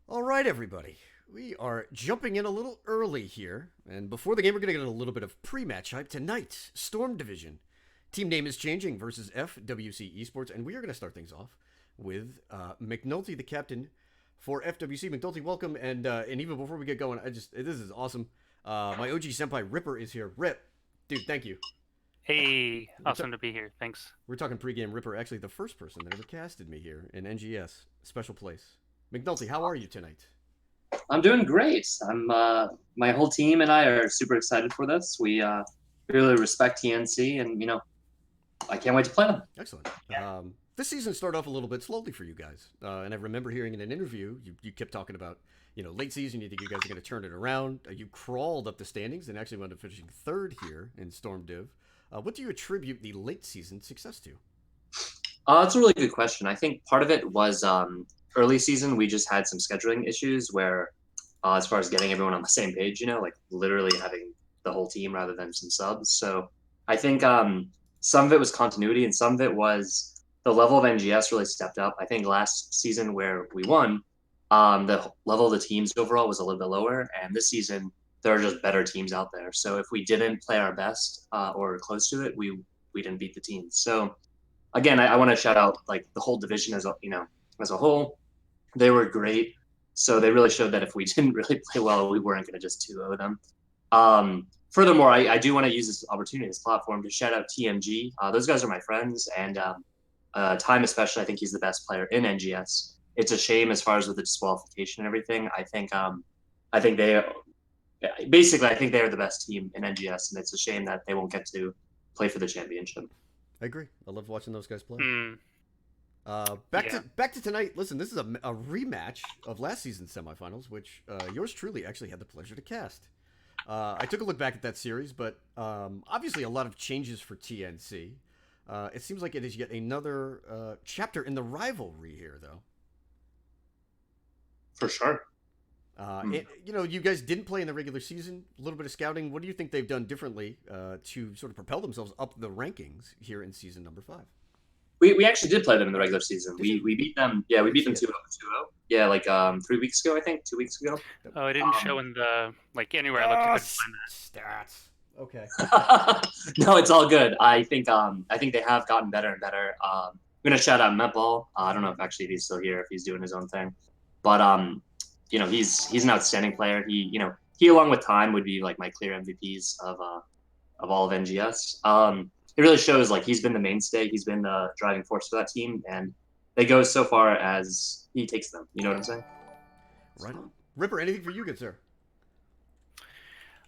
All right, everybody. We are jumping in a little early here, and before the game, we're going to get a little bit of pre-match hype tonight. Storm Division. Team name is changing versus FWC Esports, and we are going to start things off with McNulty, the captain for FWC. McNulty, welcome, and even before we get going, this is awesome. My OG senpai Ripper is here. Rip, dude, thank you. Hey, We're, ta- awesome to be here. Thanks. we're talking pregame. Ripper, actually the first person that ever casted me here in NGS. Special place. McNulty, how are you tonight? I'm doing great. My whole team and I are super excited for this. We really respect TNC, and I can't wait to play them. Excellent. This season started off a little bit slowly for you guys, and I remember hearing in an interview you kept talking about late season. You think you guys are going to turn it around. You crawled up the standings and actually wound up finishing third here in Storm Div. What do you attribute the late season success to? It's a really good question. I think part of it was early season. We just had some scheduling issues where, as far as getting everyone on the same page, like literally having the whole team rather than some subs. So I think some of it was continuity, and some of it was the level of NGS really stepped up. I think last season where we won, the level of the teams overall was a little bit lower, and this season there are just better teams out there. So if we didn't play our best or close to it, we didn't beat the teams. So again, I want to shout out like the whole division as a whole. They were great. So they really showed that if we didn't really play well, we weren't going to just 2-0 them. Furthermore, I do want to use this opportunity, this platform, to shout out TMG. Those guys are my friends, and Time especially, I think he's the best player in NGS. It's a shame as far as with the disqualification and everything. I think they basically I think they are the best team in NGS, and it's a shame that they won't get to play for the championship. I agree. I love watching those guys play. Mm, yeah. Back to tonight. Listen, this is a rematch of last season's semifinals, which yours truly actually had the pleasure to cast. I took a look back at that series, but obviously a lot of changes for TNC. It seems like it is yet another chapter in the rivalry here, though. For sure. You guys didn't play in the regular season. A little bit of scouting. What do you think they've done differently to sort of propel themselves up the rankings here in season number 5? We actually did play them in the regular season. Did you? We beat them. Yeah, we beat them 2-0. Yeah, like 3 weeks ago, I think. 2 weeks ago. Oh, it didn't show in the anywhere I looked. I couldn't find Stats. Okay. No, it's all good. I think they have gotten better and better. I'm gonna shout out Metball. I don't know if actually he's still here, if he's doing his own thing, but he's an outstanding player. He along with Time would be like my clear MVPs of all of NGS. It really shows like he's been the mainstay. He's been the driving force for that team, and they go so far as he takes them. You know what I'm saying? Right on. Ripper, anything for you, good sir?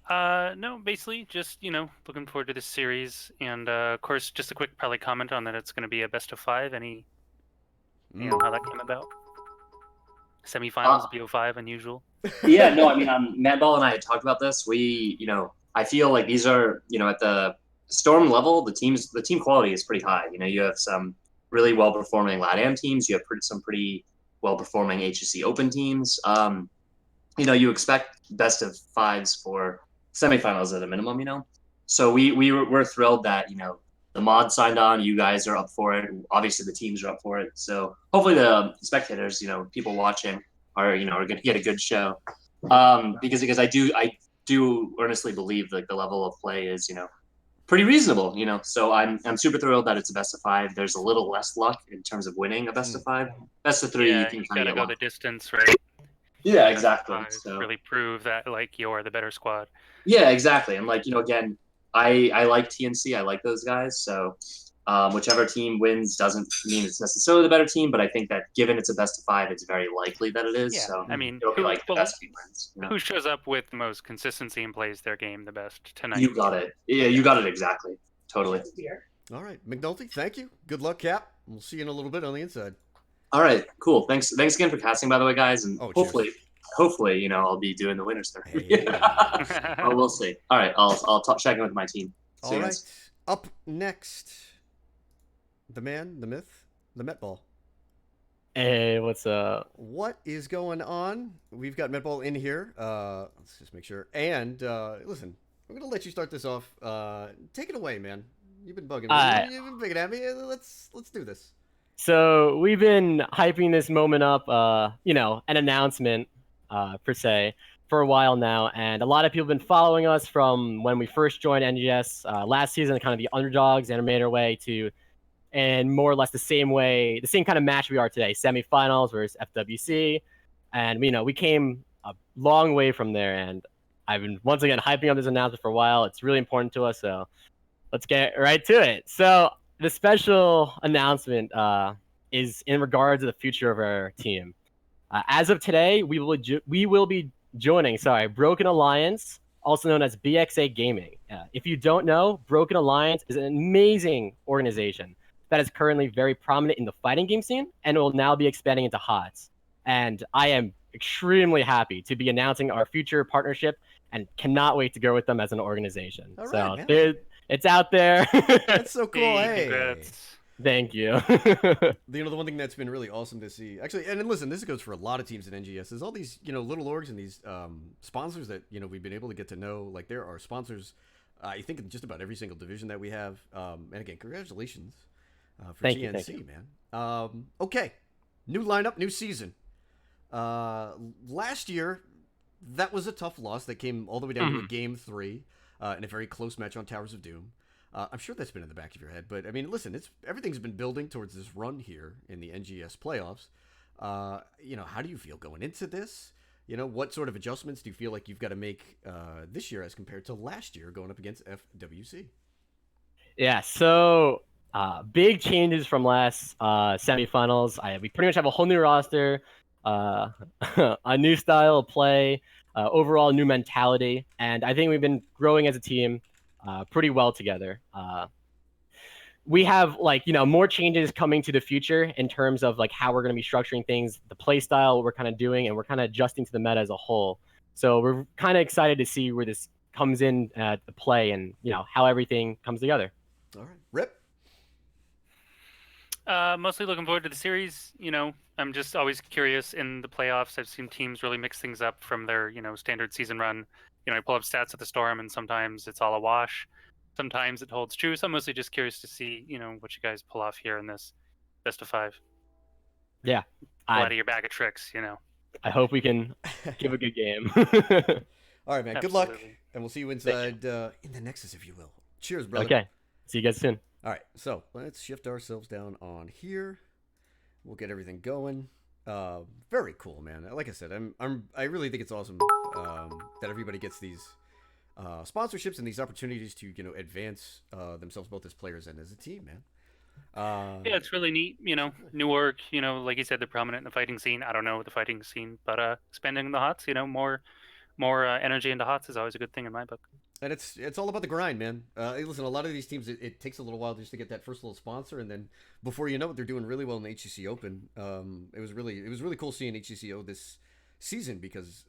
that. No, basically just looking forward to this series, and of course just a quick probably comment on that it's going to be a best of 5. Any how that came about? Semi-finals, BO5, unusual. Yeah, no, I mean, Madball and I had talked about this. I feel like these are, at the Storm level, the team quality is pretty high. You have some really well performing LATAM teams. You have some pretty well performing HSC Open teams. You expect best of 5s for semifinals at a minimum. So we're thrilled that the mod signed on. You guys are up for it. Obviously, the teams are up for it. So hopefully, the spectators, people watching, are going to get a good show. Because I do earnestly believe like the level of play is pretty reasonable. So I'm super thrilled that it's a best of 5. There's a little less luck in terms of winning a best of 5. Best of 3, Yeah, you can you kind gotta of go get the luck. distance, right? Yeah, Best of exactly. 5, So really prove that like you're the better squad. yeah, exactly. And like again, I like TNC. I like those guys. So whichever team wins doesn't mean it's necessarily the better team, but I think that given it's a best of 5, it's very likely that it is. Yeah, So I mean, it'll be like the best team wins. who shows up with the most consistency and plays their game the best tonight? You got it. Yeah, you got it exactly. Totally. All right, McNulty, thank you. Good luck, Cap. We'll see you in a little bit on the inside. All right, cool. Thanks again for casting, by the way, guys, and Oh, cheers. hopefully, I'll be doing the winners there. Hey. Oh, we'll see. All right, I'll check in with my team. See All you right, guys. up next, the man, the myth, the Metball. Hey, what's up? What is going on? We've got Metball in here. Let's just make sure. And listen, I'm gonna let you start this off. Take it away, man. You've been bugging me. Alright. You've been picking at me. Let's do this. So we've been hyping this moment up, an announcement, per se, for a while now, and a lot of people have been following us from when we first joined NGS last season, kind of the underdogs, and made our way to, and more or less the same kind of match we are today, semifinals versus FWC, and we came a long way from there, and I've been once again hyping up this announcement for a while. It's really important to us, so let's get right to it. So the special announcement is in regards to the future of our team. As of today, we will be joining, Broken Alliance, also known as BxA Gaming. If you don't know, Broken Alliance is an amazing organization that is currently very prominent in the fighting game scene and will now be expanding into HOTS. And I am extremely happy to be announcing our future partnership and cannot wait to go with them as an organization. All right, so man. it's out there. That's so cool. Hey. Congrats. Thank you. The one thing that's been really awesome to see, actually, and listen, this goes for a lot of teams in NGS, is all these, little orgs and these sponsors that, we've been able to get to know. Like, there are sponsors, I think, in just about every single division that we have. And again, congratulations for GNC, thank you. man. Okay, new lineup, new season. Last year, that was a tough loss that came all the way down to a game 3 in a very close match on Towers of Doom. I'm sure that's been in the back of your head, but I mean, listen, everything's been building towards this run here in the NGS playoffs. How do you feel going into this? What sort of adjustments do you feel like you've got to make this year as compared to last year going up against FWC? Yeah, so big changes from last semifinals. We pretty much have a whole new roster, a new style of play, overall new mentality, and I think we've been growing as a team pretty well together. We have more changes coming to the future in terms of how we're going to be structuring things, the play style, what we're kind of doing, and we're kind of adjusting to the meta as a whole. So we're kind of excited to see where this comes in the play and how everything comes together. All right, Rip. Mostly looking forward to the series. I'm just always curious in the playoffs. I've seen teams really mix things up from their, standard season run. I pull up stats at the Storm, and sometimes it's all a wash. Sometimes it holds true. So I'm mostly just curious to see, what you guys pull off here in this best of 5. Yeah. Pull out of your bag of tricks, I hope we can give a good game. All right, man. Absolutely. Good luck, and we'll see you inside in the Nexus, if you will. Cheers, brother. Okay. See you guys soon. All right, so let's shift ourselves down on here. We'll get everything going. Very cool, man. Like I said, I really think it's awesome that everybody gets these sponsorships and these opportunities to advance themselves both as players and as a team, man. Yeah, it's really neat. New work. Like you said, they're prominent in the fighting scene. I don't know the fighting scene, but expanding the HOTS. More energy into HOTS is always a good thing in my book. And it's all about the grind, man. Listen, a lot of these teams, it takes a little while just to get that first little sponsor, and then before you know it, they're doing really well in the HCC Open. It was really cool seeing HCCO this season because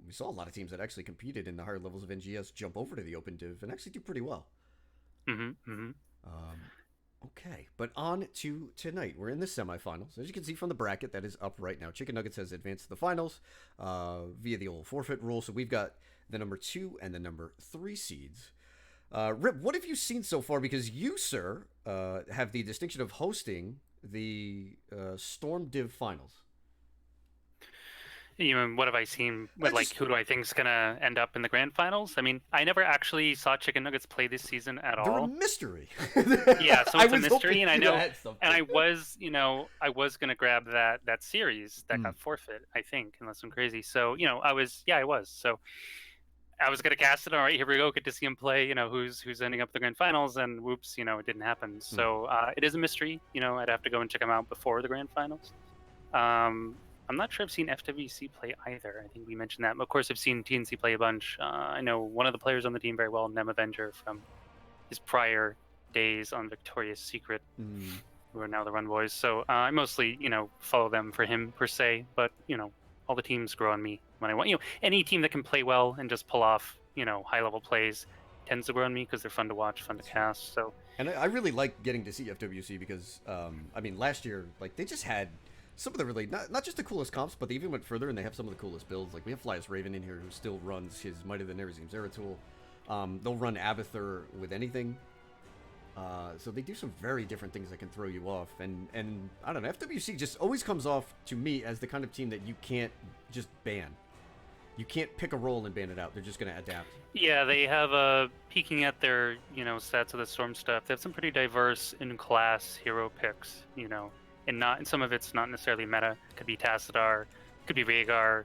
we saw a lot of teams that actually competed in the higher levels of NGS jump over to the Open Div and actually do pretty well. Okay, but on to tonight. We're in the semifinals. As you can see from the bracket that is up right now, Chicken Nuggets has advanced to the finals via the old forfeit rule. So we've got the number 2 and the number 3 seeds. Rip, what have you seen so far? Because you, sir, have the distinction of hosting the Storm Div Finals. What have I seen? Who do I think is gonna end up in the grand finals? I mean, I never actually saw Chicken Nuggets play this season at They're all. a mystery. Yeah, so it's a mystery, and I know, and I was gonna grab that series that got forfeit, I think, unless I'm crazy. So I was. So I was gonna cast it. All right, here we go. Get to see him play. Who's ending up the grand finals, and whoops, it didn't happen. So it is a mystery. I'd have to go and check him out before the grand finals. I'm not sure I've seen FWC play either. I think we mentioned that. Of course, I've seen TNC play a bunch. I know one of the players on the team very well, Nem Avenger, from his prior days on Victoria's Secret, who are now the Run Boys. So I mostly, follow them for him per se. But all the teams grow on me when I want. Any team that can play well and just pull off, high-level plays tends to grow on me because they're fun to watch, fun to cast. So. And I really like getting to see FWC because, last year, they just had some of the really, not just the coolest comps, but they even went further and they have some of the coolest builds. Like we have Flyas Raven in here who still runs his Might of the Nerazim Zeratul. They'll run Abathur with anything. So they do some very different things that can throw you off. And I don't know, FWC just always comes off to me as the kind of team that you can't just ban. You can't pick a role and ban it out. They're just going to adapt. Yeah, they have peeking at their stats of the Storm stuff. They have some pretty diverse in-class hero picks, and some of it's not necessarily meta. Could be Tassadar, could be Rhaegar,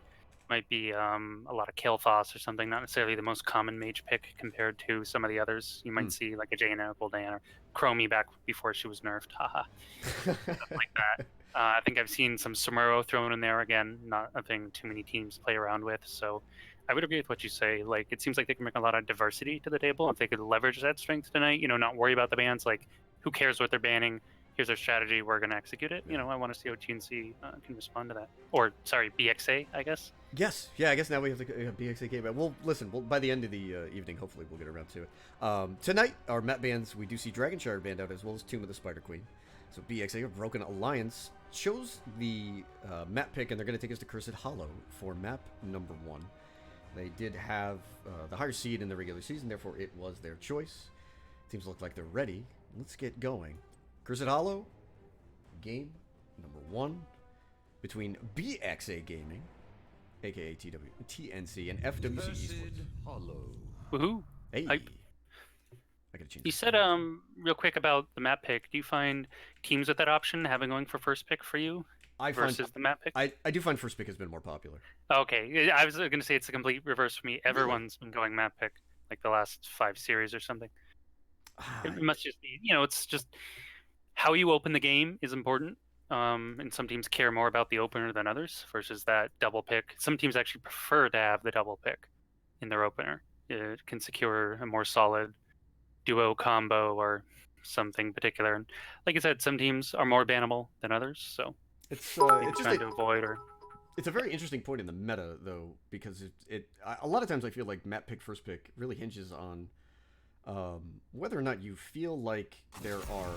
might be a lot of Kael'thas or something. Not necessarily the most common mage pick compared to some of the others. You might see like a Jaina, Gul'dan, or Chromie back before she was nerfed. Haha, stuff like that. I think I've seen some Samuro thrown in there again. Not a thing too many teams play around with. So I would agree with what you say. Like, it seems like they can bring a lot of diversity to the table. If they could leverage that strength tonight, not worry about the bans. Like, who cares what they're banning? Here's our strategy. We're going to execute it. I want to see how GNC can respond to that. Or, sorry, BxA, I guess. Yes. Yeah, I guess now we have the BxA game. Well, listen, by the end of the evening, hopefully we'll get around to it. Tonight, our map bans, we do see Dragonshire banned out, as well as Tomb of the Spider Queen. So BxA, Broken Alliance, chose the map pick, and they're going to take us to Cursed Hollow for map number 1. They did have the higher seed in the regular season, therefore it was their choice. Teams look like they're ready. Let's get going. Cursed Hollow, game number 1 between BxA Gaming, aka TNC, and FWC Esports. Woohoo! Hey, Hype. I gotta change. You said real quick about the map pick. Do you find teams with that option having going for first pick for you versus the map pick? I do find first pick has been more popular. Okay, I was going to say it's a complete reverse for me. Everyone's been going map pick like the last 5 series or something. It must just be, it's just how you open the game is important. And some teams care more about the opener than others versus that double pick. Some teams actually prefer to have the double pick in their opener. It can secure a more solid duo combo or something particular. And like I said, some teams are more bannable than others, so it's just just trying to avoid or. It's a very interesting point in the meta, though, because a lot of times I feel like map pick first pick really hinges on whether or not you feel like there are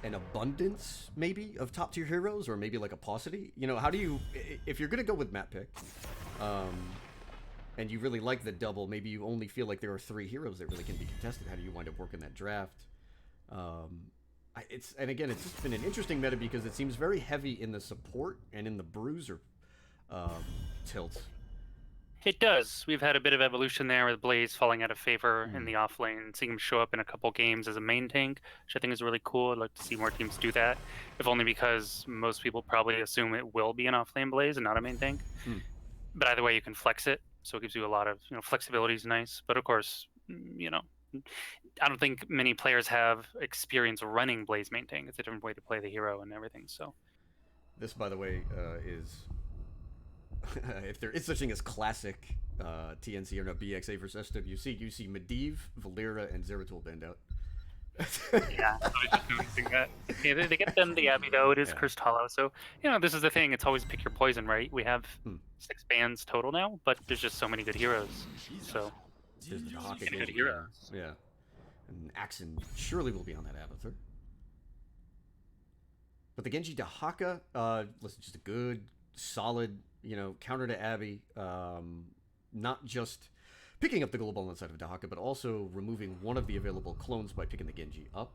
an abundance, maybe, of top tier heroes, or maybe like a paucity. How do you, if you're gonna go with map pick, and you really like the double, maybe you only feel like there are 3 heroes that really can be contested. How do you wind up working that draft? And again, it's just been an interesting meta because it seems very heavy in the support and in the bruiser tilt. It does. We've had a bit of evolution there with Blaze falling out of favor in the off lane, seeing him show up in a couple games as a main tank, which I think is really cool. I'd like to see more teams do that, if only because most people probably assume it will be an off lane Blaze and not a main tank. But either way, you can flex it, so it gives you a lot of flexibility is nice. But of course, I don't think many players have experience running Blaze main tank. It's a different way to play the hero and everything. So this, by the way, is if there is such thing as classic TNC or no BxA versus FWC, you see Medivh, Valera, and Zeratul banned out. Yeah, I was just noticing that. Yeah, they get them the Abbey though. It is Cursed Hollow, so this is the thing. It's always pick your poison, right? We have 6 bans total now, but there's just so many good heroes. So there's the Dahaka good Genji, heroes. yeah, and Axon surely will be on that avatar. But the Genji Dahaka, listen, just a good, solid, counter to Abby. Not just picking up the global on the side of Dahaka, but also removing one of the available clones by picking the Genji up.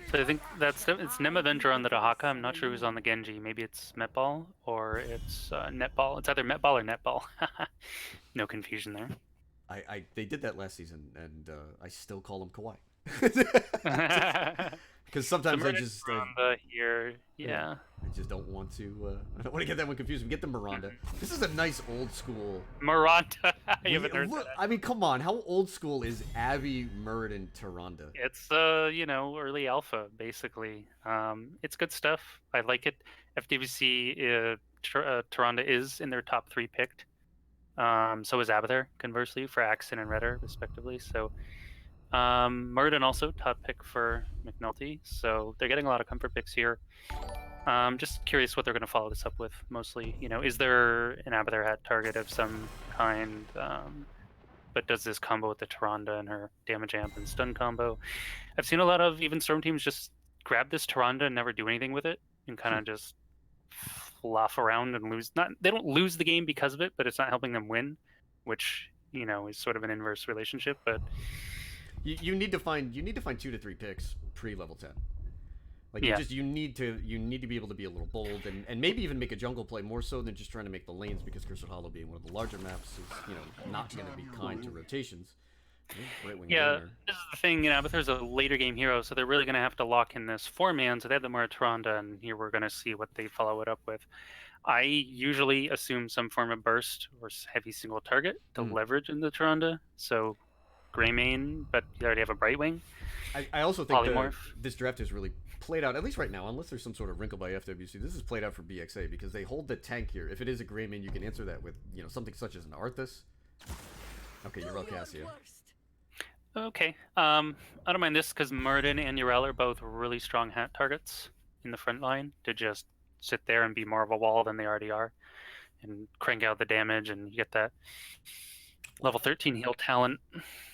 So I think it's Nem Avenger on the Dahaka. I'm not sure who's on the Genji. Maybe it's Metball or it's Netball. It's either Metball or Netball. No confusion there. They did that last season, and I still call him Kawhi. Because sometimes I just here, yeah. I just don't want to. I don't want to get that one confused. We get the Miranda. This is a nice old school Miranda. You haven't heard that. I mean, come on. How old school is Abby, Muradin, Tyrande? It's early alpha basically. It's good stuff. I like it. FWC Tyrande is in their top 3 picked. So is Abathur, conversely, for Axon and Redder, respectively. So. Muradin also top pick for McNulty, so they're getting a lot of comfort picks here. Just curious what they're going to follow this up with, mostly. Is there an Abathur hat target of some kind? But does this combo with the Tyrande and her damage amp and stun combo? I've seen a lot of even Storm teams just grab this Tyrande and never do anything with it, and kind of just fluff around and lose. They don't lose the game because of it, but it's not helping them win, which is sort of an inverse relationship. But You need to find 2 to 3 picks pre-level 10. Like Yeah. you need to be able to be a little bold and maybe even make a jungle play more so than just trying to make the lanes, because Crystal Hollow being one of the larger maps is not going to be kind to rotations. Right-wing Yeah, Rainer. this is the thing, Abathur's a later game hero, so they're really going to have to lock in this 4-man, so they have the Murataranda, and here we're going to see what they follow it up with. I usually assume some form of burst or heavy single target to leverage in the Taranda, so Greymane, but you already have a Brightwing. I also think Polymorph. this draft is really played out, at least right now, unless there's some sort of wrinkle by FWC. This is played out for BxA because they hold the tank here. If it is a Greymane, you can answer that with something such as an Arthas. Okay, you're Cassia. Okay, I don't mind this because Muradin and Yrel are both really strong hat targets in the front line to just sit there and be more of a wall than they already are, and crank out the damage, and you get that level 13 heal talent.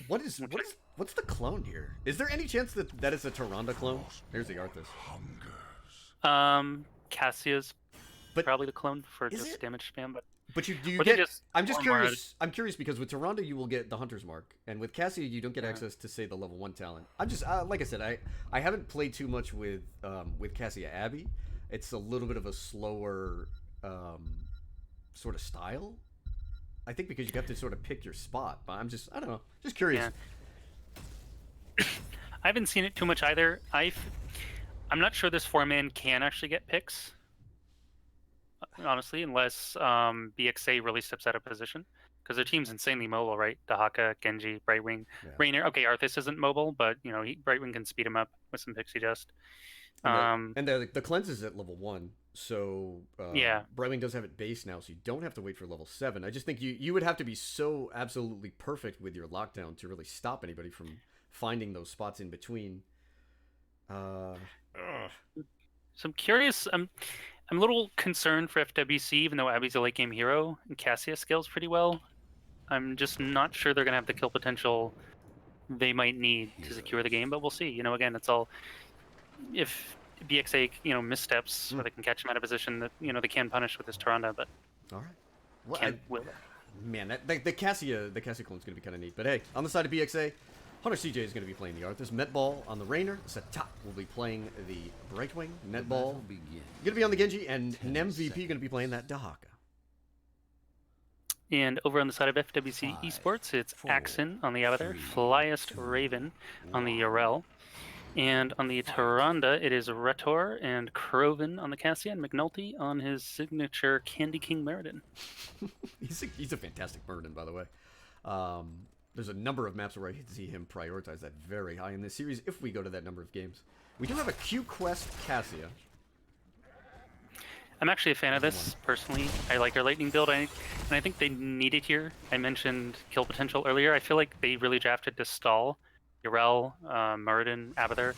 What's the clone here? Is there any chance that is a Tyrande clone? Here's the Arthas. Cassia's But probably the clone for is just it? damage spam, but But do you Or they get? just I'm just farm curious. I'm curious because with Tyrande you will get the Hunter's Mark, and with Cassia you don't get access to, say, the level 1 talent. I'm just like I said, I haven't played too much with Cassia Abby. It's a little bit of a slower sort of style. I think because you have to sort of pick your spot. But I don't know, just curious. Yeah. I haven't seen it too much either. I'm not sure this 4-man can actually get picks, honestly, unless BxA really steps out of position, because their team's insanely mobile, right? Dahaka, Genji, Brightwing, Rainer. Okay, Arthas isn't mobile, but Brightwing can speed him up with some pixie dust. And the cleanse is at level 1, so Yeah. Brightwing does have it base now, so you don't have to wait for level 7. I just think you would have to be so absolutely perfect with your lockdown to really stop anybody from finding those spots in between. So I'm curious. I'm a little concerned for FWC, even though Abby's a late game hero and Cassia scales pretty well. I'm just not sure they're gonna have the kill potential they might need to secure the game, but we'll see. Again, it's all if BxA missteps, or they can catch him out of position that they can punish with this Tyrande, but All right. Well, can't will. man, the Cassia clone's gonna be kind of neat. But hey, on the side of BxA, Hunter CJ is going to be playing the Arthas. Metball on the Rainer. Satat will be playing the Brightwing. Netball going to be on the Genji, and NemVP going to be playing that Dahaka. And over on the side of FWC Esports, it's Axon on the Avatar, Flyest Raven on the Yrel, and on the Tyrande, it is Retor and Kroven on the Cassia, and McNulty on his signature Candy King Meriden. He's a fantastic Meriden, by the way. There's a number of maps where I see him prioritize that very high in this series if we go to that number of games. We do have a Q Quest Cassia. I'm actually a fan of this, personally. I like their lightning build, and I think they need it here. I mentioned kill potential earlier. I feel like they really drafted to stall Yrel, Muradin, Abathur,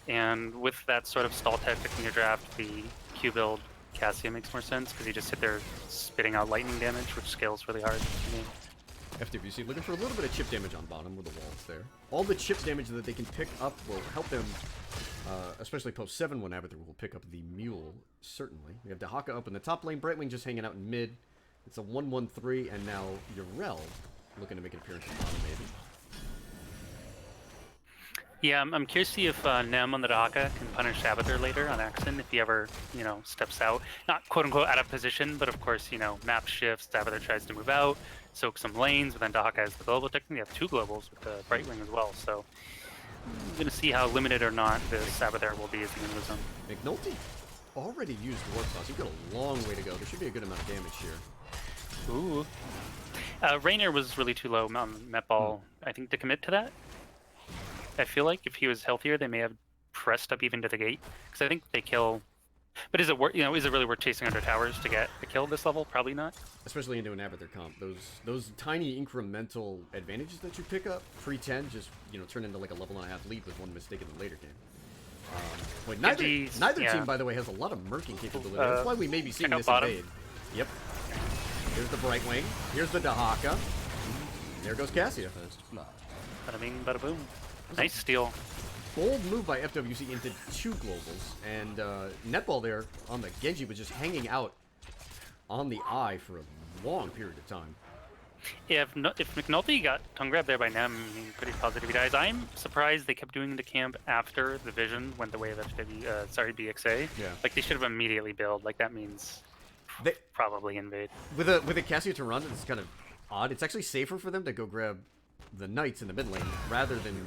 and with that sort of stall tactic in your draft, the Q build Cassia makes more sense, because you just sit there spitting out lightning damage, which scales really hard. FWC looking for a little bit of chip damage on bottom with the walls there. All the chip damage that they can pick up will help them, especially post 7 when Abathur will pick up the Mule, certainly. We have Dahaka up in the top lane, Brightwing just hanging out in mid. It's a 1-1-3, and now Yrel looking to make an appearance on bottom, maybe. Yeah, I'm curious to see if Nem on the Dahaka can punish Abathur later on Axon if he ever, steps out. Not quote-unquote out of position, but of course, map shifts, Abathur tries to move out, soak some lanes, but then Dahaka has the global. Technically, you have 2 globals with the Brightwing as well, so I'm going to see how limited or not this Abathur will be as the end of the zone. McNulty already used Warp Toss. He's got a long way to go. There should be a good amount of damage here. Ooh. Rainer was really too low on Metball, I think, to commit to that. I feel like if he was healthier, they may have pressed up even to the gate, because I think they kill. But is it worth? Is it really worth chasing under towers to get a kill this level? Probably not. Especially into an Abathur comp, those tiny incremental advantages that you pick up pre-10 just turn into like a level and a half lead with one mistake in the later game. But neither team, by the way, has a lot of murking capability. That's why we may be seeing this invade. Yep. Here's the Brightwing. Here's the Dahaka. There goes Cassia. Bada bing, bada boom. Nice steal. Bold move by FWC into 2 globals, and Netball there on the Genji was just hanging out on the eye for a long period of time. If McNulty got tongue grabbed there by Nem, I mean, pretty positive guys. I'm surprised they kept doing the camp after the Vision went the way of BxA. Yeah. Like they should have immediately build. Like that means They, probably invade. with a Cassia to run, it's kind of odd. It's actually safer for them to go grab the Knights in the mid lane rather than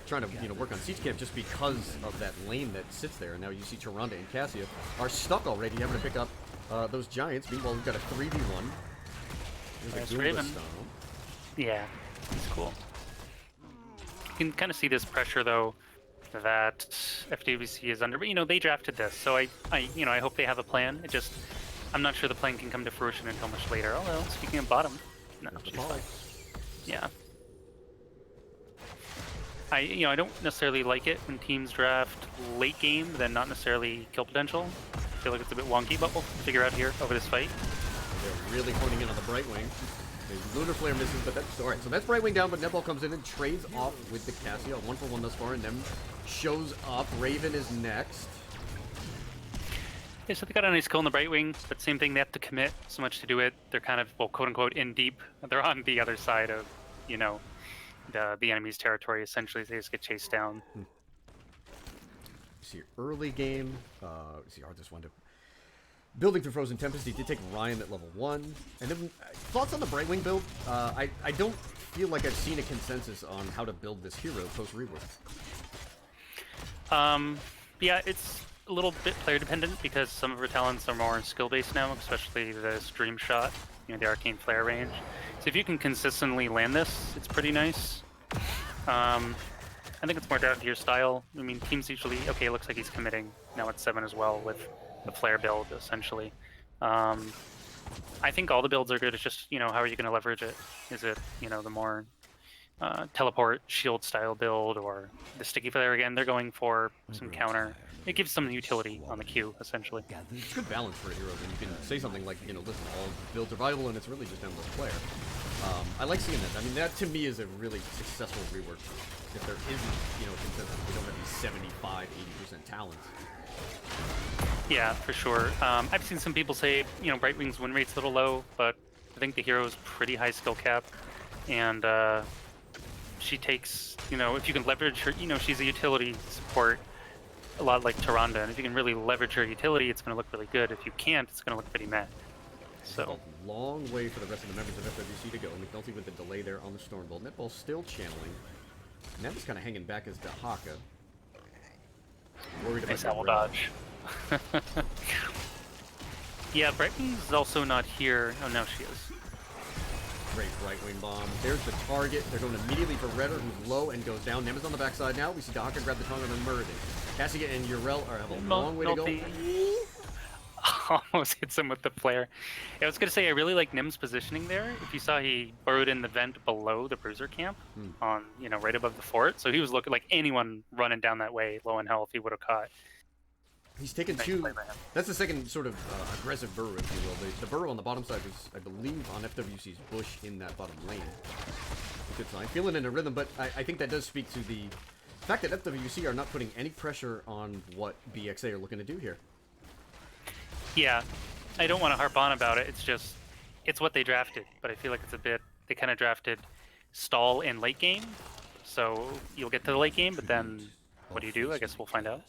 trying to work on siege camp just because of that lane that sits there. And now you see Tyrande and Cassia are stuck already, having to pick up those Giants. Meanwhile, we've got a 3v1. Nice Raven. Yeah, he's cool. You can kind of see this pressure though that FWC is under, but they drafted this, so I hope they have a plan. I'm not sure the plan can come to fruition until much later. Oh well, speaking of bottom, no, she's fine. Yeah. I don't necessarily like it when teams draft late game, then not necessarily kill potential. I feel like it's a bit wonky, but we'll figure out here over this fight. They're really honing in on the Brightwing. The Lunar Flare misses, but that's alright. So that's Brightwing down, but Netball comes in and trades off with the Cassia. 1-for-1 thus far, and then shows up. Raven is next. Yeah, so they got a nice kill on the Brightwing, but same thing, they have to commit so much to do it. They're kind of, well, quote-unquote, in deep. They're on the other side of, the enemy's territory, essentially. They just get chased down. See early game. See Arthas wanted to building through Frozen Tempest. He did take Ryan at level 1. And then thoughts on the Brightwing build? I don't feel like I've seen a consensus on how to build this hero post rework. Yeah, it's a little bit player dependent because some of her talents are more skill based now, especially the Stream Shot, the Arcane Flare range. So if you can consistently land this, it's pretty nice. I think it's more down to your style. I mean, teams usually, okay, it looks like he's committing. Now it's 7 as well with the Flare build, essentially. I think all the builds are good. It's just, how are you going to leverage it? Is it, the more teleport shield style build or the sticky flare again? They're going for some counter. It gives some utility on the queue, essentially. It's good balance for a hero when you can say something like, listen, all builds are viable and it's really just down to the player. I like seeing that. I mean, that to me is a really successful rework. If there isn't, consensus, we don't have these 75, 80% talents. Yeah, for sure. I've seen some people say, Brightwing's win rate's a little low, but I think the hero's pretty high skill cap, and she takes, if you can leverage her, she's a utility support, a lot like Tyrande, and if you can really leverage her utility, it's going to look really good. If you can't, it's going to look pretty meh. So a long way for the rest of the members of FWC to go. McNulty with the delay there on the Stormbolt. Netball still channeling. Nev is kind of hanging back as Dahaka. Worried about nice owl dodge. Yeah, Brightwing's also not here. Oh, no, she is. Great right-wing bomb. There's the target. They're going immediately for Redder, who's low and goes down. Nem is on the backside now. We see Dahaka grab the tongue and then Murray. Cassia and Urel have a long way to go. Almost hits him with the flare. I was gonna say I really like Nim's positioning there. If you saw, he burrowed in the vent below the bruiser camp, on right above the fort. So he was looking like anyone running down that way, low in health, he would have caught. He's taken nice two. That's the second sort of aggressive burrow, if you will. The burrow on the bottom side was, I believe, on FWC's bush in that bottom lane. Good sign. Feeling in a rhythm, but I think that does speak to the fact that FWC are not putting any pressure on what BxA are looking to do here. Yeah, I don't want to harp on about it. It's just, it's what they drafted. But I feel like it's a bit, they kind of drafted stall in late game. So you'll get to the late game, but then what do? I guess we'll find out.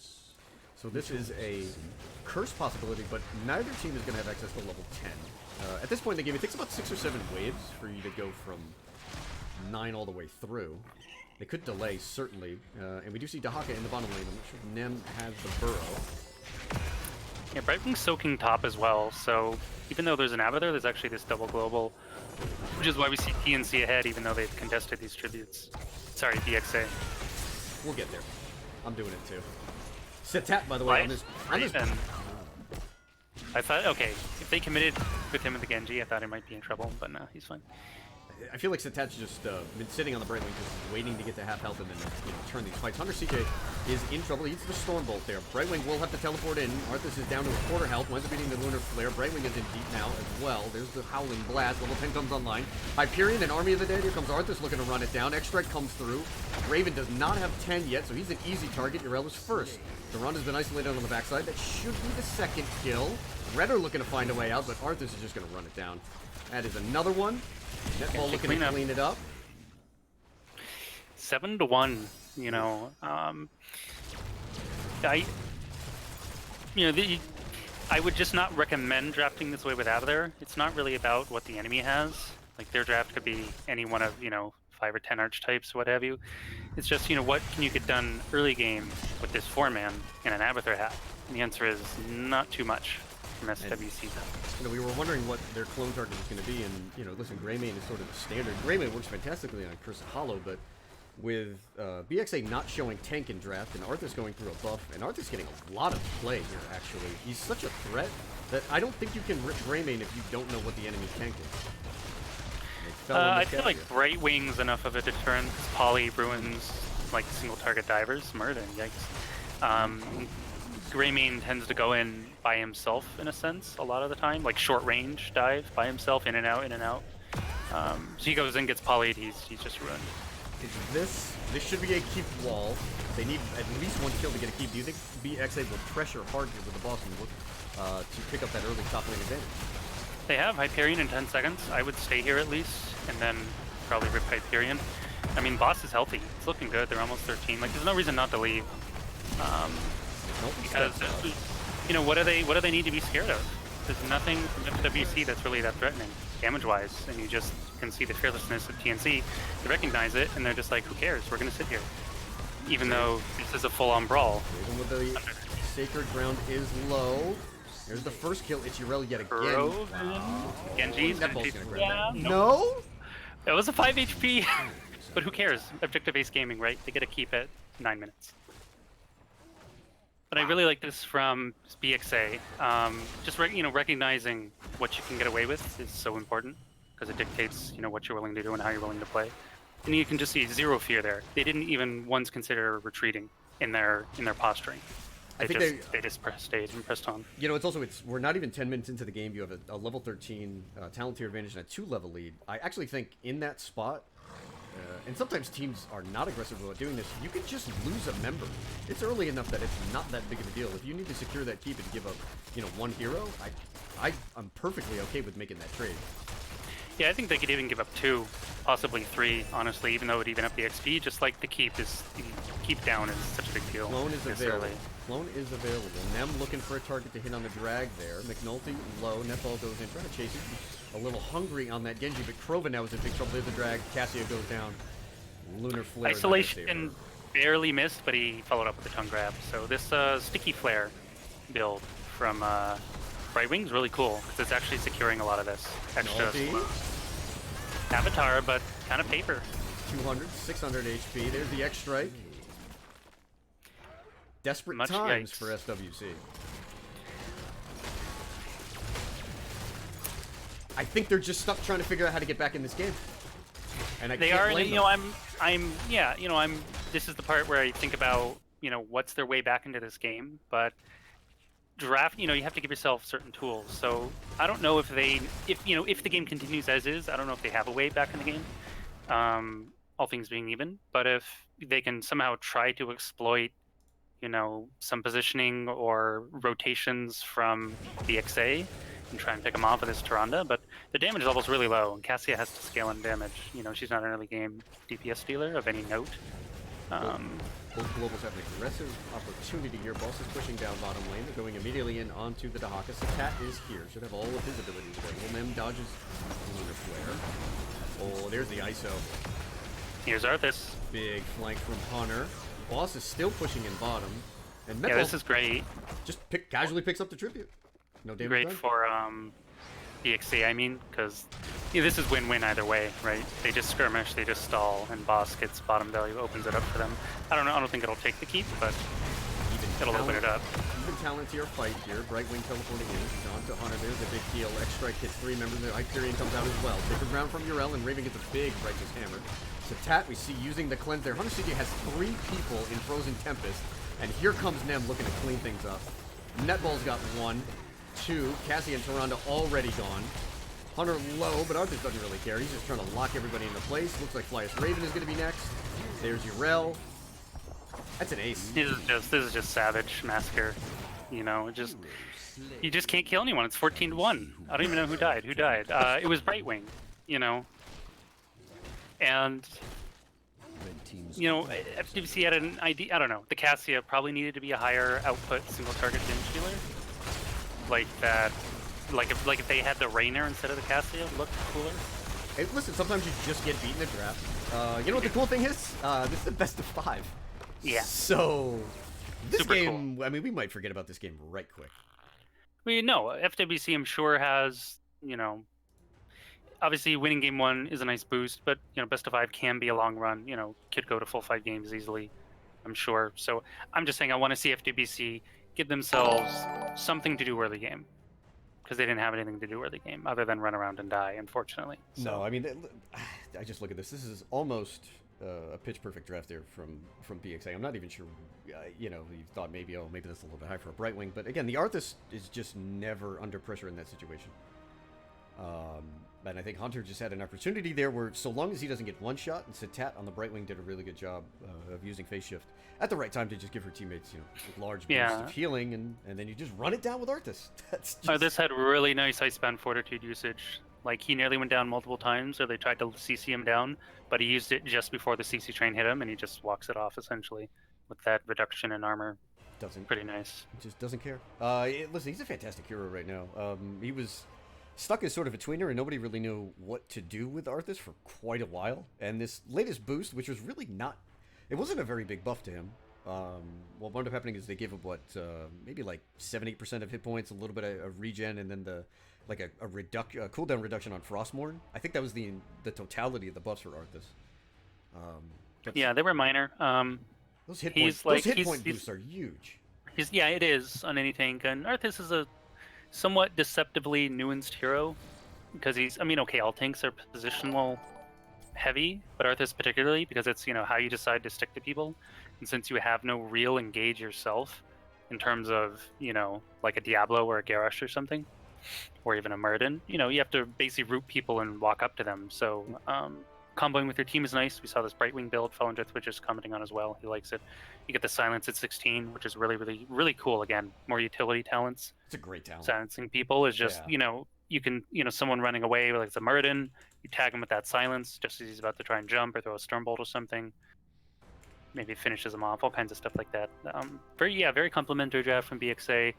So this is a curse possibility, but neither team is going to have access to level 10. At this point in the game, it takes about 6 or 7 waves for you to go from 9 all the way through. They could delay, certainly. And we do see Dahaka in the bottom lane. I'm not sure if Nem has the burrow. Yeah, Brightwing's soaking top as well, so even though there's an Ava there, there's actually this double global, which is why we see TNC ahead, even though they've contested these tributes. Sorry, BxA. We'll get there. I'm doing it too. Setat, by the way, on this. I thought, okay, if they committed with him in the Genji, I thought he might be in trouble, but no, he's fine. I feel like Setat's just been sitting on the Brightwing, just waiting to get to half health and then turn these fights. Hunter CJ is in trouble. He eats the Stormbolt there. Brightwing will have to teleport in. Arthas is down to a quarter health. Winds up beating the Lunar Flare. Brightwing is in deep now as well. There's the Howling Blast. Level 10 comes online. Hyperion and Army of the Dead. Here comes Arthas looking to run it down. Extract comes through. Raven does not have 10 yet, so he's an easy target. Urel is first. The run has been isolated on the backside. That should be the second kill. Red are looking to find a way out, but Arthas is just going to run it down. That is another one. Netball looking to clean it up. 7-1. You know, I would just not recommend drafting this way with out of there. It's not really about what the enemy has. Like, their draft could be any one of, 5 or 10 archetypes, what have you. It's just, what can you get done early game with this 4-man and an Abathur hat? And the answer is not too much from FWC. We were wondering what their clone target was going to be, and, listen, Greymane is sort of the standard. Greymane works fantastically on Curse of Hollow, but with BxA not showing tank in draft, and Arthur's going through a buff, and Arthur's getting a lot of play here, actually. He's such a threat that I don't think you can rip Greymane if you don't know what the enemy tank is. I feel like Bright Wing's enough of a deterrent. Poly ruins like single target divers. Murder, yikes. Greymane tends to go in by himself in a sense a lot of the time, like short range dive by himself, in and out, in and out. So he goes in, gets polyed, he's just ruined. This should be a keep wall. They need at least one kill to get a keep. Do you think BxA will pressure hard here with the boss and look to pick up that early top lane advantage? They have Hyperion in 10 seconds. I would stay here at least, and then probably rip Hyperion. I mean, boss is healthy. It's looking good. They're almost 13. Like, there's no reason not to leave. Because, what do they need to be scared of? There's nothing from FWC that's really that threatening, damage-wise, and you just can see the fearlessness of TNC. They recognize it, and they're just like, who cares? We're going to sit here. Even though this is a full-on brawl. Even with the Sacred Ground is low. There's the first kill. It's Urel yet again. Genji's Netball's gonna grab yeah, that. No? That was a 5 HP. But who cares? Objective Ace Gaming, right? They get to keep it 9 minutes. But I really like this from BxA. Just recognizing what you can get away with is so important because it dictates what you're willing to do and how you're willing to play. And you can just see zero fear there. They didn't even once consider retreating in their posturing. They just stayed and pressed on. We're not even 10 minutes into the game. You have a level 13 talent tier advantage and a 2-level lead. I actually think in that spot, and sometimes teams are not aggressive about doing this, you can just lose a member. It's early enough that it's not that big of a deal. If you need to secure that keep and give up, one hero, I'm perfectly okay with making that trade. Yeah, I think they could even give up 2, possibly 3, honestly, even though it would even up the XP. Just like the keep down is such a big deal. Clone is available. Clone is available. Nem looking for a target to hit on the drag there. McNulty low. Netball goes in, trying to chase it. A little hungry on that Genji, but Krova now is in big trouble. There's the drag. Cassia goes down. Lunar Flare. Isolation barely missed, but he followed up with a tongue grab. So this Sticky Flare build from Bright Wing's really cool because it's actually securing a lot of this extra Avatar, but kind of paper. 200, 600 HP. There's the X-Strike. Desperate times for FWC. I think they're just stuck trying to figure out how to get back in this game. And they are, this is the part where I think about, what's their way back into this game, but draft, you have to give yourself certain tools. So I don't know if the game continues as is, I don't know if they have a way back in the game, all things being even, but if they can somehow try to exploit, some positioning or rotations from BxA and try and pick them off of this Tyrande, but the damage level's really low, and Cassia has to scale in damage. She's not an early game DPS dealer of any note. Both globals have an aggressive opportunity here. Boss is pushing down bottom lane. They're going immediately in onto the Dahaka. Cat is here. Should have all of his abilities available. Nem dodges Lunar Flare. Oh, there's the ISO. Here's Arthas. Big flank from Hunter. Boss is still pushing in bottom. And yeah, this is great. Just casually picks up the tribute. No damage great done. For BxA, because this is win-win either way, right? They just skirmish, they just stall, and Boss gets bottom value, opens it up for them. I don't think it'll take the keep, but it'll open it up. Even talent tier fight here. Bright Wing teleporting in. On to Hunter. There's a big heal. X-Strike hits 3 members. The Hyperion comes out as well. Sacred Ground from Urel, and Raven gets a big Righteous Hammer. So Tat, we see using the cleanse there. Hunter CD has 3 people in Frozen Tempest, and here comes Nem looking to clean things up. Netball's got 1, 2. Cassie and Tyrande already gone. Hunter low, but Arthur doesn't really care. He's just trying to lock everybody into place. Looks like Flyest Raven is going to be next. There's Urel. That's an ace. This is just savage massacre. You just can't kill anyone. It's 14-1. I don't even know who died. Who died? It was Brightwing, you know. And, you know, FWC had an idea. I don't know. The Cassia probably needed to be a higher output single target damage dealer. Like that. Like if they had the Rainer instead of the Cassia, it looked cooler. Hey, listen, sometimes you just get beat in a draft. You know what the cool thing is? This is the best of 5. Yeah. So, this Super game, cool. I mean, we might forget about this game right quick. We know FWC, I'm sure, has, you know, obviously winning game 1 is a nice boost, but, you know, best of 5 can be a long run. You know, could go to full 5 games easily, I'm sure. So I'm just saying I want to see FWC give themselves something to do early game. Because they didn't have anything to do early game other than run around and die, unfortunately. So. No, I mean, I just look at this. This is almost a pitch-perfect draft there from BxA. I'm not even sure, you know, you thought maybe, oh, maybe that's a little bit high for a Brightwing. But again, the Arthas is just never under pressure in that situation. And I think Hunter just had an opportunity there where, so long as he doesn't get one shot, and Satat on the Brightwing did a really good job of using phase shift at the right time to just give her teammates, you know, large boosts of healing, and then you just run it down with Arthas. That's just... Arthas had really nice Icebound Fortitude usage. Like, he nearly went down multiple times, or they tried to CC him down, but he used it just before the CC train hit him, and he just walks it off, essentially, with that reduction in armor. Pretty nice. Just doesn't care. Listen, he's a fantastic hero right now. He was stuck as sort of a tweener, and nobody really knew what to do with Arthas for quite a while. And this latest boost, which was really not... It wasn't a very big buff to him. What wound up happening is they gave him, what, maybe like 7-8% of hit points, a little bit of regen, and then a cooldown reduction on Frostmourne. I think that was the totality of the buffs for Arthas. Yeah, they were minor. Those hit point boosts are huge. Yeah, it is on any tank, and Arthas is a somewhat deceptively nuanced hero because he's, I mean, okay, all tanks are positional heavy, but Arthas particularly, because it's, you know, how you decide to stick to people. And since you have no real engage yourself in terms of, you know, like a Diablo or a Garrosh or something, or even a Muradin, you know, you have to basically root people and walk up to them. So comboing with your team is nice. We saw this Brightwing build, Fallen Jet Twitch is commenting on as well. He likes it. You get the silence at 16, which is really, really, really cool. Again, more utility talents. It's a great talent. Silencing people is just, you know, you can, you know, someone running away, like it's a Muradin, you tag him with that silence just as he's about to try and jump or throw a Stormbolt or something. Maybe it finishes him off, all kinds of stuff like that. Very complimentary draft from BxA.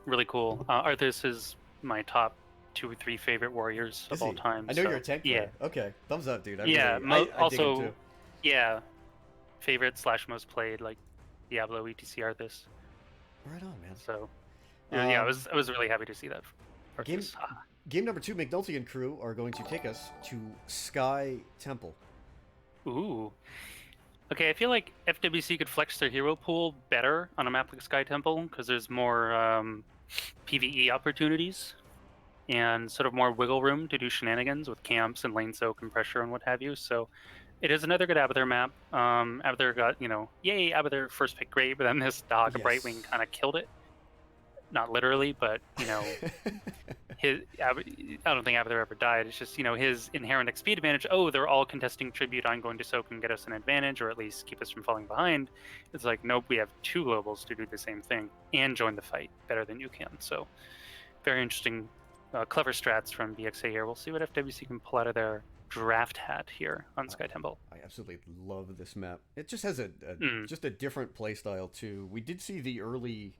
Really cool. Arthas is my top 2 or 3 favorite warriors of all time. I know you're a tank player. Okay, thumbs up, dude. I also, dig him too. Favorite / most played, like Diablo, ETC, Arthas. Right on, man. So, I was really happy to see that. Game number 2, McNulty and crew are going to take us to Sky Temple. Ooh. Okay, I feel like FWC could flex their hero pool better on a map like Sky Temple because there's more PvE opportunities and sort of more wiggle room to do shenanigans with camps and lane soak and pressure and what have you. So it is another good Abathur map. Abathur got, you know, yay, Abathur first pick great, but then this dog, Brightwing, kind of killed it. Not literally, but, you know, I don't think Abathur ever died. It's just, you know, his inherent XP advantage. Oh, they're all contesting tribute. I'm going to soak and get us an advantage, or at least keep us from falling behind. It's like, nope, we have 2 globals to do the same thing and join the fight better than you can. So, very interesting, clever strats from BxA here. We'll see what FWC can pull out of their draft hat here on Sky Temple. I absolutely love this map. It just has just a different play style too. We did see the early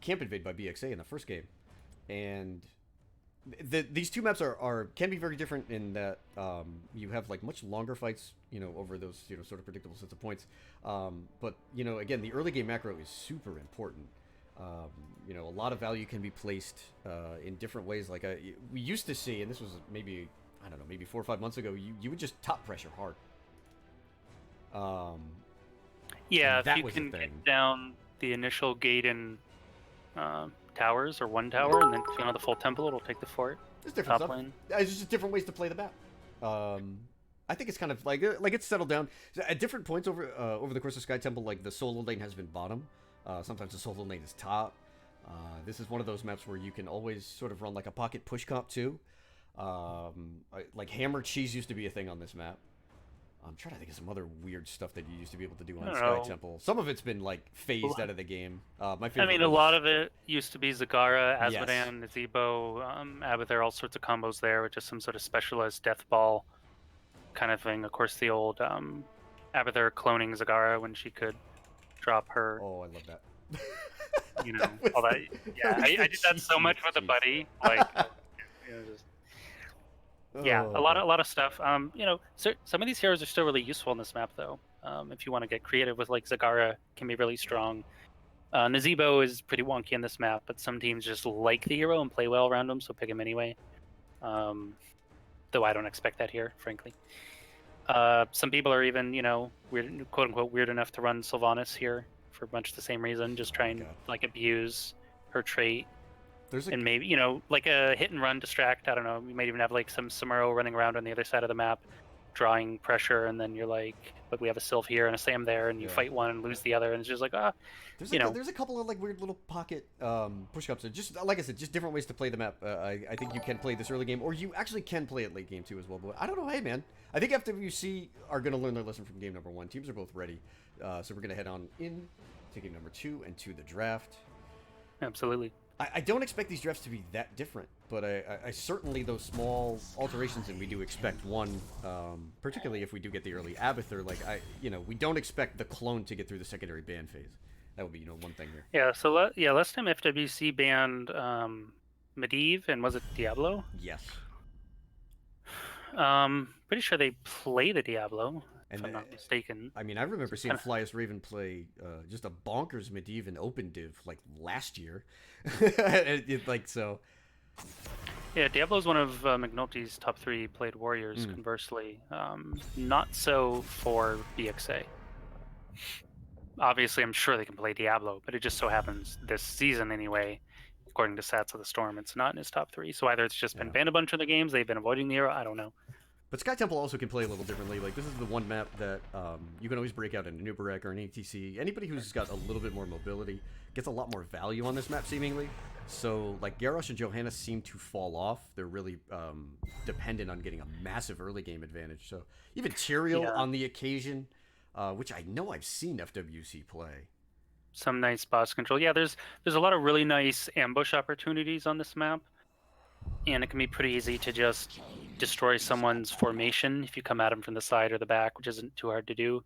camp invade by BxA in the first game, and these 2 maps can be very different in that you have like much longer fights, you know, over those, you know, sort of predictable sets of points. But, you know, again, the early game macro is super important. You know, a lot of value can be placed in different ways. Like we used to see, and this was maybe, I don't know, maybe 4 or 5 months ago, you would just top pressure hard. If you can get down the initial gate in towers or 1 tower, and then if you want the full temple, it'll take the fort. There's different stuff. It's just different ways to play the map. I think it's kind of like it's settled down at different points over the course of Sky Temple. Like the solo lane has been bottom. Sometimes the solo lane is top. This is one of those maps where you can always sort of run like a pocket push comp too. Like hammer cheese used to be a thing on this map. I'm trying to think of some other weird stuff that you used to be able to do I on don't Sky know. Temple. Some of it's been like phased out of the game. My I favorite. mean, a was- lot of it used to be Zagara, Yes. Azmodan, Nazebo, Abathur, all sorts of combos there with just some sort of specialized death ball kind of thing. Of course, the old Abathur cloning Zagara when she could drop her, Oh, I love that. all that. Yeah, I did that so much with a buddy. Like, just yeah, a lot of stuff. So some of these heroes are still really useful in this map, though. If you want to get creative with, like, Zagara can be really strong. Nazebo is pretty wonky in this map, but some teams just like the hero and play well around him, so pick him anyway. Though I don't expect that here, frankly. Some people are even, weird, quote unquote, weird enough to run Sylvanas here for much the same reason, just try and like abuse her trait. And maybe, like a hit and run distract. I don't know. You might even have like some Samuro running around on the other side of the map, drawing pressure, and then you're like, but we have a Sylph here and a Sam there, and you fight one and lose the other, and it's just like, There's a couple of like weird little pocket push-ups. Just like I said, just different ways to play the map. I think you can play this early game, or you actually can play it late game too as well. But I don't know. Hey man, I think FWC are going to learn their lesson from game number 1. Teams are both ready, so we're going to head on in to game number 2 and to the draft. Absolutely. I don't expect these drafts to be that different, but I certainly, those small alterations, and we do expect one, particularly if we do get the early Abathur, we don't expect the clone to get through the secondary ban phase. That would be, one thing here. Yeah, so last time FWC banned Medivh, and was it Diablo? Yes. Pretty sure they play the Diablo, if I'm not mistaken. I mean, I remember seeing Flyest Raven play just a bonkers Medivh in Open Div, like, last year. So... Yeah, Diablo is one of McNulty's top 3 played warriors, conversely. Not so for BxA. Obviously, I'm sure they can play Diablo, but it just so happens this season anyway, according to Sats of the Storm, it's not in his top 3. So either it's just been banned a bunch of the games, they've been avoiding the hero, I don't know. But Sky Temple also can play a little differently. Like, this is the one map that you can always break out in an Uberek or an ATC. Anybody who's got a little bit more mobility gets a lot more value on this map, seemingly. So, like, Garrosh and Johannes seem to fall off. They're really dependent on getting a massive early game advantage. So, even Tyrael on the occasion, which I know I've seen FWC play. Some nice boss control. Yeah, there's a lot of really nice ambush opportunities on this map. And it can be pretty easy to just destroy someone's formation if you come at them from the side or the back, which isn't too hard to do.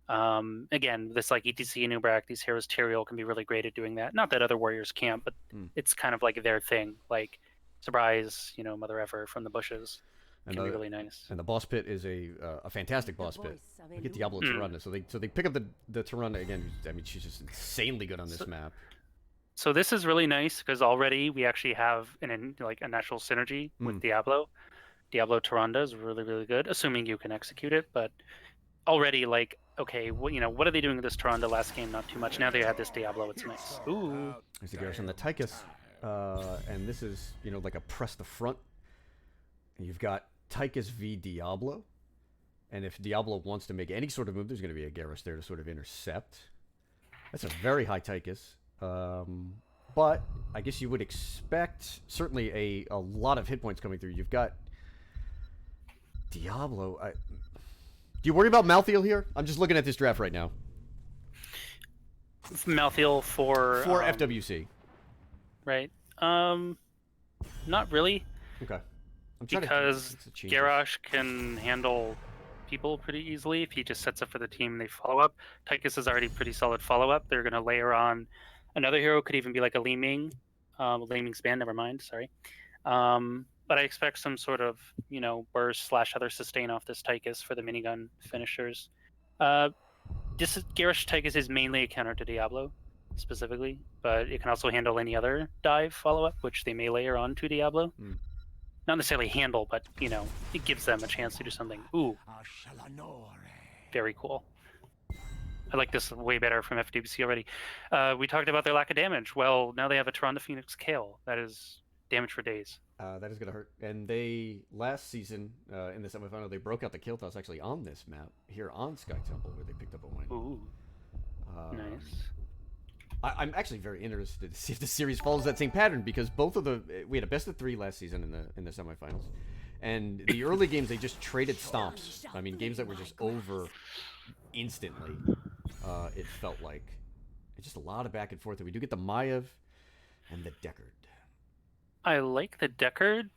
Again, this like ETC and Ubrak, these heroes, Tyrael can be really great at doing that. Not that other warriors can't, but it's kind of like their thing. Like, surprise, Mother Effer from the bushes. Can be really nice. And the boss pit is a fantastic boss pit. We get Diablo Tyrande, so they pick up the Tyrande again. I mean, she's just insanely good on this map. So this is really nice because already we actually have a natural synergy with Diablo. Diablo Tyrande is really, really good, assuming you can execute it. But already, okay, what are they doing with this Tyrande last game? Not too much. Now they have this Diablo. It's nice. Ooh. There's the Garrison, the Tychus, and this is like a press the front. You've got Tychus v Diablo, and if Diablo wants to make any sort of move, there's going to be a Garrus there to sort of intercept. That's a very high Tychus. But I guess you would expect certainly a lot of hit points coming through. You've got Diablo. Do you worry about Malthael here? I'm just looking at this draft right now. Malthael for FWC. Right. Not really. Okay. Because Garrosh can handle people pretty easily if he just sets up for the team and they follow up. Tychus is already pretty solid follow up. They're going to layer on another hero, could even be like a Li Ming. Li Ming's banned, never mind, sorry. But I expect some sort of, burst / other sustain off this Tychus for the minigun finishers. This Garrosh Tychus is mainly a counter to Diablo, specifically, but it can also handle any other dive follow-up, which they may layer on to Diablo. Not necessarily handle, but, it gives them a chance to do something. Ooh. Very cool. I like this way better from FWC already. We talked about their lack of damage. Well, now they have a Tyrande Phoenix Kale. That is damage for days. That is going to hurt. And they, last season, in the semifinal, they broke out the kill toss actually on this map, here on Sky Temple, where they picked up a win. Ooh. Nice. I'm actually very interested to see if the series follows that same pattern, because we had a best of 3 last season in the semifinals. And the early games, they just traded stomps. I mean, games that were just over instantly, it felt like. It's just a lot of back and forth. And we do get the Maiev and the Deckard. I like the Deckard.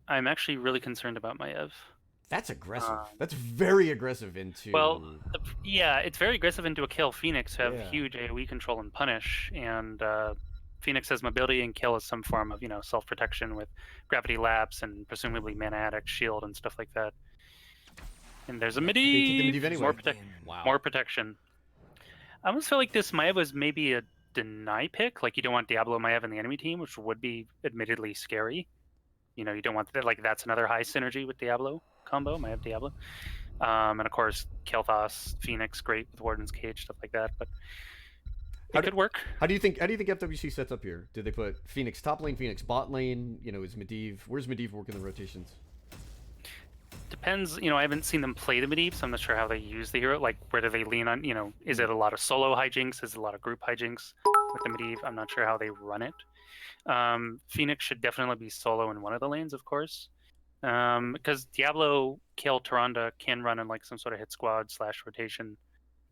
I'm actually really concerned about Maiev. That's aggressive. That's very aggressive into... Well, yeah, it's very aggressive into a Kill Phoenix who have Yeah. huge AoE control and punish, and Phoenix has mobility and Kill is some form of, self-protection with Gravity Lapse and presumably Mana Addict, Shield, and stuff like that. And there's a They keep the Medivh, Medivh anyway. Wow. more protection. I almost feel like this Maiev was maybe a deny pick, like you don't want Diablo Maiev in the enemy team, which would be admittedly scary. You don't want that, like that's another high synergy with Diablo combo, Maiev Diablo. And of course, Kel'Thas, Phoenix, great with Warden's Cage, stuff like that. But it could work. How do you think FWC sets up here? Did they put Phoenix top lane, Phoenix bot lane? Is Medivh? Where's Medivh working the rotations? Depends. I haven't seen them play the Medivh, so I'm not sure how they use the hero. Like, where do they lean on? Is it a lot of solo hijinks? Is it a lot of group hijinks with the Medivh? I'm not sure how they run it. Phoenix should definitely be solo in one of the lanes, of course. Because Diablo, Kill, Tyrande can run in like some sort of hit squad / rotation.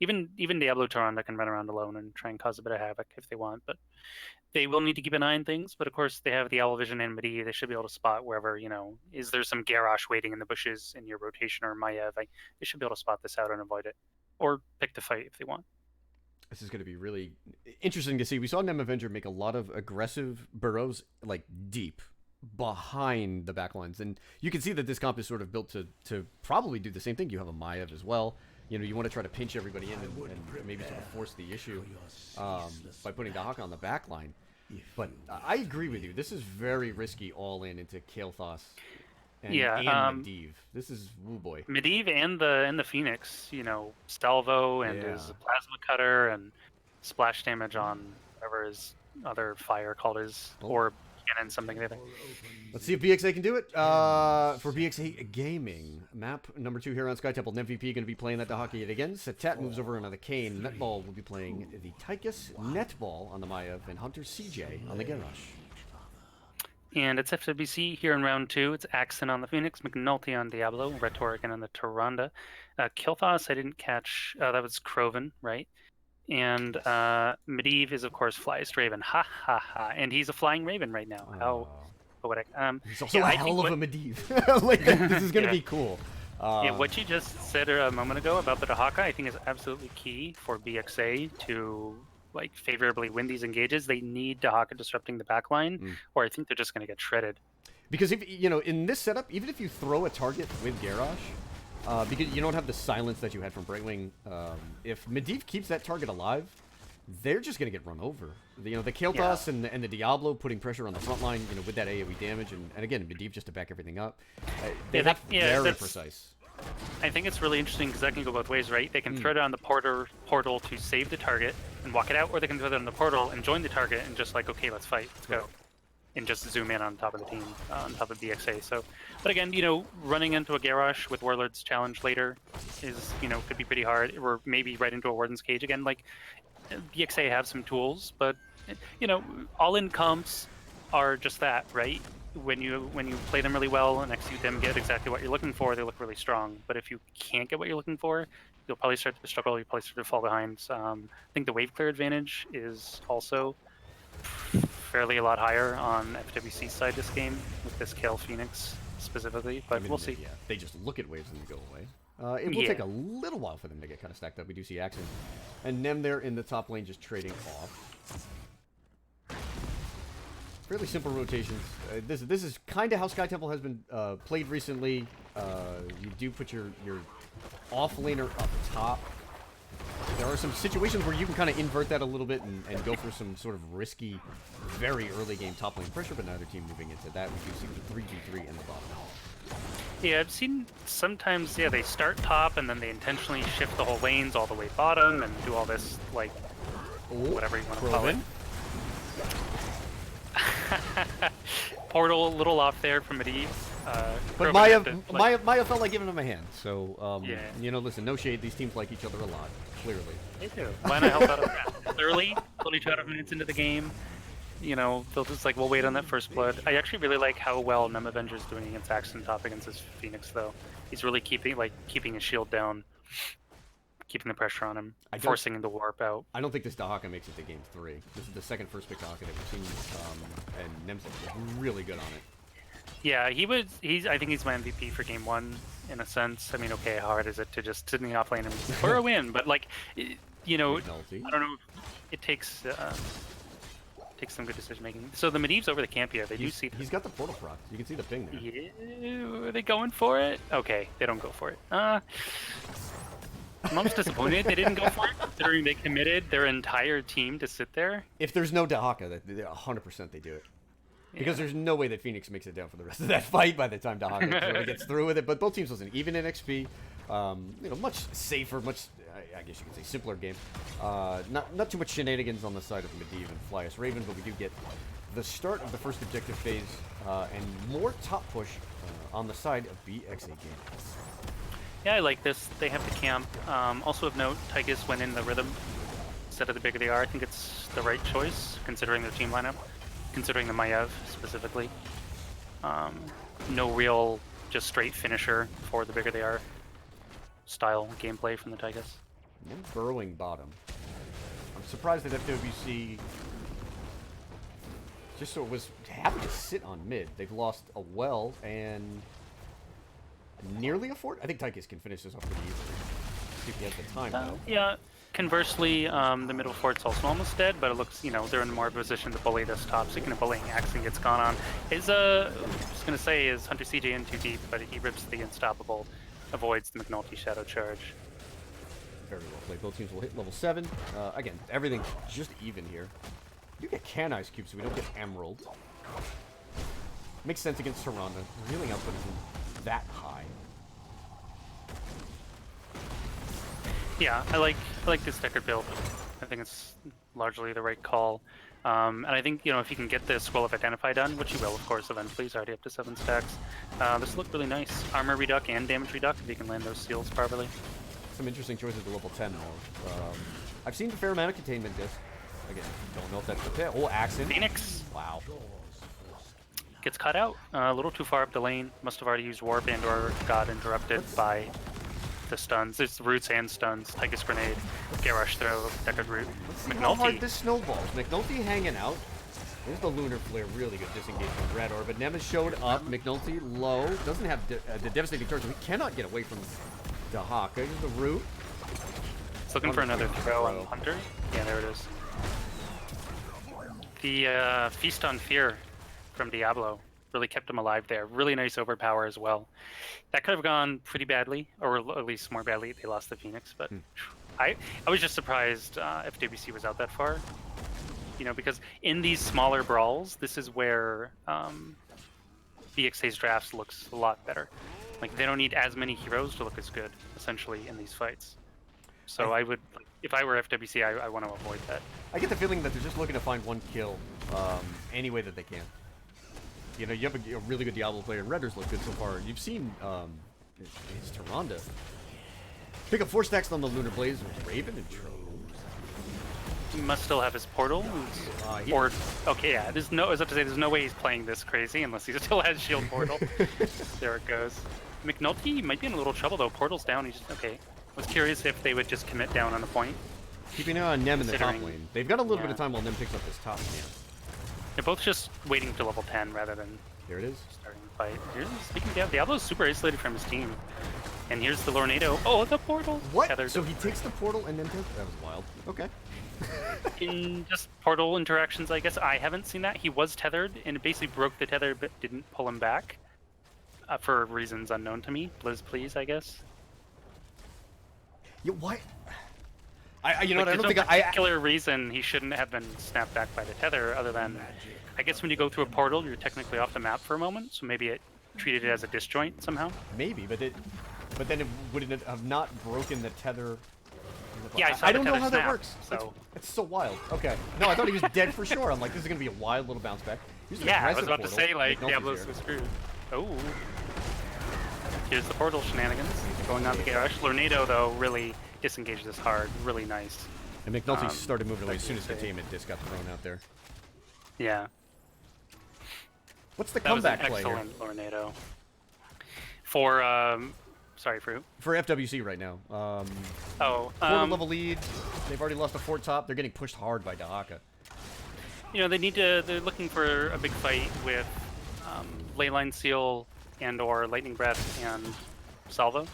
Even Diablo Tyrande can run around alone and try and cause a bit of havoc if they want, but they will need to keep an eye on things. But of course, they have the Owl Vision and Medivh. They should be able to spot wherever, is there some Garrosh waiting in the bushes in your rotation or Maiev? They should be able to spot this out and avoid it, or pick the fight if they want. This is going to be really interesting to see. We saw Nem Avenger make a lot of aggressive burrows, like deep behind the backlines, and you can see that this comp is sort of built to probably do the same thing. You have a Maiev as well. You want to try to pinch everybody in and maybe sort of force the issue by putting Dahaka on the back line. But I agree with you. This is very risky all in into Kel'Thas and Medivh. This is woo boy. Medivh and the Phoenix, Salvo and his Plasma Cutter and splash damage on whatever his other fire called is, or cannon, something like that. Let's see if BxA can do it. For BxA Gaming, map number 2 here on Sky Temple. NVP going to be playing that Dahaka yet again. Satat moves over another Kane. Netball will be playing the Tychus. Netball on the Maiev, and Hunter CJ on the Garrosh. And it's FWC here in round 2. It's Axon on the Phoenix, McNulty on Diablo, Rhetorican on the Tyrande. Kel'Thas I didn't catch. That was Krovan, right? And Medivh is, of course, Flyest Raven. Ha, ha, ha. And he's a flying Raven right now. How poetic. He's also a hell of a Medivh. Like, this is going to be cool. What you just said a moment ago about the Dahaka, I think is absolutely key for BxA to favorably win these engages. They need Dahaka disrupting the backline, or I think they're just going to get shredded. Because if in this setup, even if you throw a target with Garrosh, because you don't have the silence that you had from Brightwing, if Medivh keeps that target alive, they're just going to get run over. The Kel'Thas and the Diablo putting pressure on the front line, with that AoE damage, and again, Medivh just to back everything up. They have very precise. I think it's really interesting because that can go both ways, right? They can throw down the portal to save the target and walk it out, or they can throw down the portal and join the target and just okay, let's fight, let's go. And just zoom in on top of the team, on top of BxA. So, but again, running into a Garrosh with Warlord's Challenge later is, could be pretty hard, or maybe right into a Warden's Cage again. BxA have some tools, but, all-in comps are just that, right? When you play them really well and execute them, get exactly what you're looking for, they look really strong. But if you can't get what you're looking for, you'll probably start to struggle, you'll probably start to fall behind. I think the wave clear advantage is also fairly a lot higher on FWC side this game, with this Kill Phoenix specifically, but we'll see. Yeah, they just look at waves and they go away. It will take a little while for them to get kind of stacked up. We do see Axon and Nem there in the top lane just trading off. Fairly simple rotations. This is kind of how Sky Temple has been played recently. You do put your off-laner up top. There are some situations where you can kind of invert that a little bit and go for some sort of risky, very early game top lane pressure, but neither team moving into that. We do see the 3v3 in the bottom. Yeah, I've seen sometimes, they start top and then they intentionally shift the whole lanes all the way bottom and do all this, whatever you want to call it. Portal a little off there from Medivh. But Maya felt like giving him a hand. So, listen, no shade. These teams like each other a lot, clearly. They do. Why not help out a friend? Early, 22 minutes into the game. You know, they'll just like, we'll wait on that first blood. I actually really like how well Nem Avenger's doing against Axton top against his Phoenix though. He's really keeping his shield down, keeping the pressure on him, forcing him to warp out. I don't think this Dahaka makes it to game 3. This is the second first pick Dahaka that we've seen, and Nem's really good on it. Yeah, I think he's my MVP for game 1 in a sense. I mean, okay, how hard is it to just sit in the off lane and for a win? But like, you know, McNulty. I don't know. It takes some good decision making. So the Medivh's over the camp here. They do see. He's got the portal proc. You can see the ping there. Yeah, are they going for it? Okay, they don't go for it. I'm almost disappointed they didn't go for it, considering they committed their entire team to sit there. If there's no Dahaka, 100% they do it. Because there's no way that Phoenix makes it down for the rest of that fight by the time Dahaka really gets through with it. But both teams listen, even in XP, you know, much safer, much, I guess you could say, simpler game. Not too much shenanigans on the side of Medivh and Flyas Raven, but we do get the start of the first objective phase and more top push on the side of BxA game. Yeah, I like this. They have the camp. Also of note, Tychus went in the rhythm instead of the bigger they are. I think it's the right choice, considering their team lineup. Considering the Maiev specifically. No real, just straight finisher for the bigger they are style gameplay from the Tychus. And burrowing bottom. I'm surprised that FWC just so it was happy to sit on mid. They've lost a well and nearly a fort. I think Tychus can finish this off pretty easily. See if he has the time though. Yeah. Conversely, the middle fort's also almost dead, but it looks, you know, they're in more of a position to bully this top. Speaking of bullying, Axton gets gone on. His, I was gonna say, is Hunter CJ in too deep, but he rips the Unstoppable, avoids the McNulty Shadow Charge. Very well played. Both teams will hit level 7. Again, everything's just even here. You get Can Ice Cube, so we don't get Emerald. Makes sense against Tyrande. Healing output isn't that high. Yeah, I like this Deckard build. I think it's largely the right call. And I think, you know, if you can get this Scroll of Identify done, which you will, of course, eventually, he's already up to 7 stacks, this looked really nice. Armor reduc and damage reduc, if you can land those seals properly. Some interesting choices to level 10, though. I've seen a fair amount of containment disc. Again, don't know if that's the pit. Oh, Axon. Phoenix! Wow. Gets cut out. A little too far up the lane. Must have already used Warp and or got interrupted by the stuns. There's roots and stuns. Tychus Grenade. Garrosh throw. Deckard root. How hard this snowballs. McNulty hanging out. There's the Lunar Flare. Really good disengage from Red Orb. But Nemesis showed up. McNulty low. Doesn't have the devastating charge. So he cannot get away from Dahaka. Here's the root. It's looking for another throw on Hunter. Yeah, there it is. The Feast on Fear from Diablo really kept him alive there. Really nice overpower as well. That could have gone pretty badly, or at least more badly. They lost the Phoenix, but I was just surprised FWC was out that far. You know, because in these smaller brawls, this is where BxA's drafts looks a lot better. Like, they don't need as many heroes to look as good, essentially, in these fights. So I would, if I were FWC, I want to avoid that. I get the feeling that they're just looking to find one kill any way that they can. You know, you have a really good Diablo player, and Redders look good so far. You've seen it's Tyrande. Pick up 4 stacks on the Lunar Blaze with Raven and Tro. He must still have his portal. Or, okay, yeah, there's no, I was about to say, there's no way he's playing this crazy unless he still has shield portal. There it goes. McNulty might be in a little trouble, though. Portal's down. He's just, okay. Was curious if they would just commit down on the point. Keeping an eye on Nem in the top lane. They've got a little bit of time while Nem picks up this top camp. They're both just waiting to level 10 rather than there it is. Starting the fight. Speaking of Diablo's super isolated from his team. And here's the Lornado. Oh, the portal! What? Tethered. So he takes the portal and then takes... That was wild. Okay. In just portal interactions, I guess. I haven't seen that. He was tethered, and it basically broke the tether, but didn't pull him back. For reasons unknown to me. Blizz, please, I guess. Yeah, what? You know like, what? I don't think no particular reason he shouldn't have been snapped back by the tether, other than, I guess when you go through a portal, you're technically off the map for a moment, so maybe it treated it as a disjoint somehow. Maybe, but then it wouldn't have not broken the tether. Yeah, I don't know how that works. So it's so wild. Okay. No, I thought he was dead for sure. I'm like, this is gonna be a wild little bounce back. Yeah, I was about to say, like, Diablo's so screwed. Oh. Here's the portal shenanigans going on the Garrosh. Lornado, though, really disengaged this hard. Really nice. And McNulty started moving away as soon as containment disc got thrown out there. Yeah. What's the That was an comeback play here? excellent Lornado. For sorry for who? For FWC right now? Oh, Quarter level lead. They've already lost a fort top. They're getting pushed hard by Dahaka. you know, they're looking for a big fight with Leyline Seal and or Lightning Breath and Salvo.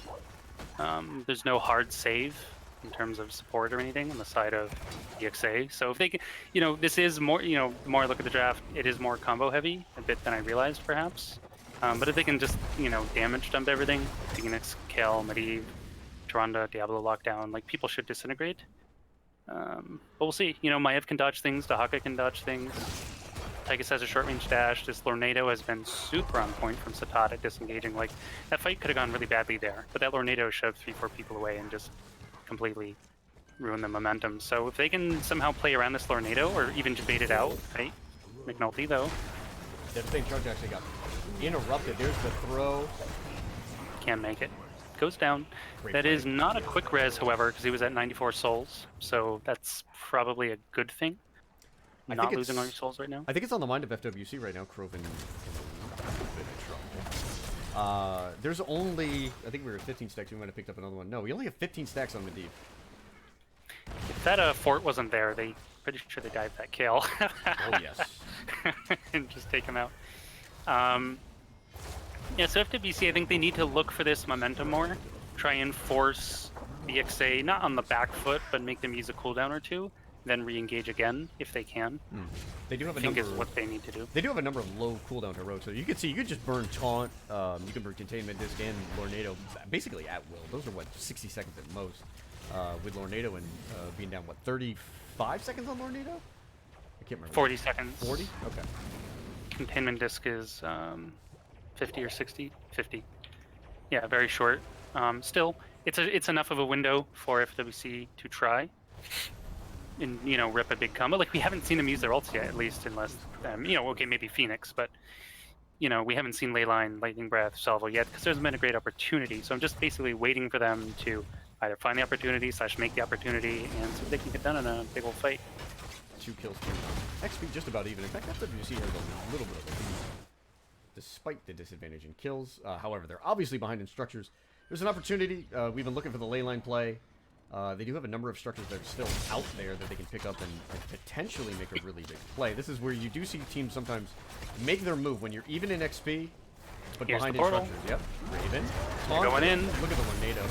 There's no hard save in terms of support or anything on the side of BxA. So if they can, you know, this is more, you know, the more I look at the draft, it is more combo heavy a bit than I realized perhaps. But if they can just, you know, damage dump everything, Phoenix, Kale, Medivh, Tyrande, Diablo lockdown, like people should disintegrate. But we'll see. You know, Maiev can dodge things, Dahaka can dodge things. Tychus has a short range dash. This Lornado has been super on point from Satat at disengaging. Like, that fight could have gone really badly there, but that Lornado shoved 3-4 people away and just completely ruined the momentum. So if they can somehow play around this Lornado or even debate it out, right? McNulty though. Devastating charge actually got interrupted. There's the throw. Can't make it. Goes down. Great That play. is not a quick res, however, because he was at 94 souls. So that's probably a good thing. I Not think losing all your it's- souls right now. I think it's on the mind of FWC right now. Krovan in a bit of trouble. There's only, I think we were at 15 stacks. We might have picked up another one. No, we only have 15 stacks on Medivh. If that fort wasn't there, they pretty sure they dived that kill. Oh yes. And just take him out. Yeah, so FWC, I think they need to look for this momentum more. Try and force BxA, not on the back foot, but make them use a cooldown or two, then re-engage again if they can. They do have I a think number. is what they need to do. They do have a number of low cooldown heroics. So you can see, you could just burn Taunt, you can burn Containment Disc and Lornado basically at will. Those are what, 60 seconds at most. With Lornado and being down, what, 35 seconds on Lornado? I can't remember. 40 seconds. 40? Okay. Containment disc is 50 or 60? 50. Yeah, very short. Still, it's enough of a window for FWC to try and, you know, rip a big combo. Like, we haven't seen them use their ults yet, at least, unless, you know, okay, maybe Phoenix, but, you know, we haven't seen Leyline, Lightning Breath, Salvo yet, because there's been a great opportunity. So I'm just basically waiting for them to either find the opportunity / make the opportunity and see if they can get done in a big old fight. 2 kills per XP just about even. In fact, FWC has a little bit of a lead, despite the disadvantage in kills. However, they're obviously behind in structures. There's an opportunity. We've been looking for the leyline play. They do have a number of structures that are still out there that they can pick up and potentially make a really big play. This is where you do see teams sometimes make their move when you're even in XP, but Here's behind the in portal. structures. Yep. Raven. They're going in. Look at the Tornado.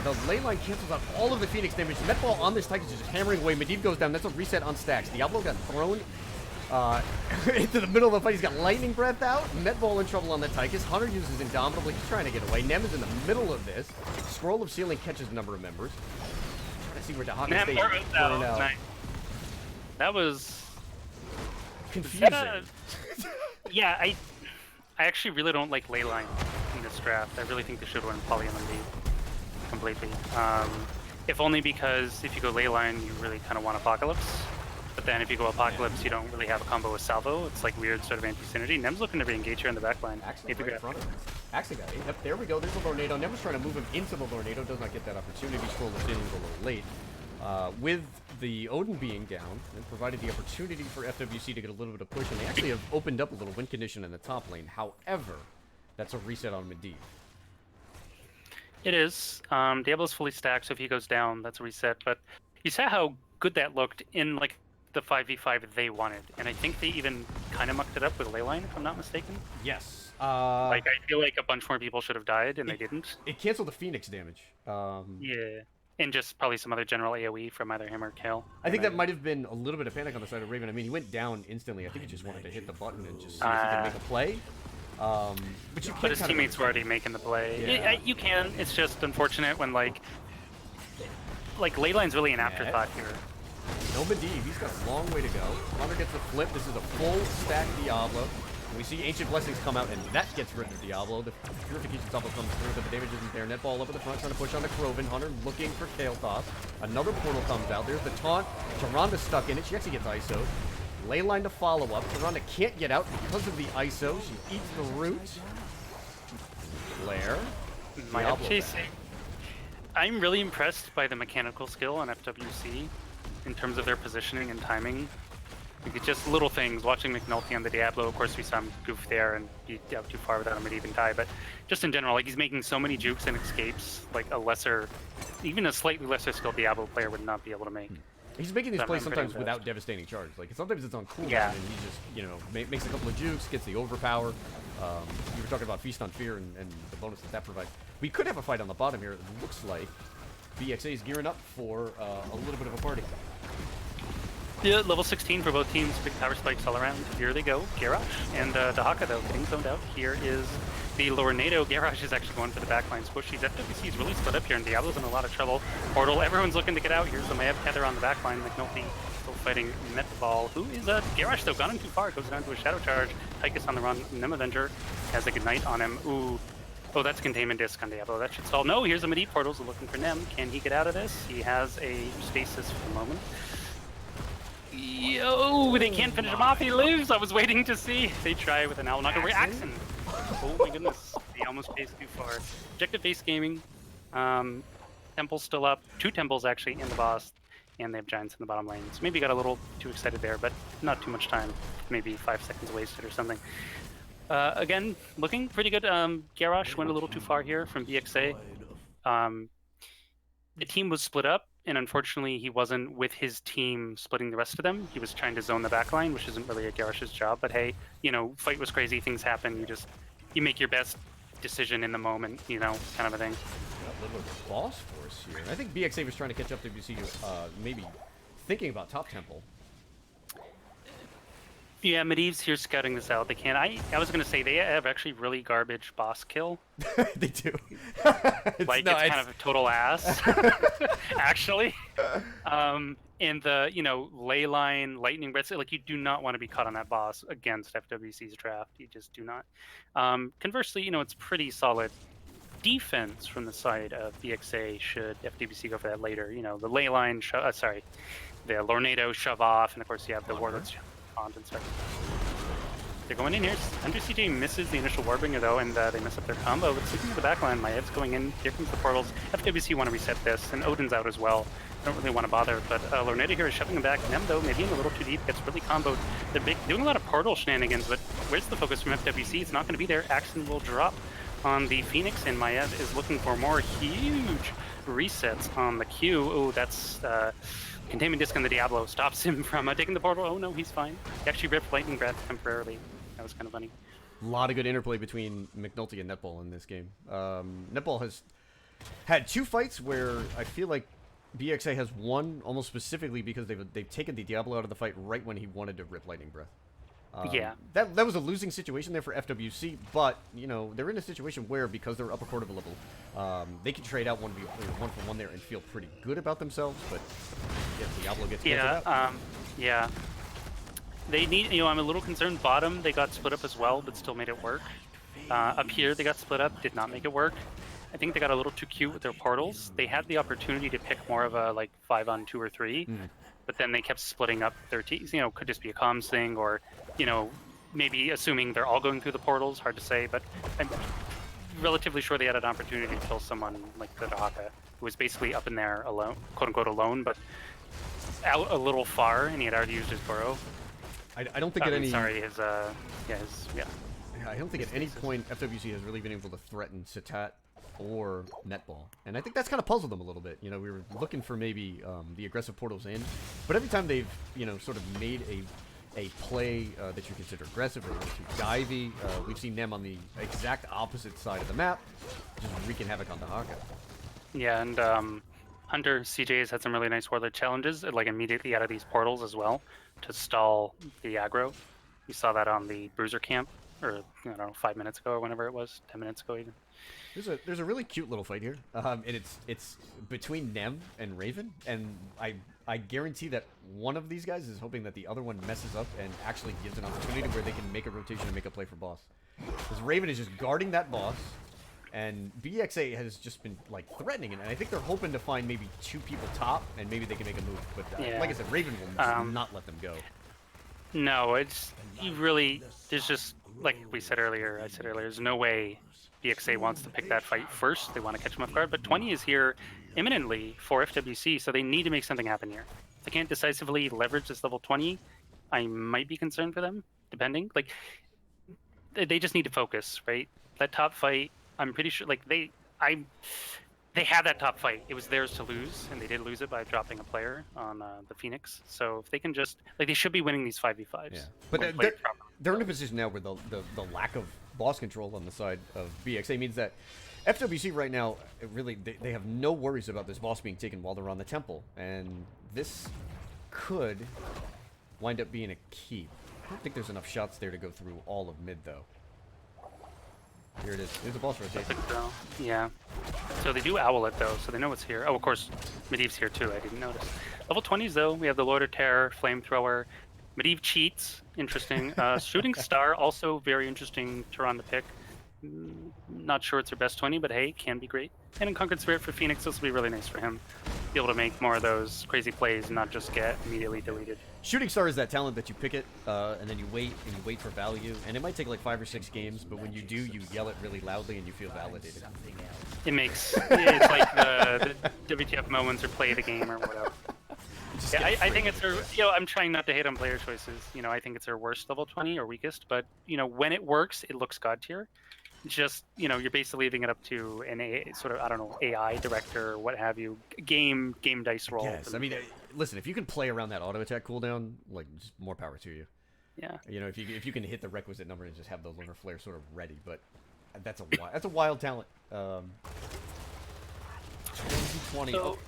The leyline cancels out all of the Phoenix damage. Metball on this Titan is just hammering away. Medivh goes down. That's a reset on stacks. Diablo got thrown into the middle of the fight. He's got Lightning Breath out. Metball in trouble on the Tychus. Hunter uses Indomitable. He's trying to get away. Nem is in the middle of this. Scroll of Sealing catches a number of members. Trying to see where Dahaka stays. Burn out. Nice. That was Confusing. yeah, I actually really don't like Leyline in this draft. I really think they should win Poly MMD completely. If only because if you go Leyline, you really kind of want Apocalypse. But then if you go Apocalypse, you don't really have a combo with Salvo. It's like weird sort of anti-synergy. Nem's looking to re-engage here in the backline. Actually, right in front of him. Actually got it. Yep, there we go. There's a Lornado. Nem was trying to move him into the Lornado. Does not get that opportunity. Scroll of Sealing a little late. With the Odin being down, it provided the opportunity for FWC to get a little bit of push, and they actually have opened up a little win condition in the top lane. However, that's a reset on Medivh. It is. Diablo's fully stacked, so if he goes down, that's a reset. But you saw how good that looked in like the 5v5 they wanted, and I think they even kind of mucked it up with Leyline, if I'm not mistaken. Yes. Like, I feel like a bunch more people should have died, and they didn't. It canceled the Phoenix damage. Yeah. And just probably some other general AoE from either him or Kale. I think that might have been a little bit of panic on the side of Raven. I mean, he went down instantly. I think he just wanted to hit the button and just see if he could make a play. But you can't But his kind of- teammates were already making the play. Yeah. You can. It's just unfortunate when like Leyline's really an afterthought here. No Medivh. He's got a long way to go. Hunter gets the flip. This is a full stack Diablo. We see Ancient Blessings come out, and that gets rid of Diablo. The Purification Salvo comes through, but the damage isn't there. Netball up at the front, trying to push on the Krovan. Hunter looking for Kale Top. Another portal comes out. There's the taunt. Tyranda's stuck in it. She actually gets ISO'd. Leyline to follow up. Tyrande can't get out because of the ISO. She eats the root. Flare. My Diablo chasing. I'm really impressed by the mechanical skill on FWC in terms of their positioning and timing. Like, it's just little things. Watching McNulty on the Diablo, of course, we saw him goof there and be out too far without him to even die. But just in general, like, he's making so many jukes and escapes, like even a slightly lesser skilled Diablo player would not be able to make. He's making these That plays I'm pretty sometimes without devastating charge. Like sometimes it's on cooldown, Yeah. and he just makes a couple of jukes, gets the overpower. You were talking about Feast on Fear and the bonus that provides. We could have a fight on the bottom here. It looks like BxA is gearing up for a little bit of a party. Yeah, level 16 for both teams. Big power spikes all around. Here they go. Garrosh and Dahaka, though, getting zoned out. Here is the Lornado. Garrosh is actually going for the backline squishies. FWC is really split up here, and Diablo's in a lot of trouble. Portal, everyone's looking to get out. Here's the Mayev Tether on the backline. McNulty still fighting Netball. Who is Garrosh, though? Gone in too far. Goes down to a Shadow Charge. Tychus on the run. Nem Avenger has a good night on him. Ooh. Oh, that's Containment Disc on Diablo. That should stall. No, here's the Medivh Portals looking for Nem. Can he get out of this? He has a stasis for the moment. Yo, they can't finish him off. He lives. I was waiting to see. They try with an owl. Not gonna Axon. Oh my goodness. He almost paced too far. Objective Face Gaming. Temple's still up. 2 Temples actually in the boss. And they have Giants in the bottom lane. So maybe got a little too excited there, but not too much time. Maybe 5 seconds wasted or something. Again, looking pretty good. Garrosh went a little too far here from BxA. The team was split up, and unfortunately he wasn't with his team splitting the rest of them. He was trying to zone the backline, which isn't really a Garrosh's job, but hey, fight was crazy, things happen, you make your best decision in the moment, kind of a thing. A little bit of boss force here. I think BxA was trying to catch up to BC, maybe thinking about top temple. Yeah, Medivh's here scouting this out. They can't. I was gonna say they have actually really garbage boss kill. They do. It's kind of a total ass, actually. And the ley line, lightning breath. Like, you do not want to be caught on that boss against FWC's draft. You just do not. Conversely, it's pretty solid defense from the side of BxA. Should FWC go for that later? The ley line. The Lornado shove off, and of course you have the Warlords. And stuff. They're going in here. Under CJ misses the initial Warbringer though, and they mess up their combo. But speaking of the backline, Mayev's going in. Here comes the portals. FWC want to reset this, and Odin's out as well. Don't really want to bother, but Lornado here is shoving him back. Nem though, maybe in a little too deep, gets really comboed. They're doing a lot of portal shenanigans, but where's the focus from FWC? It's not going to be there. Axon will drop on the Phoenix, and Mayev is looking for more huge resets on the Q. Oh, that's Containment Disc on the Diablo stops him from taking the portal. Oh no, he's fine. He actually ripped Lightning Breath temporarily. That was kind of funny. A lot of good interplay between McNulty and Netball in this game. Netball has had 2 fights where I feel like BxA has won almost specifically because they've taken the Diablo out of the fight right when he wanted to rip Lightning Breath. Yeah. That was a losing situation there for FWC, but, they're in a situation where, because they're upper quarter level, they can trade out 1v1 there and feel pretty good about themselves, but if Diablo gets out. Yeah. They need, I'm a little concerned. Bottom, they got split up as well, but still made it work. Up here, they got split up, did not make it work. I think they got a little too cute with their portals. They had the opportunity to pick more of a, 5-on-2 or 3, but then they kept splitting up their teams. Could just be a comms thing, or, maybe assuming they're all going through the portals, hard to say, but I'm relatively sure they had an opportunity to kill someone like the Dahaka, who was basically up in there alone, quote-unquote alone, but out a little far, and he had already used his burrow. I don't think at any... Sorry, I don't think at any point FWC has really been able to threaten Sitat or Netball. And I think that's kind of puzzled them a little bit. We were looking for maybe the aggressive portals in, but every time they've, sort of made a play that you consider aggressive or too divey, we've seen them on the exact opposite side of the map, just wreaking havoc on Dahaka. Yeah, and Hunter CJ has had some really nice Warlord challenges, immediately out of these portals as well, to stall the aggro. You saw that on the Bruiser camp, or, 5 minutes ago or whenever it was, 10 minutes ago even. There's a really cute little fight here, and it's between Nem and Raven, and I guarantee that one of these guys is hoping that the other one messes up and actually gives an opportunity where they can make a rotation and make a play for boss. Because Raven is just guarding that boss, and BxA has just been threatening it, and I think they're hoping to find maybe 2 people top, and maybe they can make a move. But like I said, Raven will not let them go. No, there's just, like I said earlier, there's no way BxA wants to pick that fight first. They want to catch him off guard, but 20 is here imminently for FWC, so they need to make something happen here. If they can't decisively leverage this level 20, I might be concerned for them, depending. Like, they just need to focus, right? That top fight, I'm pretty sure, like, they had that top fight. It was theirs to lose, and they did lose it by dropping a player on the Phoenix. So if they can just, like, they should be winning these 5v5s. Yeah, but they're in a position now where the lack of boss control on the side of BxA means that FWC right now, they have no worries about this boss being taken while they're on the temple, and this could wind up being a keep. I don't think there's enough shots there to go through all of mid, though. Here it is. There's a boss rotation. Yeah. So they do owl it, though, so they know it's here. Oh, of course, Medivh's here, too. I didn't notice. Level 20s, though. We have the Lord of Terror, Flamethrower. Medivh cheats. Interesting. Shooting Star, also very interesting Tyrande to pick. Not sure it's her best 20, but hey, can be great. And in Conquered Spirit for Phoenix, this will be really nice for him. Be able to make more of those crazy plays and not just get immediately deleted. Shooting Star is that talent that you pick it, and then you wait for value. And it might take like 5 or 6 games, but when you do, you yell it really loudly and you feel validated. It makes, it's like the WTF moments or play the game or whatever. Yeah, I think it's her, I'm trying not to hate on player choices. I think it's her worst level 20 or weakest, but, when it works, it looks god tier. Just, you're basically leaving it up to an AI director or what have you, game dice roll. Yes, I mean, listen, if you can play around that auto attack cooldown, like, just more power to you. Yeah. If you can hit the requisite number and just have the lunar flare sort of ready, but that's a wild talent. 2020. So,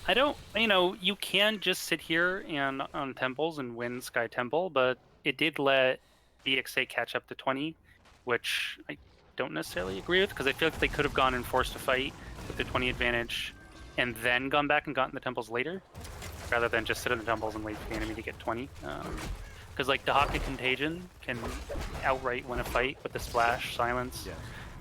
I don't, you can just sit here and on temples and win Sky Temple, but it did let BxA catch up to 20, which I don't necessarily agree with, because I feel like they could have gone and forced a fight with the 20 advantage and then gone back and gotten the temples later, rather than just sit in the temples and wait for the enemy to get 20. Because like Dahaka Contagion can outright win a fight with the splash, silence. Yeah.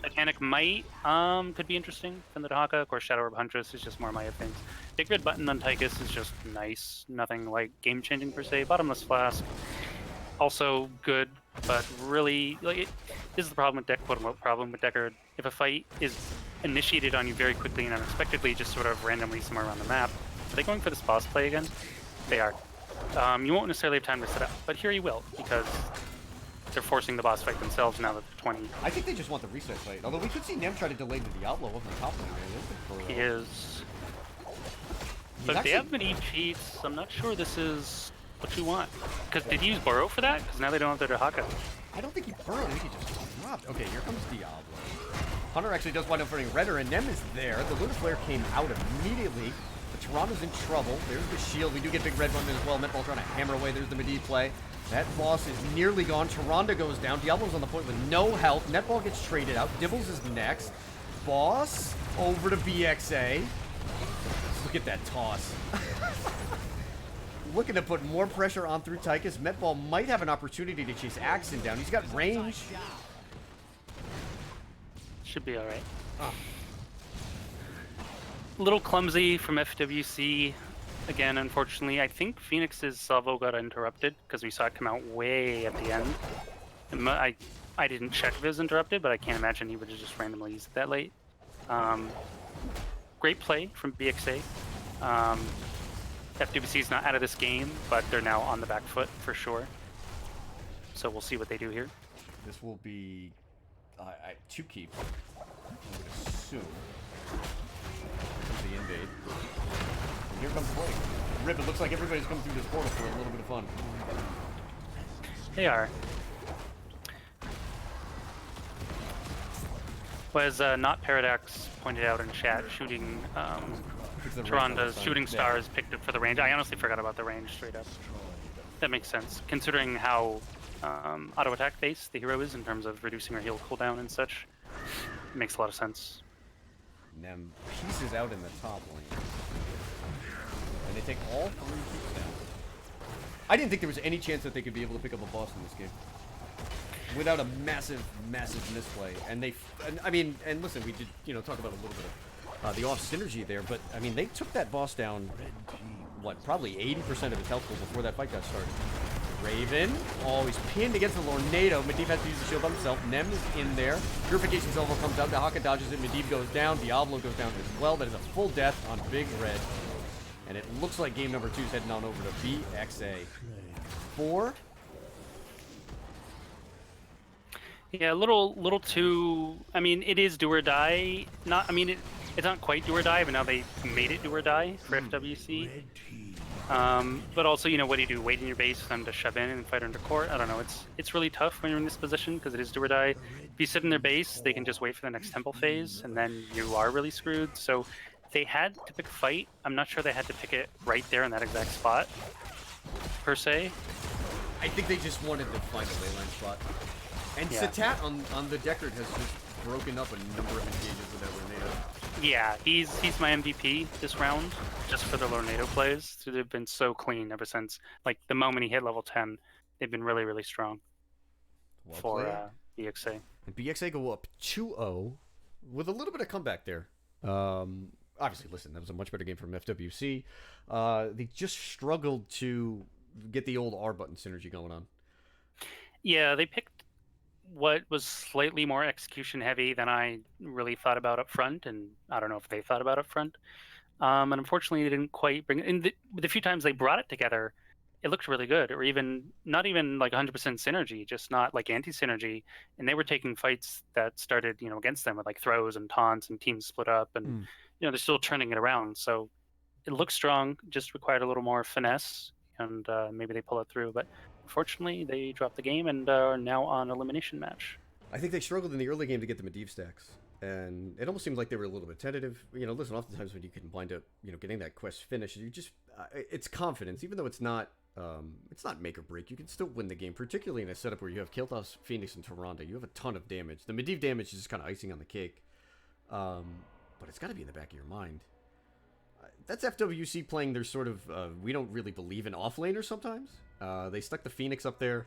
Titanic Might could be interesting from the Dahaka. Of course, Shadow Orb Huntress is just more my things. Big Red Button on Tychus is just nice. Nothing like game-changing per se. Bottomless Flask, also good, but really, this is the problem with Deck, quote-unquote problem with Deckard. If a fight is initiated on you very quickly and unexpectedly, just sort of randomly somewhere around the map, are they going for this boss play again? They are. You won't necessarily have time to set up, but here you will, because they're forcing the boss fight themselves now that they're 20. I think they just want the reset fight. Although we could see Nem try to delay the Diablo of the top lane. He is. But if they have many cheats, I'm not sure this is what you want. Because did you use Burrow for that? Because now they don't have their Dahaka. I don't think he burrowed. I think he just dropped. Okay, here comes Diablo. Hunter actually does wind up fighting Redder, and Nem is there. The Lunar Flare came out immediately. The Tyrande's in trouble. There's the shield. We do get Big Red Button as well. Metball trying to hammer away. There's the Medivh play. That boss is nearly gone. Tyrande goes down. Diablo's on the point with no health. Netball gets traded out. Dibbles is next. Boss over to BxA. Look at that toss. Looking to put more pressure on through Tychus. Metball might have an opportunity to chase Axon down. He's got range. Should be alright. A little clumsy from FWC. Again, unfortunately, I think Phoenix's salvo got interrupted because we saw it come out way at the end. And I didn't check if it was interrupted, but I can't imagine he would have just randomly used it that late. Great play from BxA. FWC's not out of this game, but they're now on the back foot for sure. So we'll see what they do here. This will be 2 keep, I would assume. The invade. And here comes Blake. Rip, it looks like everybody's coming through this portal for a little bit of fun. They are. Was not Paradox pointed out in chat, shooting Tyrande's shooting stars picked up for the range. I honestly forgot about the range straight up. That makes sense, considering how auto attack based the hero is in terms of reducing her heal cooldown and such. It makes a lot of sense. Nem pieces out in the top lane. And they take all 3 keeps down. I didn't think there was any chance that they could be able to pick up a boss in this game without a massive, massive misplay. And and listen, we did, talk about a little bit of the off synergy there, but I mean, they took that boss down, probably 80% of his health pool before that fight got started. Raven, he's pinned against the Lornado. Medivh has to use the shield by himself. Nem is in there. Purification Salvo comes out. Dahaka dodges it. Medivh goes down. Diablo goes down as well. That is a full death on Big Red. And it looks like game number 2 is heading on over to BxA. 4. Yeah, a little too. I mean, it is do or die. Not. I mean, it's not quite do or die, but now they made it do or die for FWC. But also, what do you do? Wait in your base for them to shove in and fight under court? I don't know. It's really tough when you're in this position because it is do or die. If you sit in their base, they can just wait for the next temple phase, and then you are really screwed. So they had to pick a fight. I'm not sure they had to pick it right there in that exact spot, per se. I think they just wanted to find a leyline spot. And Yeah. Satat on the Deckard has just broken up a number of engages with that Lornado. Yeah, he's my MVP this round, just for the Lornado plays. So they've been so clean ever since. Like, the moment he hit level 10, they've been really, really strong Well for played. BxA. And BxA go up 2-0 with a little bit of comeback there. Obviously, listen, that was a much better game from FWC. They just struggled to get the old R button synergy going on. Yeah, they picked what was slightly more execution heavy than I really thought about up front, and I don't know if they thought about up front. And unfortunately, they didn't quite bring it. And the few times they brought it together, it looked really good, or even not even like 100% synergy, just not like anti-synergy. And they were taking fights that started, against them with like throws and taunts, and teams split up, and they're still turning it around. So it looks strong, just required a little more finesse, and maybe they pull it through. But unfortunately, they dropped the game and are now on elimination match. I think they struggled in the early game to get the Medivh stacks, and it almost seemed like they were a little bit tentative. Listen, oftentimes when you can wind up, getting that quest finished, you just it's confidence, even though it's not make or break. You can still win the game, particularly in a setup where you have Kiltos, Phoenix, and Tyrande. You have a ton of damage. The Medivh damage is just kind of icing on the cake, but it's got to be in the back of your mind. That's FWC playing their sort of we don't really believe in offlaner sometimes. They stuck the Phoenix up there.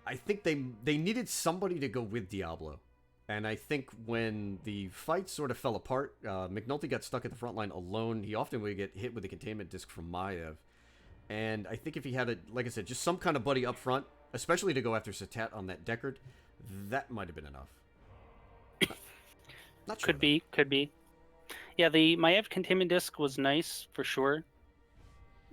I think they needed somebody to go with Diablo. And I think when the fight sort of fell apart, McNulty got stuck at the front line alone. He often would get hit with a containment disc from Maiev. And I think if he had, like I said, just some kind of buddy up front, especially to go after Satat on that Deckard, that might have been enough. Not sure. Could be. Yeah, the Maiev containment disc was nice, for sure.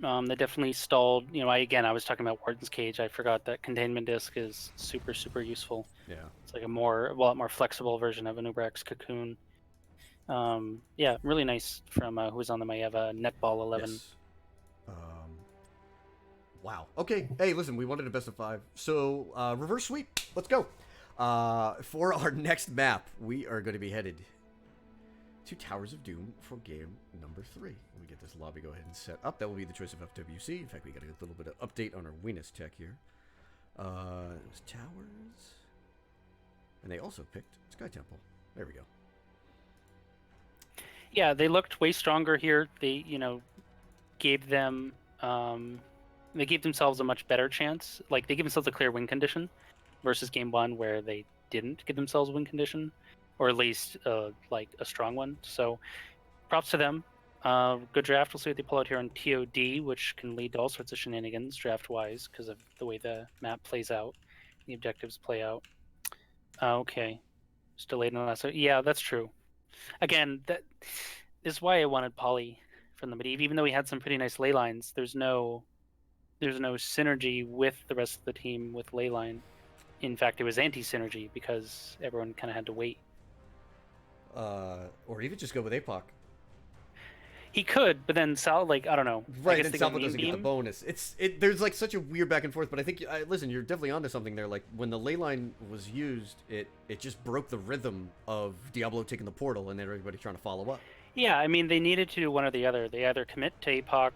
They definitely stalled. I was talking about Warden's Cage. I forgot that containment disc is super, super useful. Yeah. It's like a lot more flexible version of an Ubrax Cocoon. Yeah, really nice from who was on the Maiev Netball 11. Yes. Wow. Okay. Hey, listen, we wanted a best of 5. So, reverse sweep. Let's go. For our next map, we are going to be headed to Towers of Doom for game number 3. Let me get this lobby go ahead and set up. That will be the choice of FWC. In fact, we got a little bit of update on our Venus tech here. It was Towers. And they also picked Sky Temple. There we go. Yeah, they looked way stronger here. They, gave them... they gave themselves a much better chance. Like, they gave themselves a clear win condition versus game 1 where they didn't give themselves a win condition. Or at least, like, a strong one. So, props to them. Good draft. We'll see what they pull out here on TOD, which can lead to all sorts of shenanigans draft-wise because of the way the map plays out, the objectives play out. Okay. Just delayed in the last... Yeah, that's true. Again, this is why I wanted Poly from the Medivh. Even though he had some pretty nice ley lines, there's no synergy with the rest of the team with leyline. In fact, it was anti-synergy because everyone kind of had to wait. Or even just go with APOC. He could, but then Sal, I don't know. Right, and Salvo doesn't get the bonus. There's like such a weird back and forth, but I think, listen, you're definitely onto something there. Like, when the ley line was used, it just broke the rhythm of Diablo taking the portal and then everybody trying to follow up. Yeah, I mean, they needed to do one or the other. They either commit to APOC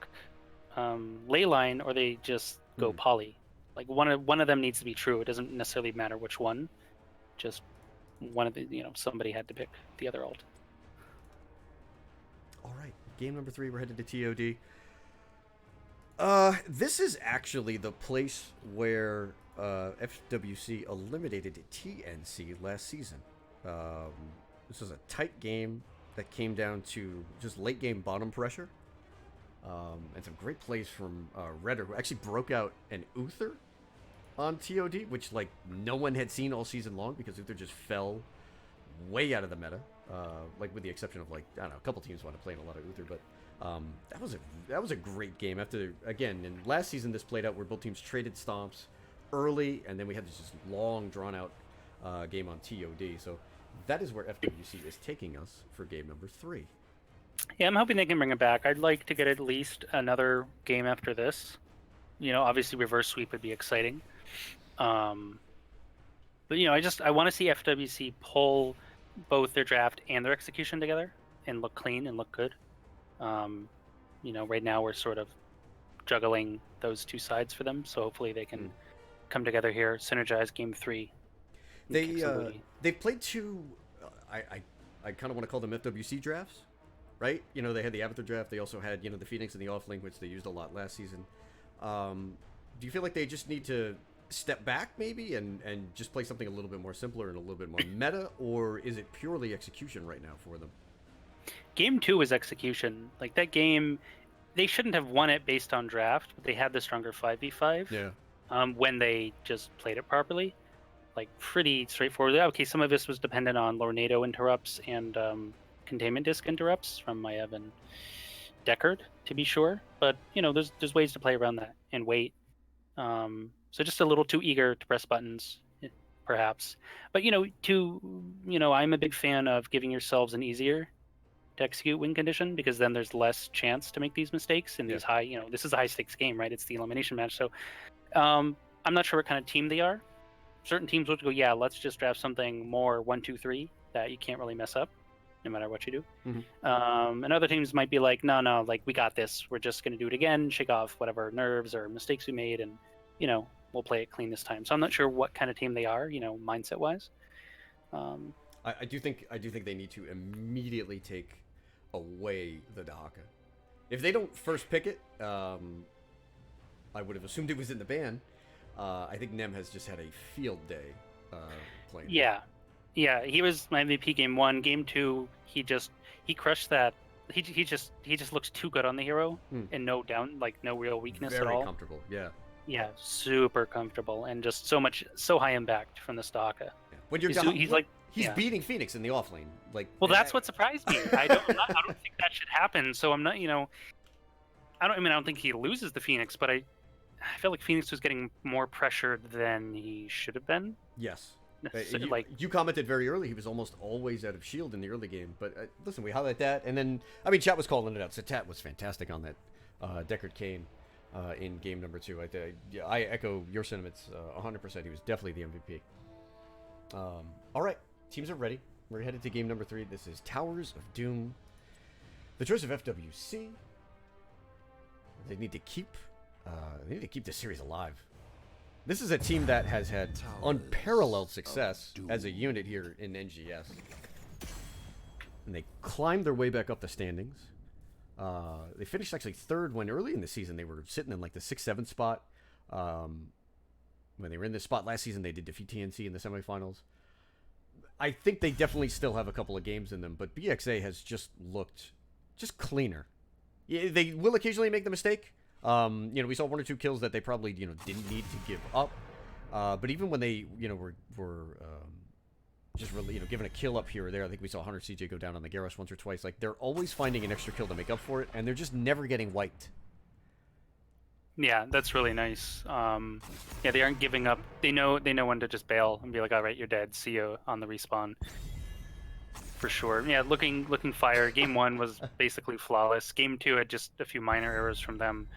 ley line, or they just go poly. Like, one of them needs to be true. It doesn't necessarily matter which one. Just one of the, somebody had to pick the other alt. All right, game number 3. We're headed to TOD. This is actually the place where FWC eliminated TNC last season. This was a tight game that came down to just late game bottom pressure. And some great plays from Redder, who actually broke out an Uther on TOD, which, like, no one had seen all season long because Uther just fell way out of the meta. Like with the exception of, like, I don't know, a couple teams want to play in a lot of Uther, but that was a great game. After, again, in last season this played out where both teams traded stomps early, and then we had this just long drawn out game on TOD. So that is where FWC is taking us for game number 3. Yeah, I'm hoping they can bring it back. I'd like to get at least another game after this. You know, obviously reverse sweep would be exciting. But you know, I want to see FWC pull both their draft and their execution together and look clean and look good. You know, right now we're sort of juggling those two sides for them, so hopefully they can come together here, synergize game 3. They've played 2. I kind of want to call them FWC drafts, right? You know, they had the Avatar draft. They also had, you know, the Phoenix and the Offlink, which they used a lot last season. Do you feel like they just need to step back maybe and just play something a little bit more simpler and a little bit more meta, or is it purely execution right now for them? Game 2 was execution. Like, that game, they shouldn't have won it based on draft, but they had the stronger 5v5. Yeah. When they just played it properly. Like, pretty straightforward. Okay, some of this was dependent on Lornado interrupts and containment disc interrupts from Maev and Deckard, to be sure. But, you know, there's ways to play around that and wait. So just a little too eager to press buttons, perhaps. But, you know, I'm a big fan of giving yourselves an easier to execute win condition, because then there's less chance to make these mistakes in these high, you know, this is a high stakes game, right? It's the elimination match. So I'm not sure what kind of team they are. Certain teams would go, yeah, let's just draft something more 1-2-3 that you can't really mess up no matter what you do. Mm-hmm. And other teams might be like, no, like, we got this. We're just going to do it again, shake off whatever nerves or mistakes we made, and, you know, we'll play it clean this time. So I'm not sure what kind of team they are, you know, mindset wise. I do think they need to immediately take away the Dahaka. If they don't first pick it, I would have assumed it was in the ban. I think Nem has just had a field day playing. Yeah, he was my MVP game 1. Game 2, he crushed that. He just looks too good on the hero, and no real weakness at all. Very comfortable. Yeah, super comfortable, and just so high impact from the Dahaka. Yeah. When you're he's beating Phoenix in the offlane. Like, well, that's what surprised me. I don't think that should happen. So I'm not, you know, I don't think he loses the Phoenix, but I feel like Phoenix was getting more pressured than he should have been. Yes. Like, you commented very early, he was almost always out of shield in the early game. But listen, we highlight that, and then chat was calling it out. So Tat was fantastic on that Deckard Kane in game number 2. I echo your sentiments 100%. He was definitely the MVP. All right, teams are ready. We're headed to game number 3. This is Towers of Doom. The choice of FWC. They need to keep this series alive. This is a team that has had unparalleled success as a unit here in NGS. And they climbed their way back up the standings. They finished actually 3rd when early in the season they were sitting in like the 6th, 7th spot. When they were in this spot last season, they did defeat TNC in the semifinals. I think they definitely still have a couple of games in them, but BxA has just looked cleaner. Yeah, they will occasionally make the mistake. We saw 1 or 2 kills that they probably, didn't need to give up. But even when they, were just really, given a kill up here or there, I think we saw Hunter CJ go down on the Garrus once or twice. Like, they're always finding an extra kill to make up for it, and they're just never getting wiped. Yeah, that's really nice. They aren't giving up. They know when to just bail and be like, all right, you're dead. See you on the respawn. For sure. Yeah, looking fire. Game 1 was basically flawless. Game 2 had just a few minor errors from them.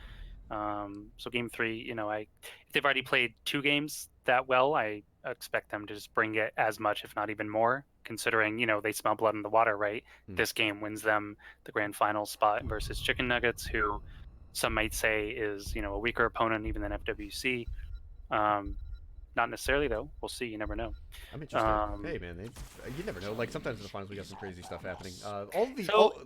So game 3, if they've already played 2 games that well, I expect them to just bring it as much, if not even more, considering, they smell blood in the water, right? This game wins them the grand final spot versus Chicken Nuggets, who some might say is, a weaker opponent even than FWC. Not necessarily, though. We'll see. You never know. I'm interested. Hey, man, you never know. Like, sometimes in the finals we got some crazy stuff happening.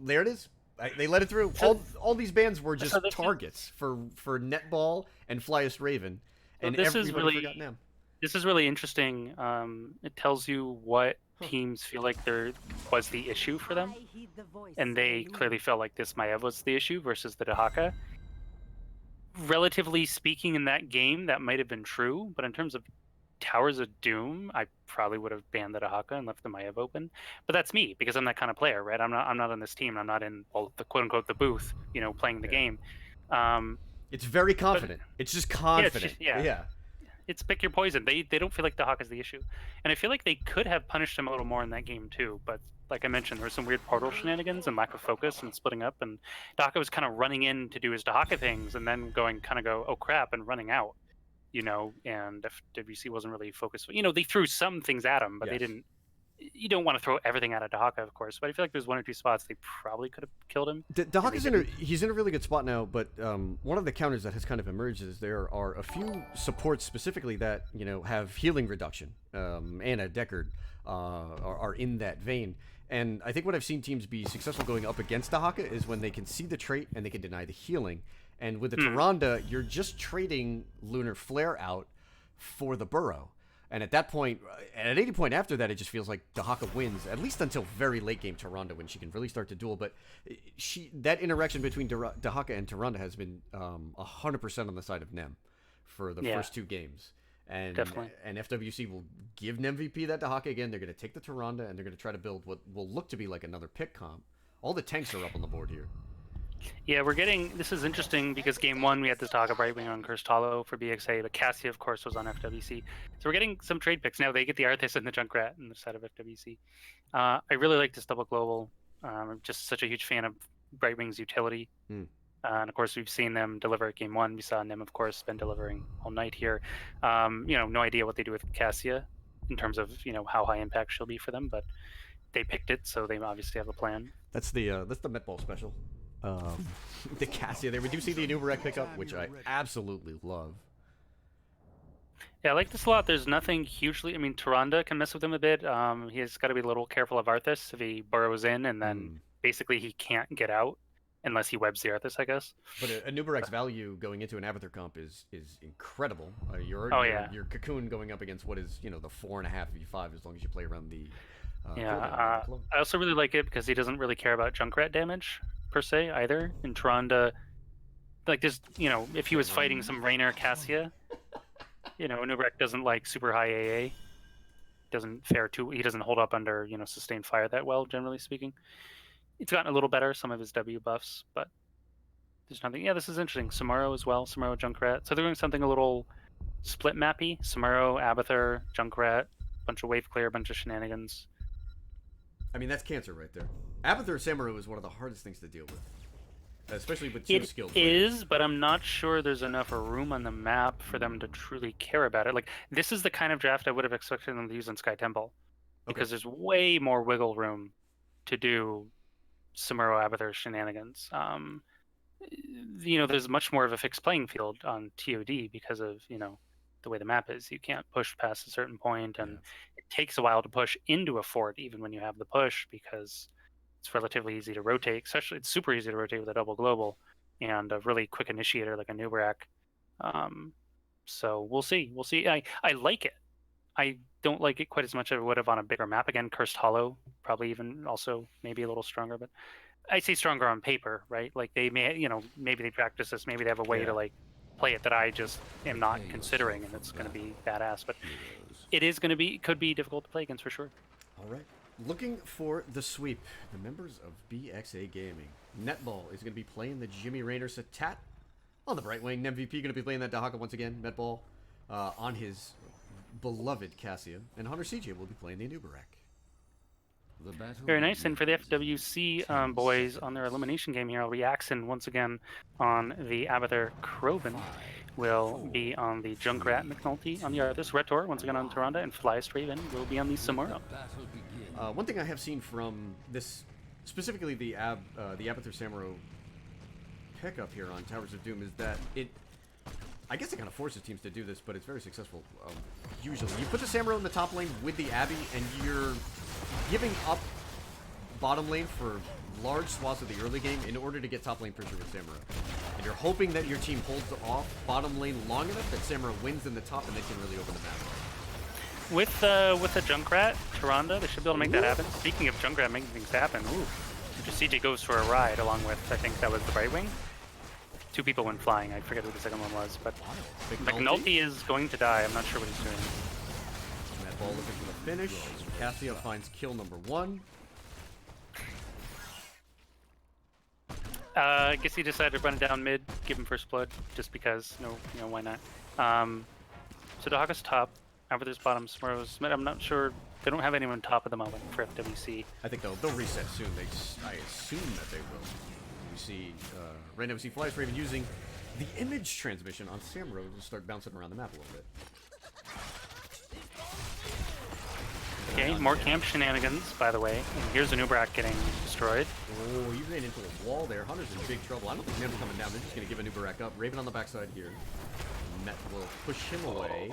There it is. They let it through. All these bans were just targets for netball and Flyest Raven, and everybody forgot them. This is really interesting. It tells you what teams feel like there was the issue for them, and they clearly felt like this Maev was the issue versus the Dahaka. Relatively speaking, in that game, that might have been true, but in terms of Towers of Doom, I probably would have banned the Dahaka and left the Maiev open. But that's me, because I'm that kind of player, right? I'm not on this team. I'm not in, well, the quote unquote the booth, you know, playing the game. It's very confident. It's just confident. Yeah. It's pick your poison. They don't feel like Dahaka is the issue, and I feel like they could have punished him a little more in that game too. But like I mentioned, there was some weird portal shenanigans and lack of focus and splitting up, and Dahaka was kind of running in to do his Dahaka things and then go oh crap, and running out, you know. And FWC wasn't really focused. You know, they threw some things at him, but they didn't. You don't want to throw everything at a Dahaka, of course, but I feel like there's one or two spots they probably could have killed him. Dahaka's he's in a really good spot now, but one of the counters that has kind of emerged is there are a few supports specifically that, you know, have healing reduction. Anna, Deckard are in that vein. And I think what I've seen teams be successful going up against Dahaka is when they can see the trait and they can deny the healing. And with the Tyrande, you're just trading Lunar Flare out for the Burrow. And at that point, at any point after that, it just feels like Dahaka wins, at least until very late game Tyrande when she can really start to duel. But that interaction between Dahaka and Tyrande has been 100% on the side of Nem for the first two games. And definitely. And FWC will give Nem VP that Dahaka again. They're going to take the Tyrande and they're going to try to build what will look to be like another pick comp. All the tanks are up on the board here. Yeah, this is interesting because game one we had this Dahaka right wing on Cursed Hollow for BxA, but Cassia, of course, was on FWC. So we're getting some trade picks. Now they get the Arthas and the Junkrat on the side of FWC. I really like this double global. I'm just such a huge fan of Bright Wing's utility. And of course, we've seen them deliver at game one. We saw them, of course, been delivering all night here. You know, no idea what they do with Cassia in terms of, you know, how high impact she'll be for them, but they picked it, so they obviously have a plan. That's the Metball special. The Cassia there. We do see the Anubarak pickup, which I absolutely love. Yeah, I like this a lot. There's nothing hugely... I mean, Tyrande can mess with him a bit. He's got to be a little careful of Arthas if he burrows in, and then basically he can't get out unless he webs the Arthas, I guess. But Anubarak's value going into an Avatar comp is incredible. Your Cocoon going up against what is, you know, the 4.5 V5 as long as you play around the... I also really like it because he doesn't really care about Junkrat damage per se either. In Tyrande, like just, you know, if he was fighting some Raynor Cassia, you know, Anubarak doesn't like super high AA. He doesn't hold up under, you know, sustained fire that well, generally speaking. It's gotten a little better, some of his W buffs, but there's nothing. Yeah, this is interesting. Samuro as well, Samuro Junkrat. So they're doing something a little split mappy. Samuro, Abathur, Junkrat, bunch of wave clear, bunch of shenanigans. I mean, that's cancer right there. Abathur Samuro is one of the hardest things to deal with, especially with two skills. It is, but I'm not sure there's enough room on the map for them to truly care about it. Like, this is the kind of draft I would have expected them to use on Sky Temple, because there's way more wiggle room to do Samuro Abathur shenanigans. You know, there's much more of a fixed playing field on TOD because of, you know, the way the map is. You can't push past a certain point, and it takes a while to push into a fort even when you have the push, because it's relatively easy to rotate. Especially, it's super easy to rotate with a double global and a really quick initiator like a Nubarak. So we'll see. I like it. I don't like it quite as much as I would have on a bigger map. Again, Cursed Hollow, probably even also maybe a little stronger, but I say stronger on paper, right? Like they may, you know, maybe they practice this, maybe they have a way to like play it that I just am not considering, and it's going to be badass. But could be difficult to play against for sure. All right. Looking for the sweep. The members of BxA Gaming. Netball is going to be playing the Jimmy Raynor Satat on the Bright Wing. MVP going to be playing that Dahaka once again. Netball on his beloved Cassia. And Hunter CJ will be playing the Anubarak. Very nice. And for the FWC boys on their elimination game here, Reaction once again on the Abathur Krovan will be on the Junkrat McNulty on the Arthas. Retor once again on Tyrande, and Flyest Raven will be on the Samuro. One thing I have seen from this, specifically the Abathur Samuro pickup here on Towers of Doom, is that I guess it kind of forces teams to do this, but it's very successful. Usually, you put the Samuro in the top lane with the Abby, and you're giving up bottom lane for large swaths of the early game in order to get top lane pressure with Samuro. And you're hoping that your team holds off bottom lane long enough that Samuro wins in the top, and they can really open the map. With the Junkrat, Tyrande, they should be able to make that happen. Speaking of Junkrat making things happen, just CJ goes for a ride along with, I think that was the Bright Wing. Two people went flying. I forget who the second one was, but McNulty is going to die. I'm not sure what he's doing. Netball looking for the finish. Cassia finds kill number 1. I guess he decided to run it down mid, give him first blood, just because. No, why not? So Dahaka's top. Avathar's bottom. Smurro's mid. I'm not sure. They don't have anyone top at the moment for FWC. I think they'll reset soon. I assume that they will. We see right now we see Flyers Raven using the image transmission on Samro to start bouncing around the map a little bit. Okay, more camp shenanigans, by the way. And here's an Ubrak getting destroyed. Oh, he ran into a wall there. Hunter's in big trouble. I don't think Nem's coming down. They're just going to give an Ubrak up. Raven on the backside here. Net will push him away.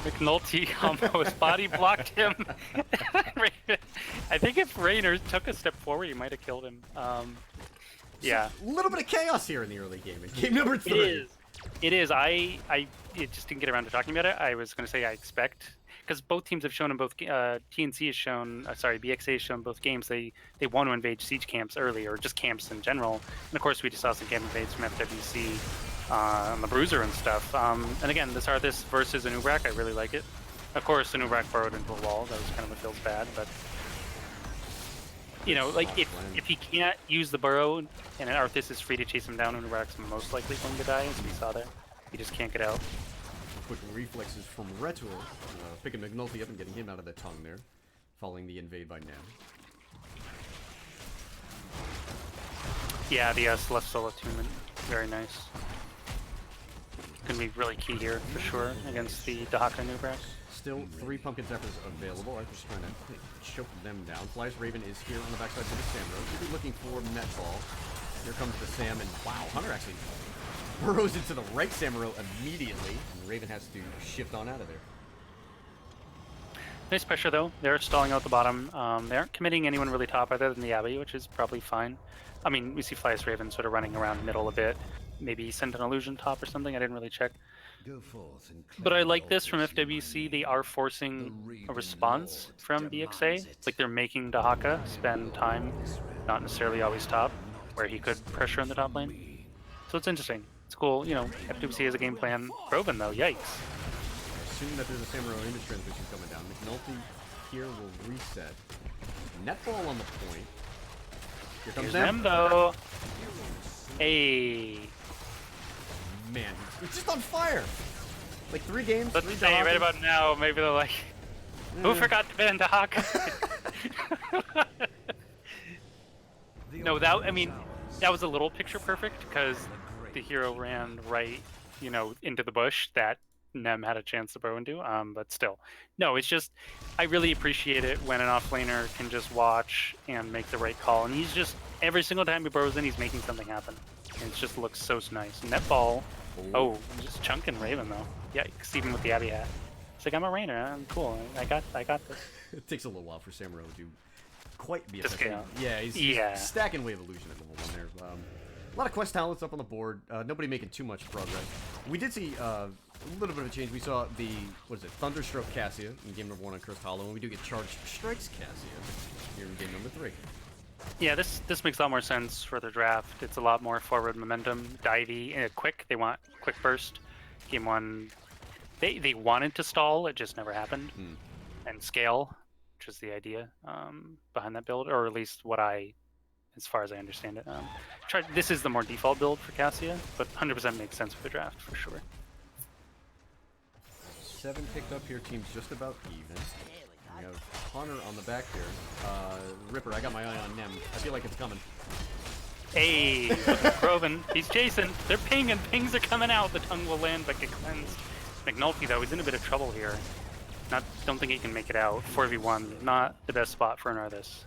McNulty almost body blocked him. I think if Raynor took a step forward, he might have killed him. Yeah. A little bit of chaos here in the early game. In game number 3. It is. I just didn't get around to talking about it. I was going to say I expect, because both teams have shown in both TNC has shown, BxA has shown both games they want to invade siege camps early, or just camps in general. And of course we just saw some camp invades from FWC on the Bruiser and stuff. And again, this Arthas versus an Ubrak, I really like it. Of course, an Ubrak burrowed into a wall. That was kind of what feels bad, but you know, like if he can't use the burrow and an Arthas is free to chase him down, and Ubrak's most likely going to die, as we saw there. He just can't get out. Quick reflexes from Retor, picking McNulty up and getting him out of the tongue there, following the invade by Nem. Yeah, the Celestial attunement, very nice. Gonna be really key here for sure against the Dahaka and Ubrak. Still 3 Pumpkin Zephyrs available. I'm just trying to choke them down. Flyers Raven is here on the backside for the Samro. He'll be looking for Netball. Here comes the Sam, and wow, Hunter actually burrows into the right Samro immediately, and Raven has to shift on out of there. Nice pressure though. They're stalling out the bottom. They aren't committing anyone really top other than the Abbey, which is probably fine. I mean, we see Flyers Raven sort of running around middle a bit. Maybe send an illusion top or something. I didn't really check. But I like this from FWC. They are forcing a response from BxA. Like they're making Dahaka spend time, not necessarily always top, where he could pressure in the top lane. So it's interesting. It's cool. You know, FWC has a game plan. Proven though, yikes. Assuming that there's a Samurai image transmission coming down. McNulty here will reset. Netball on the point. Here comes Nem though. Hey. Man, it's just on fire. Like 3 games. Let's say right about now, maybe they're like, who forgot to ban Dahaka? No, that was a little picture perfect because the hero ran right, into the bush that Nem had a chance to burrow into. But still, no, it's just I really appreciate it when an offlaner can just watch and make the right call. And he's just every single time he burrows in, he's making something happen. And it just looks so nice. Netball. Oh, just chunking Raven though. Yikes! Even with the Abbey hat. It's like I'm a Rainer. I'm cool. I got this. It takes a little while for Samurai to quite be effective. Yeah, he's stacking Wave Illusion at level 1 there. A lot of quest talents up on the board. Nobody making too much progress. We did see a little bit of a change. We saw the Thunderstroke Cassia in game number 1 on Cursed Hollow, and we do get Charged Strikes Cassia here in game number 3. Yeah, this makes a lot more sense for the draft. It's a lot more forward momentum, divey, and quick. They want quick burst. Game 1, they wanted to stall, it just never happened. And scale, which is the idea behind that build, or at least as far as I understand it. This is the more default build for Cassia, but 100% makes sense for the draft for sure. 7 picked up here, team's just about even. We have Hunter on the back here. Ripper, I got my eye on Nem. I feel like it's coming. Hey, Groven, he's chasing. They're pinging. Pings are coming out. The tongue will land, but get cleansed. McNulty, though, he's in a bit of trouble here. Don't think he can make it out. 4v1, not the best spot for an Arthas.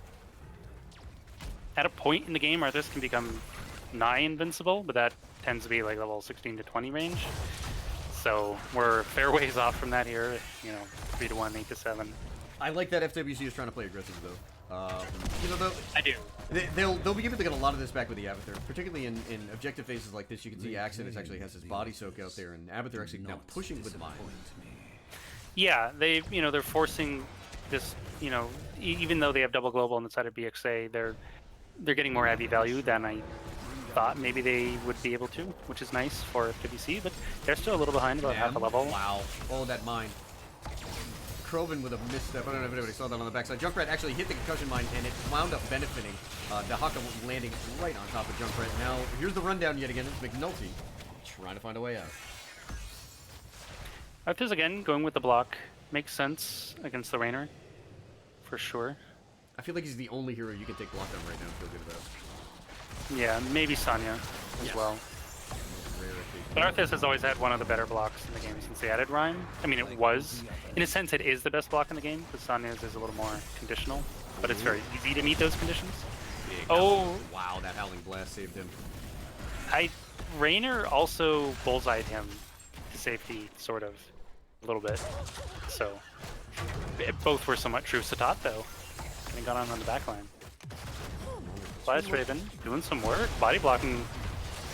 At a point in the game, Arthas can become nigh invincible, but that tends to be like level 16 to 20 range. So we're fair ways off from that here. 3 to 1, 8 to 7. I like that FWC is trying to play aggressive though. Though I do. They'll be able to get a lot of this back with the Avather, particularly in objective phases like this. You can see Axidus actually has his body soak out there, and Avather actually now pushing with mine. Yeah, they're forcing this. Even though they have double global on the side of BxA, they're getting more Abbey value than I thought maybe they would be able to, which is nice for FWC. But they're still a little behind, about half a level. Wow! Oh, that mine. Kroven with a misstep. I don't know if anybody saw that on the backside. Junkrat actually hit the concussion mine, and it wound up benefiting. Dahaka landing right on top of Junkrat. Now, here's the rundown yet again. It's McNulty trying to find a way out. Arthur's again going with the block. Makes sense against the Rainer, for sure. I feel like he's the only hero you can take block on right now and feel good about. Yeah, maybe Sonya as well. But Arthas has always had one of the better blocks in the game since they added Rhyme. I mean, it was. In a sense, it is the best block in the game, because Sonya's is a little more conditional. But it's very easy to meet those conditions. Oh! Wow, that Howling Blast saved him. Rainer also bullseyed him to safety, sort of, a little bit. So, both were somewhat true. Satat, though, and he got on the back line. Flash Raven doing some work, body blocking.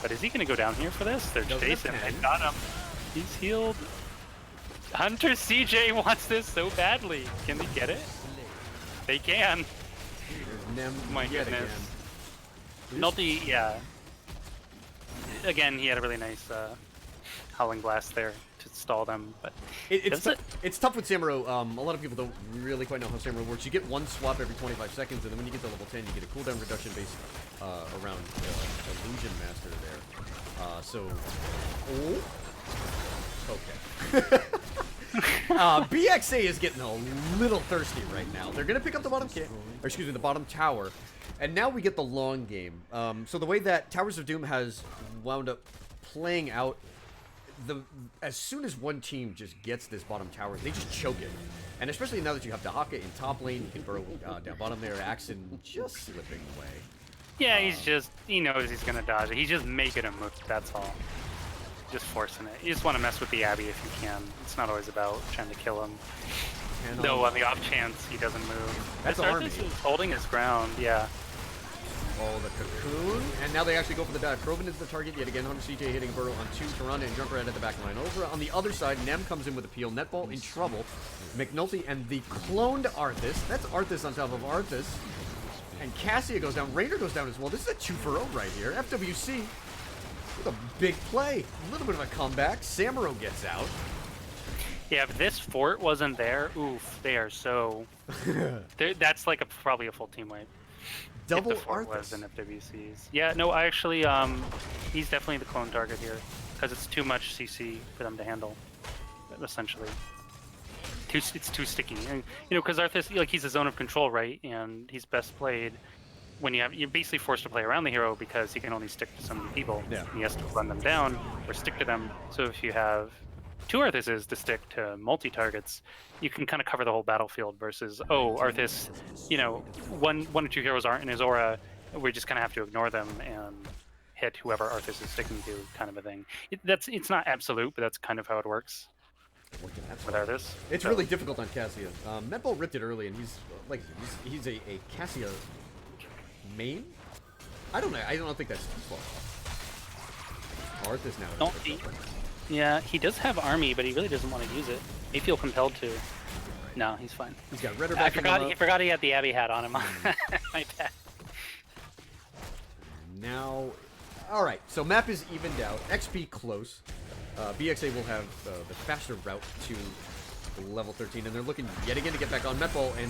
But is he going to go down here for this? They're chasing. They got him. He's healed. Hunter CJ wants this so badly. Can they get it? They can. My goodness. Nulty, yeah. Again, he had a really nice Howling Blast there to stall them, but it's tough with Samuro. A lot of people don't really quite know how Samuro works. You get one swap every 25 seconds, and then when you get to level 10, you get a cooldown reduction based around Illusion Master there. Okay. BxA is getting a little thirsty right now. They're gonna pick up the the bottom tower, and now we get the long game. So the way that Towers of Doom has wound up playing out, as soon as one team just gets this bottom tower, they just choke it. And especially now that you have Dahaka in top lane, you can burrow down bottom there. Axon just slipping away. yeah, he knows he's gonna dodge it. He's just making him move. That's all. Just forcing it. You just want to mess with the Abbey if you can. It's not always about trying to kill him. No, on the off chance he doesn't move. That's Army. Is holding his ground. Yeah. Oh, the cocoon. And now they actually go for the dive. Kroven is the target yet again. Hunter CJ hitting Burrow on 2. Tarana and Junkrat at the back line. Over on the other side, Nem comes in with a peel. Netball in trouble. McNulty and the cloned Arthas. That's Arthas on top of Arthas. And Cassia goes down. Rainer goes down as well. This is a 2-for-0 right here. FWC with a big play. A little bit of a comeback. Samuro gets out. Yeah, if this fort wasn't there, oof, they are so... that's like probably a full team wipe. Double if the fort Arthas. was in FWCs. Yeah, no, I actually, he's definitely the clone target here, because it's too much CC for them to handle, essentially. It's too sticky. And, because Arthas, like, he's a zone of control, right? And he's best played when you're basically forced to play around the hero because he can only stick to so many people. Yeah. He has to run them down or stick to them. So if you have 2 Arthases to stick to multi-targets, you can kind of cover the whole battlefield versus, oh, Arthas, one or 2 heroes aren't in his aura, we just kind of have to ignore them and hit whoever Arthas is sticking to, kind of a thing. It's not absolute, but that's kind of how it works with Arthas. It's really difficult on Cassia. Medball ripped it early, and he's a Cassia main? I don't know. I don't think that's too far. Arthas now. Yeah, he does have army, but he really doesn't want to use it. He feel compelled to. No, he's fine. He's got Redder I back. forgot he had the Abbey hat on him. My bad. Now, all right. So map is evened out. XP close. BxA will have the faster route to level 13, and they're looking yet again to get back on Metball, and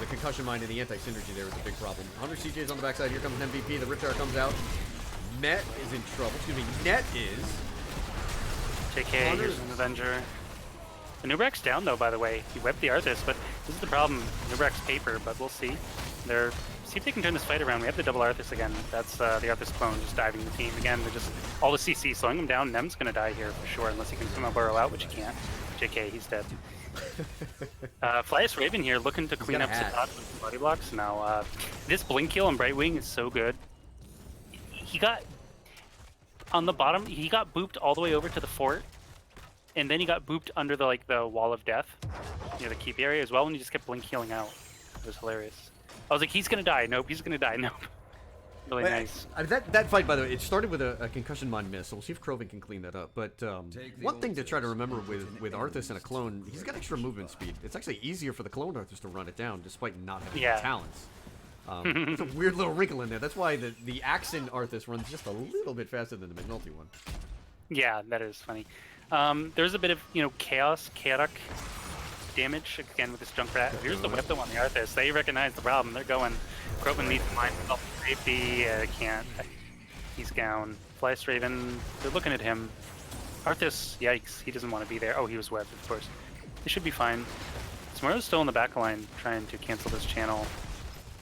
the concussion mine and the anti-synergy there is a big problem. Hunter CJ is on the backside. Here comes MVP. The Riptar comes out. Met is in trouble. Excuse me. Net is. JK, here's an Avenger. The Nubrak's down, though, by the way. He webbed the Arthas, but this is the problem. Nubrak's paper, but we'll see. See if they can turn this fight around. We have the double Arthas again. That's the Arthas clone just diving the team. Again, they're just all the CC slowing him down. Nem's going to die here for sure, unless he can somehow burrow out, which he can't. JK, he's dead. Flyus Raven here looking to clean up Satat with body blocks. Now, this Blink Heal on Brightwing is so good. He got... On the bottom, he got booped all the way over to the fort, and then he got booped under the wall of death near the keep area as well, and he just kept blink healing out. It was hilarious. I was like, he's gonna die. Nope, he's gonna die. Nope. Really nice. That fight, by the way, it started with a concussion mine miss, so we'll see if Kroven can clean that up. But one thing to try to remember with Arthas and a clone, he's got extra movement speed. It's actually easier for the cloned Arthas to run it down, despite not having the talents. It's a weird little wrinkle in there. That's why the Axon Arthas runs just a little bit faster than the McNulty one. Yeah, that is funny. There's a bit of chaotic damage again with this Junkrat. Here's the whip though on the Arthas. They recognize the problem. They're going. Krovan needs to mind safety. Can't. He's down. Flyest Raven. They're looking at him. Arthas, yikes. He doesn't want to be there. Oh, he was webbed, of course. They should be fine. Smart's still in the back line trying to cancel this channel.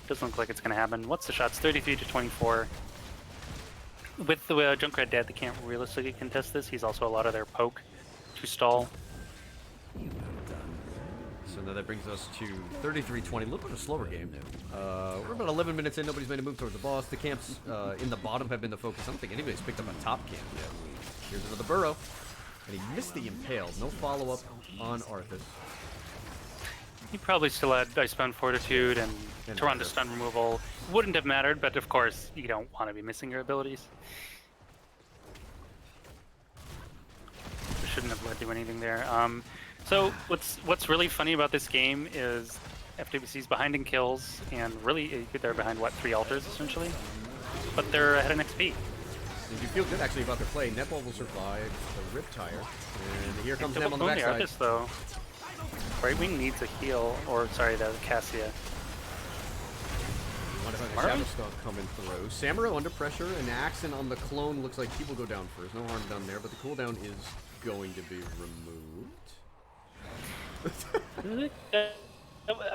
Doesn't look like it's going to happen. What's the shots? 33 to 24. With the Junkrat dead, they can't realistically contest this. He's also a lot of their poke to stall. So now that brings us to 33-20, a little bit of a slower game. We're about 11 minutes in, nobody's made a move towards the boss. The camps in the bottom have been the focus. I don't think anybody's picked up a top camp yet. Here's another burrow. And he missed the impale. No follow-up on Arthas. He probably still had Icebound Fortitude and Tyrande stun removal. Wouldn't have mattered, but of course, you don't want to be missing your abilities. Shouldn't have led to anything there. So what's really funny about this game is FWC's behind in kills, and really they're behind what, 3 altars essentially, but they're ahead in XP. And you feel good actually about their play. Netball will survive the Riptire, and here comes them on the backside. Artist, though. Brightwing needs a heal, or sorry, the Cassia. Shadow Stalk coming through. Samuro under pressure, and Axon on the clone looks like he will go down first. No harm done there, but the cooldown is going to be removed.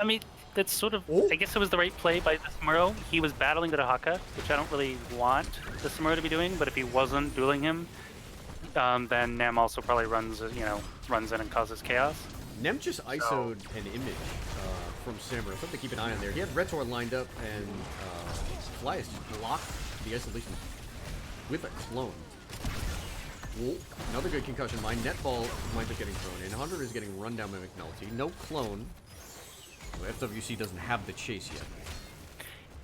I mean, that's sort of. Oh. I guess it was the right play by the Samuro. He was battling the Dahaka, which I don't really want the Samuro to be doing. But if he wasn't dueling him, then Nem also probably runs in and causes chaos. Nem just ISO'd an image from Samuro. Something to keep an eye on there. He had Retor lined up, and Flyest just blocked the isolation with a clone. Whoa, another good concussion mine. Netball winds up getting thrown in. Hunter is getting run down by McNulty. No clone. Well, FWC doesn't have the chase yet.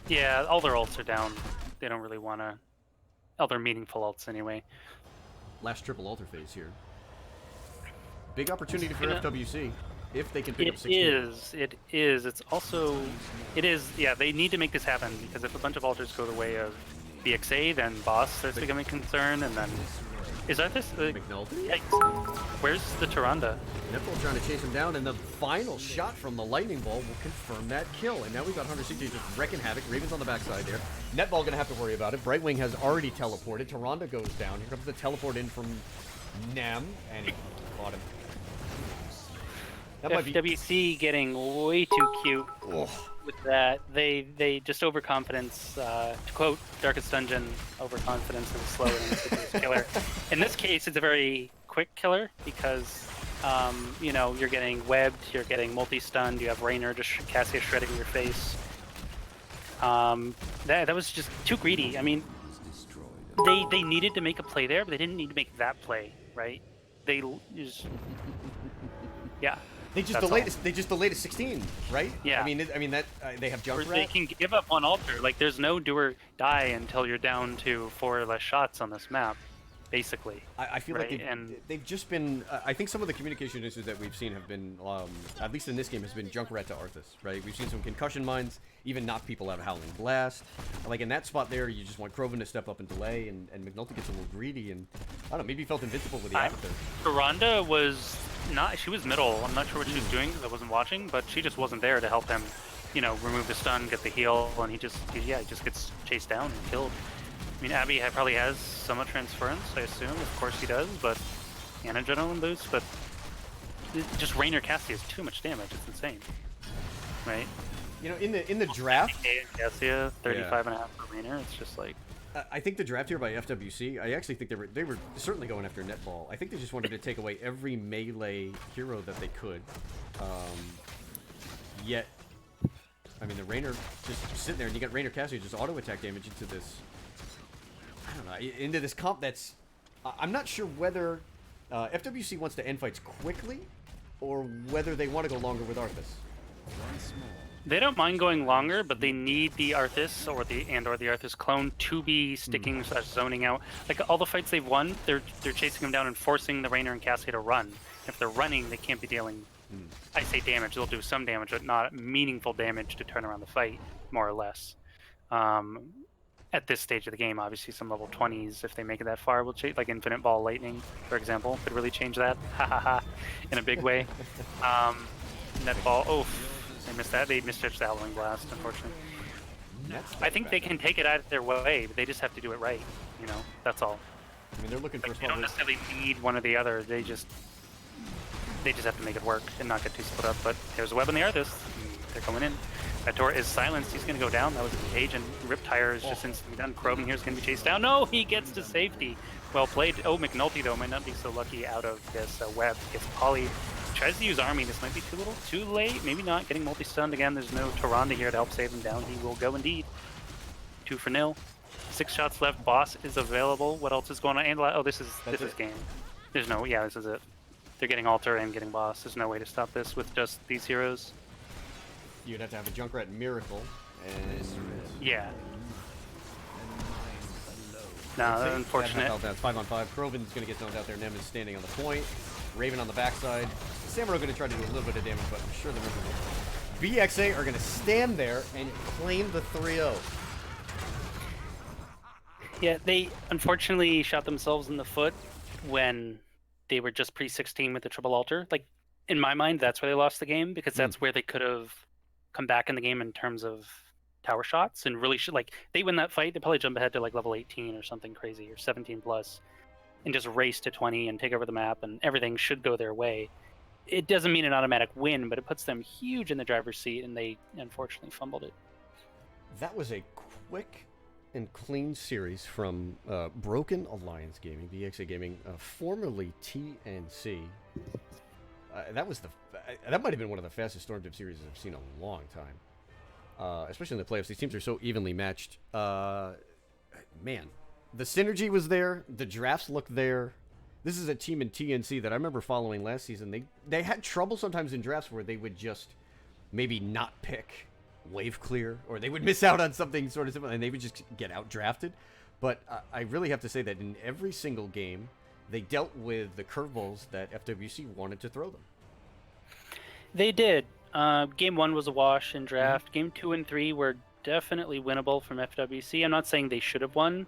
Yeah, all their ults are down. They don't really want to. All their meaningful ults anyway. Last triple altar phase here. Big opportunity for FWC if they can pick up 16. It is. It's also. It is. Yeah, they need to make this happen because if a bunch of altars go the way of BxA, then boss starts becoming a concern, and then. Is that this? McNulty? Yikes. Where's the Tyrande? Netball trying to chase him down, and the final shot from the lightning ball will confirm that kill. And now we've got Hunter CT just wrecking havoc. Raven's on the backside there. Netball gonna have to worry about it. Brightwing has already teleported. Tyrande goes down. Here comes the teleport in from Nem, and he caught him. That FWC getting way too cute with that. They just overconfidence. To quote Darkest Dungeon, overconfidence is a slow and insidious killer. In this case, it's a very quick killer because you're getting webbed, you're getting multi-stunned, you have Raynor just Cassia shredding your face. That was just too greedy. I mean, they needed to make a play there, but they didn't need to make that play, right? They just yeah. They just delayed a 16, right? Yeah. I mean that they have Junkrat. They can give up one altar. Like there's no do or die until you're down to 4 or less shots on this map, basically. I feel like they've just been. I think some of the communication issues that we've seen have been, at least in this game, has been Junkrat to Arthas, right? We've seen some concussion mines even knock people out of Howling Blast. Like in that spot there, you just want Krovan to step up and delay, and McNulty gets a little greedy, and I don't know, maybe he felt invincible with the Avatar. Tyrande was not. She was middle. I'm not sure what she was doing because I wasn't watching, but she just wasn't there to help him, remove the stun, get the heal, and he just gets chased down and killed. I mean, Abby probably has somewhat transference, I assume. Of course he does, but and adrenaline boost, but just Raynor Cassia is too much damage. It's insane, right? In the draft, Cassia 35.5 for Raynor. It's just like. I think the draft here by FWC, I actually think they were certainly going after Netball. I think they just wanted to take away every melee hero that they could. Yet, I mean, the Raynor just sitting there, and you got Raynor Cassia just auto attack damage into this. I don't know, into this comp that's. I'm not sure whether FWC wants to end fights quickly, or whether they want to go longer with Arthas. They don't mind going longer, but they need the Arthas or the Arthas clone to be sticking / zoning out. Like all the fights they've won, they're chasing them down and forcing the Raynor and Cassia to run. If they're running, they can't be dealing. I say damage; they'll do some damage, but not meaningful damage to turn around the fight, more or less. At this stage of the game, obviously, some level 20s, if they make it that far, will change. Like Infinite Ball Lightning, for example, could really change that. In a big way. net ball. Oh, they missed that. They misjudged the Howling Blast, unfortunately. I think they can take it out of their way, but they just have to do it right. You know, that's all. I mean, they're looking for Like, a they spot don't where... necessarily need one or the other. They just have to make it work and not get too split up. But there's a web in the Arthas. They're coming in. That door is silenced. He's going to go down. That was a cage, and Riptire is just instantly done. Krogan here is going to be chased down. No, he gets to safety. Well played. Oh, McNulty, though, might not be so lucky out of this web. Gets Poly. Tries to use Army. This might be too late. Maybe not. Getting multi-stunned again. There's no Tyrande here to help save him down. He will go indeed. 2-0. 6 shots left. Boss is available. What else is going on? And oh, this is game. There's no. Yeah, this is it. They're getting Alter and getting Boss. There's no way to stop this with just these heroes. You'd have to have a Junkrat Miracle, and... Yeah. No, unfortunate. That's 5-on-5. Kroven's going to get zoned out there. Nem is standing on the point. Raven on the backside. Samurai going to try to do a little bit of damage, but I'm sure the BxA are going to stand there and claim the 3-0. Yeah, they unfortunately shot themselves in the foot when they were just pre-16 with the triple altar. Like, in my mind, that's where they lost the game, because that's where they could have come back in the game in terms of tower shots and really like they win that fight, they probably jump ahead to like level 18 or something crazy, or 17 plus, and just race to 20 and take over the map, and everything should go their way. It doesn't mean an automatic win, but it puts them huge in the driver's seat, and they unfortunately fumbled it. That was a quick and clean series from Broken Alliance Gaming, BxA Gaming, formerly TNC. That might have been one of the fastest Storm Div series I've seen in a long time. Especially in the playoffs. These teams are so evenly matched. Man, the synergy was there. The drafts looked there. This is a team in TNC that I remember following last season. They had trouble sometimes in drafts where they would just maybe not pick wave clear, or they would miss out on something sort of similar, and they would just get out drafted. But I really have to say that in every single game, they dealt with the curveballs that FWC wanted to throw them. They did. Game 1 was a wash in draft. Game 2 and 3 were definitely winnable from FWC. I'm not saying they should have won,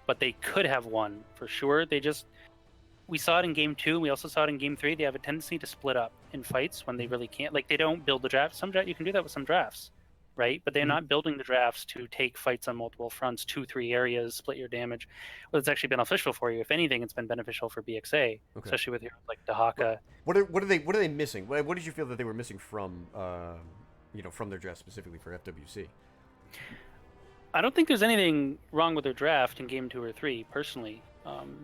but they could have won for sure. We saw it in Game 2. We also saw it in Game 3. They have a tendency to split up in fights when they really can't. Like, they don't build the draft. You can do that with some drafts, right? But they're not building the drafts to take fights on multiple fronts, 2-3 areas, split your damage. Well, it's actually beneficial for you. If anything, it's been beneficial for BxA, especially with heroes like Dahaka. What are they missing? What did you feel that they were missing from from their draft specifically for FWC? I don't think there's anything wrong with their draft in Game 2 or 3, personally.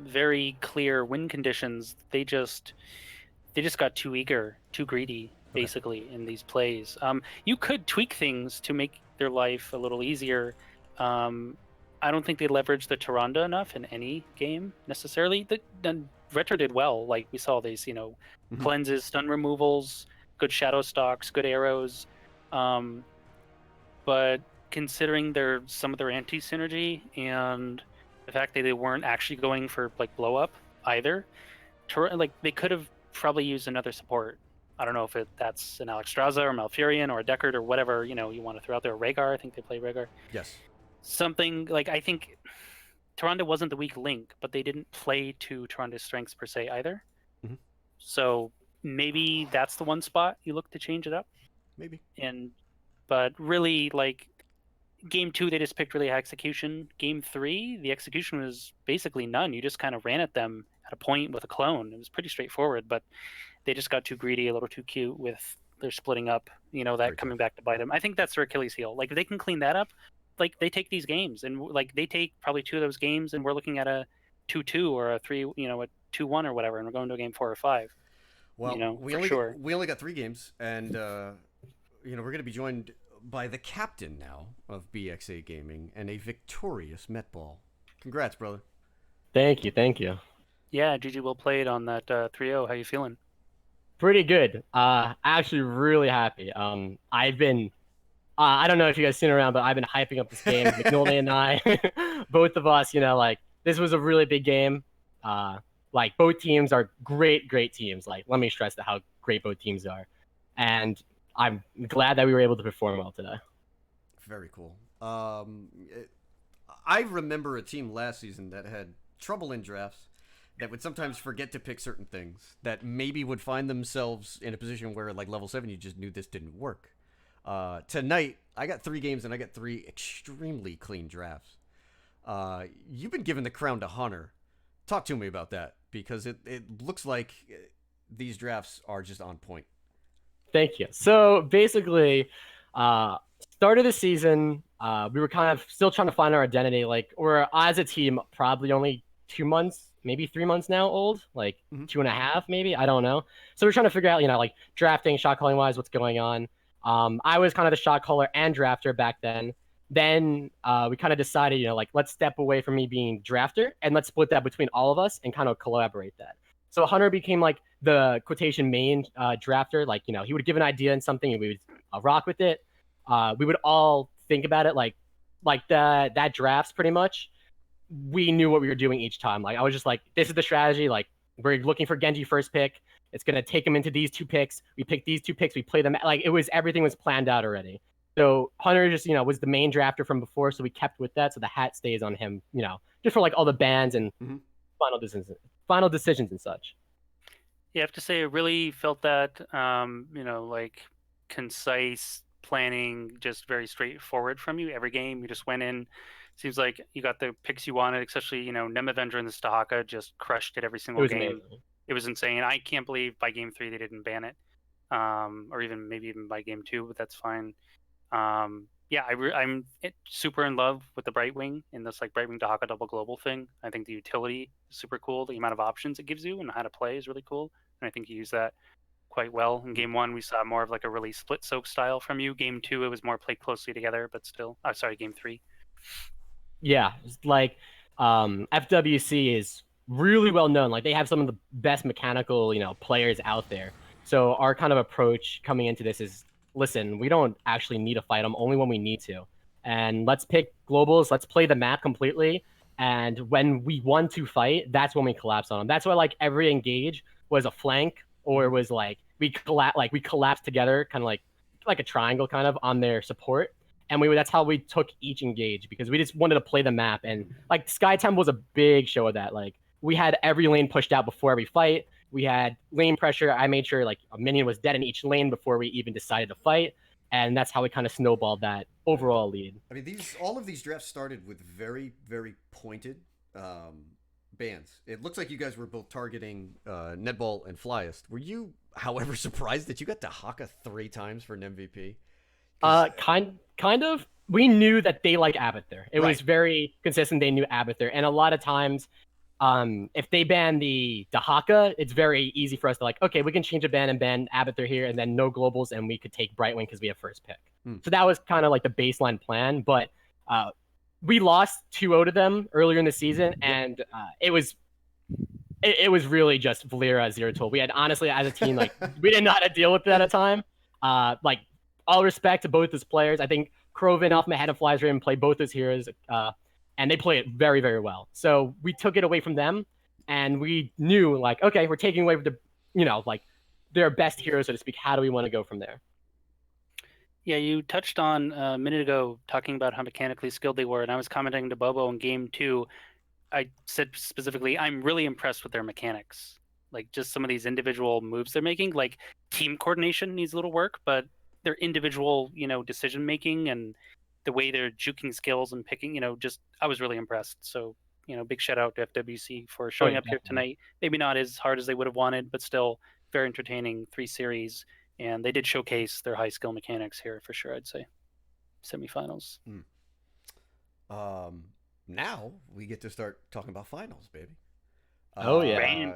Very clear win conditions. They just got too eager, too greedy, basically, in these plays. You could tweak things to make their life a little easier. I don't think they leveraged the Tyrande enough in any game, necessarily. The Retro did well. Like, we saw these, cleanses, stun removals, good shadow stocks, good arrows. But considering some of their anti-synergy and the fact that they weren't actually going for like blow up either, they could have probably used another support. I don't know if that's an Alexstrasza or Malfurion or a Deckard or whatever you want to throw out there. Rhaegar, I think they play Rhaegar. Yes. Something like, I think Tyrande wasn't the weak link, but they didn't play to Tyrande's strengths per se either. So maybe that's the one spot you look to change it up. Maybe. But really, like, Game 2, they just picked really high execution. Game 3, the execution was basically none. You just kind of ran at them at a point with a clone. It was pretty straightforward, but they just got too greedy, a little too cute with their splitting up, that coming back to bite them. I think that's their Achilles heel. Like, if they can clean that up, like, they take these games, and, like, they take probably 2 of those games, and we're looking at a 2-2 or a 3, a 2-1 or whatever, and we're going to a game 4 or 5. Well, we only got 3 games, and, we're going to be joined by the captain now of BxA Gaming and a victorious Metball. Congrats, brother. Thank you. Yeah, GG, well played on that 3-0. How you feeling? Pretty good. Actually really happy. I've been, I don't know if you guys seen around, but I've been hyping up this game. McNulty and I, both of us, this was a really big game. Both teams are great teams. Like, let me stress how great both teams are. And I'm glad that we were able to perform well today. Very cool. I remember a team last season that had trouble in drafts, that would sometimes forget to pick certain things that maybe would find themselves in a position where, like level 7, you just knew this didn't work. Tonight, I got 3 games and I got 3 extremely clean drafts. You've been given the crown to Hunter. Talk to me about that, because it looks like these drafts are just on point. Thank you. So basically, start of the season, we were kind of still trying to find our identity. Like, we're as a team probably only 2 months, maybe 3 months now old, like 2.5 maybe. I don't know. So we're trying to figure out, like drafting, shot calling wise, what's going on. I was kind of the shot caller and drafter back then. Then we kind of decided, like, let's step away from me being drafter and let's split that between all of us and kind of collaborate that. So Hunter became like the quotation main drafter. Like, he would give an idea and something and we would rock with it. We would all think about it like that drafts pretty much. We knew what we were doing each time. Like, I was just like, this is the strategy. Like, we're looking for Genji first pick. It's going to take him into these 2 picks. We pick these 2 picks. We play them. Like, everything was planned out already. So Hunter just, was the main drafter from before. So we kept with that. So the hat stays on him, just for like all the bans and final decisions and such. Yeah, I have to say, I really felt that, like concise planning, just very straightforward from you. Every game, you just went in. Seems like you got the picks you wanted, especially, Nem Avenger and the Stahaka just crushed it every single game. Amazing. It was insane. I can't believe by game 3 they didn't ban it, or maybe even by game 2, but that's fine. Yeah, I'm super in love with the Brightwing and this like Brightwing Dahaka double global thing. I think the utility is super cool. The amount of options it gives you and how to play is really cool. And I think you use that quite well. In game 1, we saw more of like a really split soak style from you. Game 2, it was more play closely together, but still. Game 3. Yeah, like FWC is really well known. Like, they have some of the best mechanical, players out there. So our kind of approach coming into this is, listen, we don't actually need to fight them, only when we need to. And let's pick globals, let's play the map completely. And when we want to fight, that's when we collapse on them. That's why like every engage was a flank, or was like we collapsed together, kind of like a triangle kind of on their support. And that's how we took each engage, because we just wanted to play the map. And like Sky Temple was a big show of that. Like, we had every lane pushed out before every fight. We had lane pressure. I made sure like a minion was dead in each lane before we even decided to fight. And that's how we kind of snowballed that overall lead. I mean, all of these drafts started with very, very pointed bans. It looks like you guys were both targeting Netball and Flyest. Were you, however, surprised that you got Dahaka 3 times for an MVP? Kind of. We knew that they like Abathur. It was very consistent. They knew Abathur. And a lot of times, if they ban the Dahaka, it's very easy for us to like, okay, we can change a ban and ban Abathur here, and then no globals, and we could take Brightwing because we have first pick. So that was kind of like the baseline plan. But we lost 2-0 to them earlier in the season, and it was really just Valera 0-12. We had, honestly, as a team, like, we didn't know how to deal with it at a time. Like, all respect to both those players. I think Kroven off my head of Flies Raven played both those heroes, and they play it very, very well. So we took it away from them, and we knew, like, okay, we're taking away the, like, their best heroes, so to speak. How do we want to go from there? Yeah, you touched on a minute ago talking about how mechanically skilled they were, and I was commenting to Bobo in game 2. I said specifically, I'm really impressed with their mechanics. Like, just some of these individual moves they're making. Like, team coordination needs a little work, but their individual, decision making and the way they're juking skills and picking, just I was really impressed. So, big shout out to FWC for showing up here tonight. Maybe not as hard as they would have wanted, but still very entertaining 3 series. And they did showcase their high skill mechanics here for sure, I'd say. Semifinals. Now we get to start talking about finals, baby. Oh, yeah.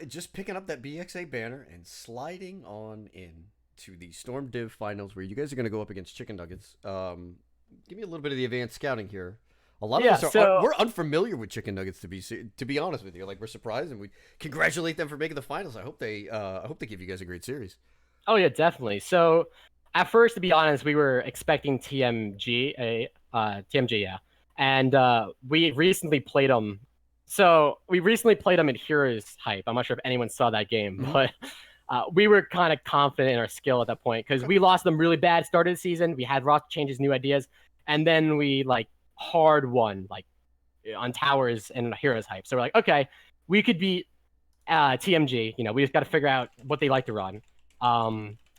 Just picking up that BxA banner and sliding on in to the Storm Div Finals, where you guys are going to go up against Chicken Nuggets. Give me a little bit of the advanced scouting here. A lot of us we're unfamiliar with Chicken Nuggets, to be honest with you. Like, we're surprised, and we congratulate them for making the finals. I hope they give you guys a great series. Oh yeah, definitely. So at first, to be honest, we were expecting TMG, yeah, and we recently played them. So we recently played them at Heroes Hype. I'm not sure if anyone saw that game, but we were kind of confident in our skill at that point, because we lost them really bad start of the season. We had roster changes, new ideas, and then we like hard won like on towers and Heroes Hype. So we're like, okay, we could beat TMG. You know, we just got to figure out what they like to run.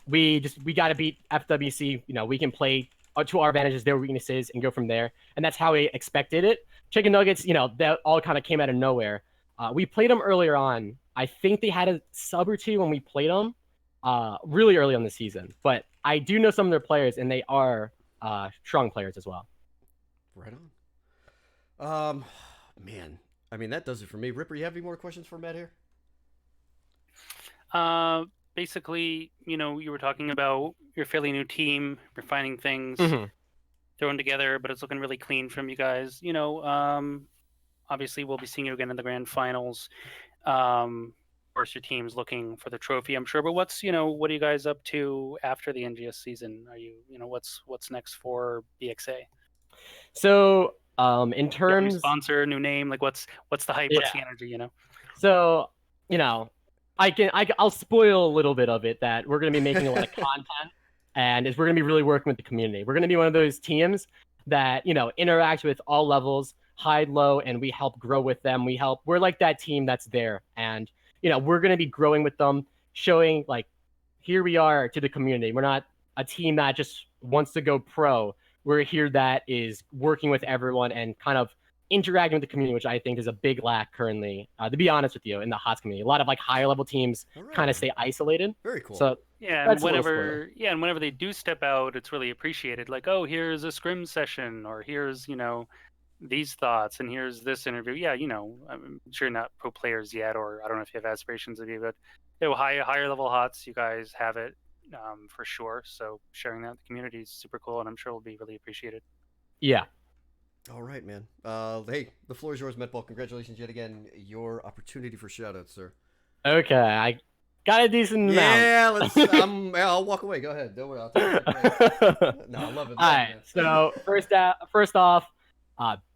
We got to beat FWC. You know, we can play to our advantages, their weaknesses, and go from there. And that's how we expected it. Chicken Nuggets, you know, that all kind of came out of nowhere. We played them earlier on. I think they had a sub or two when we played them really early on the season. But I do know some of their players, and they are strong players as well. Right on. Man, I mean, that does it for me. Ripper, you have any more questions for Matt here? Basically, you know, you were talking about your fairly new team, refining things, thrown together, but it's looking really clean from you guys. You know, obviously we'll be seeing you again in the grand finals. Of course, your team's looking for the trophy, I'm sure. But what are you guys up to after the NGS season? Are you know, what's next for BxA? So, in terms, new sponsor, new name, like what's the hype? What's the energy? You know. So, you know, I'll spoil a little bit of it that we're going to be making a lot of content, and we're going to be really working with the community. We're going to be one of those teams that, you know, interact with all levels, high, low, and we help grow with them. We're like that team that's there, and, you know, we're going to be growing with them, showing like, here we are to the community. We're not a team that just wants to go pro. We're here that is working with everyone and kind of interacting with the community, which I think is a big lack currently, to be honest with you, in the HOTS community. A lot of like higher level teams kind of stay isolated. Very cool. So yeah, and whenever they do step out, it's really appreciated. Like, oh, here's a scrim session, or here's, you know, these thoughts, and here's this interview. Yeah, you know, I'm sure you're not pro players yet, or I don't know if you have aspirations to be, but you know, higher level HOTS, you guys have it for sure. So sharing that with the community is super cool, and I'm sure will be really appreciated. Yeah. All right, man. Hey, the floor is yours, Metball. Congratulations yet again. Your opportunity for shoutouts, sir. Okay, I got a decent amount. Yeah, I'll walk away. Go ahead. Don't worry. I'll take it. No, I love it. All right. So first off,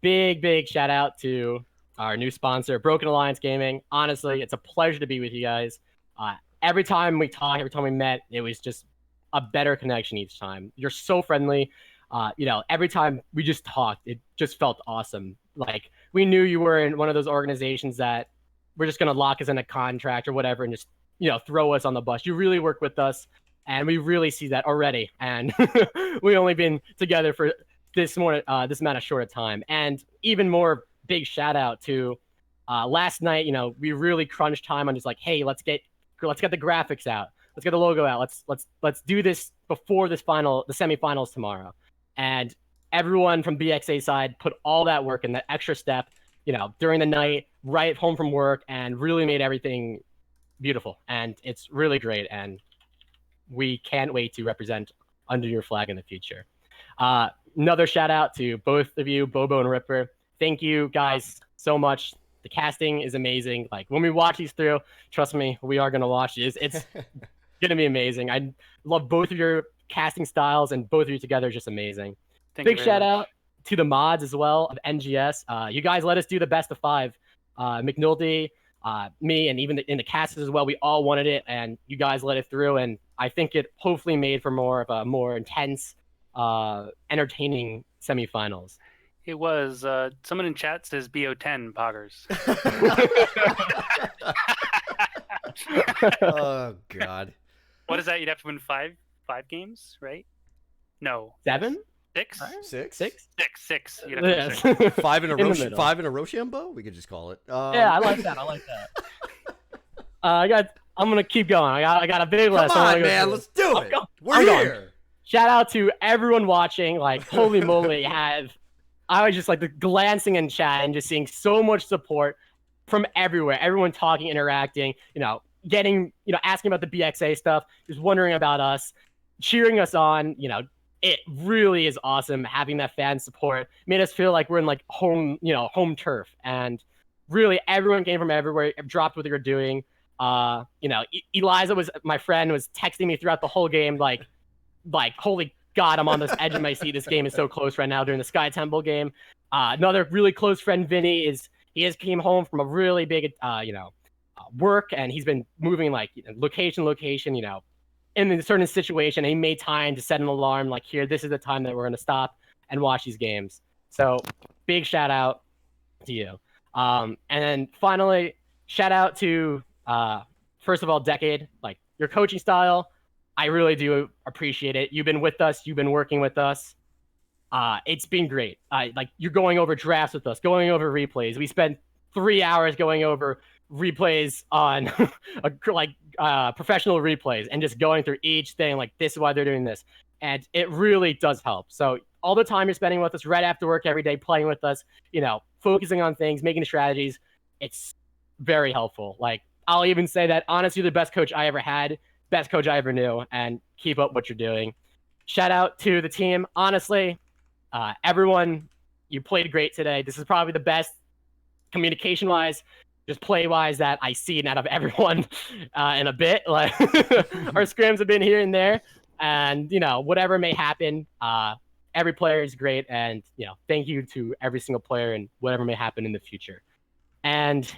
big shout out to our new sponsor, Broken Alliance Gaming. Honestly, it's a pleasure to be with you guys. Every time we talk, every time we met, it was just a better connection each time. You're so friendly. You know, every time we just talked, it just felt awesome. Like, we knew you were in one of those organizations that we're just going to lock us in a contract or whatever and just, you know, throw us on the bus. You really work with us, and we really see that already. And we've only been together for this amount of short of time. And even more big shout out to last night. You know, we really crunched time on just like, hey, let's get the graphics out. Let's get the logo out. Let's do this before the semifinals tomorrow. And everyone from BxA side put all that work in, that extra step, you know, during the night, right home from work, and really made everything beautiful. And it's really great. And we can't wait to represent under your flag in the future. Another shout out to both of you, Bobo and Ripper. Thank you guys so much. The casting is amazing. Like, when we watch these through, trust me, we are going to watch these. It's going to be amazing. I love both of your casting styles, and both of you together is just amazing. Big shout out to the mods as well of NGS. You guys let us do the best of 5. McNulty, me, and even in the cast as well, we all wanted it, and you guys let it through, and I think it hopefully made for more of a more intense, entertaining semifinals. It was. Someone in chat says BO10 poggers. Oh God. What is that? You'd have to win five games, right? No. 7? 6? 6? 6. You'd have to win 6. 5 in a five in a Rochambeau? We could just call it. Yeah, I like that. I'm gonna keep going. I got a big list. Come on, man. Let's do it. We're here. Shout out to everyone watching. Like, holy moly, I was just like glancing in chat and just seeing so much support from everywhere. Everyone talking, interacting, you know, getting, you know, asking about the BxA stuff, just wondering about us, cheering us on. You know, it really is awesome having that fan support. Made us feel like we're in like home turf. And really, everyone came from everywhere, dropped what they were doing. You know, Eliza my friend, was texting me throughout the whole game, like holy God, I'm on this edge of my seat. This game is so close right now during the Sky Temple game. Another really close friend, Vinny, he came home from a really big, work, and he's been moving like location, you know, in a certain situation. And he made time to set an alarm, like, here, this is the time that we're going to stop and watch these games. So big shout out to you. And then finally, shout out to first of all, Decade, like your coaching style. I really do appreciate it. You've been with us. You've been working with us. It's been great. Like you're going over drafts with us, going over replays. We spent 3 hours going over replays on professional replays and just going through each thing. Like this is why they're doing this, and it really does help. So all the time you're spending with us right after work every day, playing with us, focusing on things, making strategies. It's very helpful. Like I'll even say that honestly, the best coach I ever had, best coach I ever knew, and keep up what you're doing. Shout out to the team. Honestly, everyone, you played great today. This is probably the best communication-wise, just play-wise that I've seen out of everyone in a bit. Like our scrims have been here and there, and whatever may happen, every player is great, and thank you to every single player and whatever may happen in the future. And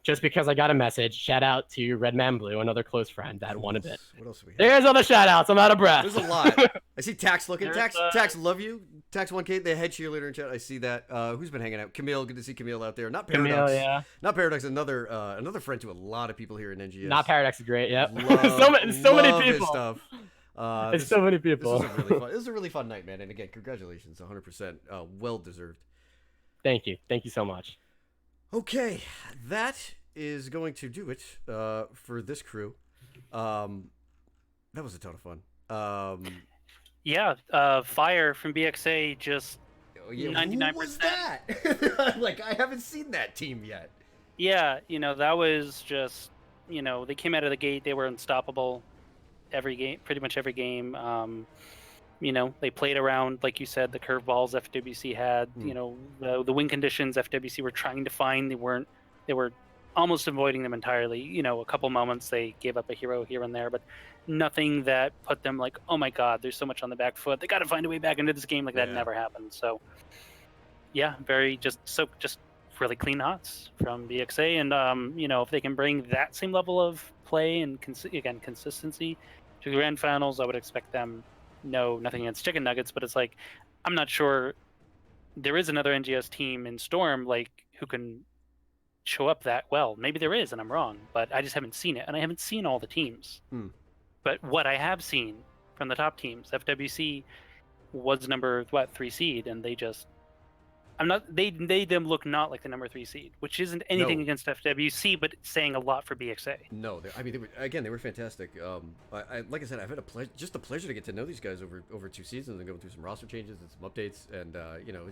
just because I got a message, shout out to Red Man Blue, another close friend that won a bit. What else do we have? There's other shout outs. I'm out of breath. There's a lot. I see Tax looking. Tax, love you. Tax 1K, the head cheerleader in chat. I see that. Who's been hanging out? Camille, good to see Camille out there. Not Paradox. Camille, yeah. Not Paradox. Another friend to a lot of people here in NGS. Not Paradox is great. Yep. so many people. His stuff. So many people. This was a really fun night, man. And again, congratulations, 100%. Well deserved. Thank you so much. Okay, that is going to do it for this crew. That was a ton of fun. Yeah, Fire from BxA just 99%. Who was that? Like, I haven't seen that team yet. Yeah, that was just, they came out of the gate. They were unstoppable pretty much every game. They played around, like you said, the curveballs FWC had. The win conditions FWC were trying to find. They were almost avoiding them entirely. A couple moments they gave up a hero here and there, but nothing that put them like, oh my god, there's so much on the back foot. They got to find a way back into this game. Like that never happened. So yeah, just really clean hots from BxA, and if they can bring that same level of play and consistency to the grand finals, I would expect them. No, nothing against Chicken Nuggets, but it's like I'm not sure there is another NGS team in Storm like who can show up that well. Maybe there is, and I'm wrong, but I just haven't seen it, and I haven't seen all the teams. But what I have seen from the top teams, FWC was number 3 seed, and they them look not like the number 3 seed, which isn't anything against FWC, but it's saying a lot for BxA. No, they were fantastic. Like I said, I've had the pleasure to get to know these guys over 2 seasons and go through some roster changes and some updates, and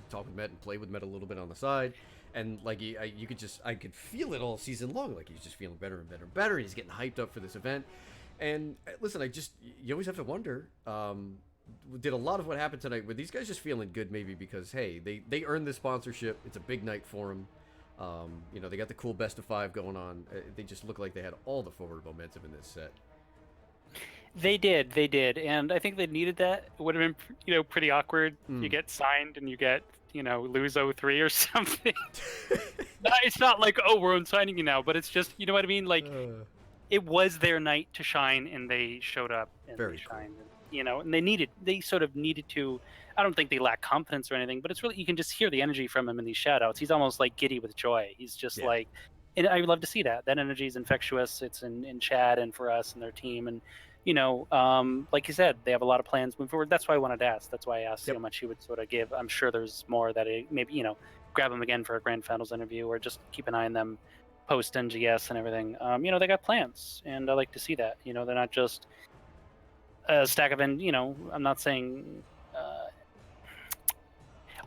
talk with Met and play with Met a little bit on the side, and like I could feel it all season long. Like he's just feeling better and better and better. He's getting hyped up for this event, and listen, you always have to wonder. Did a lot of what happened tonight, were these guys just feeling good maybe because, hey, they earned this sponsorship, it's a big night for them, they got the cool best of 5 going on, they just look like they had all the forward momentum in this set. They did, and I think they needed that. It would have been, pretty awkward. You get signed and you get, lose 0-3 or something. It's not like, oh, we're unsigning you now, but it's just, you know what I mean? Like, it was their night to shine, and they showed up and they shined. And they sort of needed to. I don't think they lack confidence or anything, but it's really, you can just hear the energy from him in these shoutouts. He's almost like giddy with joy. He's just like, and I love to see that. That energy is infectious. It's in Chad and for us and their team. And, like you said, they have a lot of plans moving forward. That's why I wanted to ask. That's why I asked how much he would sort of give. I'm sure there's more that maybe, grab him again for a grand finals interview or just keep an eye on them post NGS and everything. They got plans, and I like to see that. They're not just a stack of, I'm not saying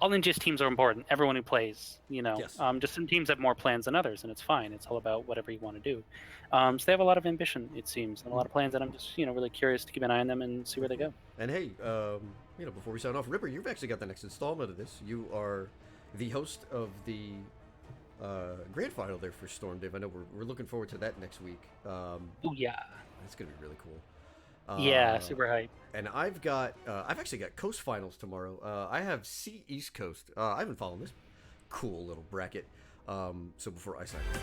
all NGS teams are important. Everyone who plays, just some teams have more plans than others, and it's fine. It's all about whatever you want to do. So they have a lot of ambition, it seems, and a lot of plans, and I'm just, really curious to keep an eye on them and see where they go. And hey, before we sign off, Ripper, you've actually got the next installment of this. You are the host of the grand final there for Storm Div. I know we're looking forward to that next week. Oh yeah, that's gonna be really cool. Yeah, super hype. And I've actually got Coast Finals tomorrow. I have C East Coast. I haven't followed this cool little bracket. So before I sign off,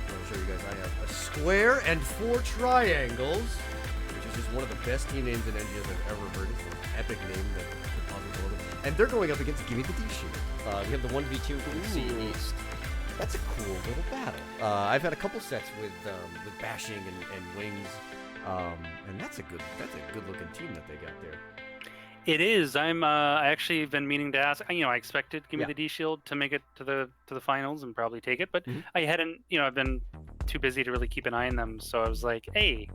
I want to show you guys I have a square and 4 triangles, which is just one of the best team names in NGS I've ever heard. It's an epic name that could possibly go. And they're going up against Gimme the D Shoot. We have the 1v2 for C East. That's a cool little battle. I've had a couple sets with bashing and wings, and that's a good looking team that they got there. It is. I actually been meaning to ask. I expected Give Me Yeah. the D Shield to make it to the finals and probably take it, but Mhm. I hadn't. I've been too busy to really keep an eye on them. So I was like, hey,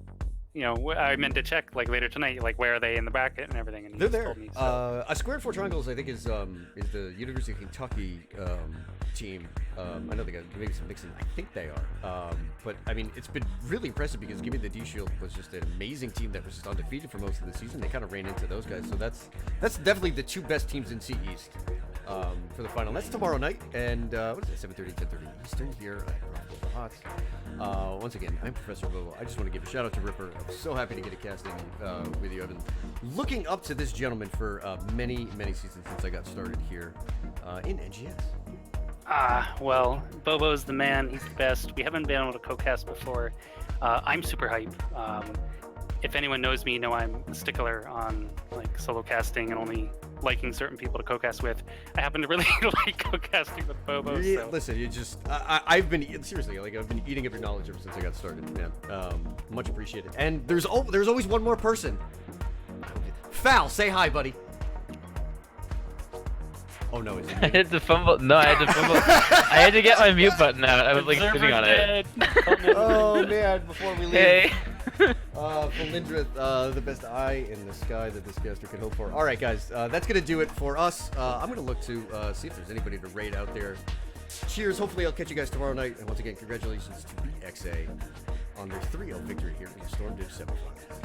I meant to check like later tonight, like where are they in the bracket and everything. And he They're just there. told me. So. A squared four triangles, I think, is the University of Kentucky team. I know they got maybe some mixing. I think they are. But I mean, it's been really impressive because Give Me the D Shield was just an amazing team that was just undefeated for most of the season. They kind of ran into those guys, so that's definitely the two best teams in C East for the final. That's tomorrow night, and what is it? 7:30, 10:30 Eastern here at Hot. Once again, I'm Professor Bobo. I just want to give a shout out to Ripper. I'm so happy to get a casting with you. I've been looking up to this gentleman for many seasons since I got started here in NGS. Well, Bobo's the man. He's the best. We haven't been able to co-cast before. I'm super hype. If anyone knows me, I'm a stickler on like solo casting and only liking certain people to co-cast with. I happen to really like co-casting with Bobo. Yeah, So. listen, you just I've been seriously like I've been eating up your knowledge ever since I got started, man. Much appreciated. And there's always one more person. Fal, say hi, buddy. Oh no, is it I had to fumble. No, I had to fumble. I had to get my mute button out. I was like sitting on it. Oh man, before we leave. Hey. Felindra, the best eye in the sky that this caster could hope for. All right, guys, that's gonna do it for us. I'm gonna look to see if there's anybody to raid out there. Cheers. Hopefully, I'll catch you guys tomorrow night. And once again, congratulations to BxA on their 3-0 victory here in the Storm Div Semi-Finals.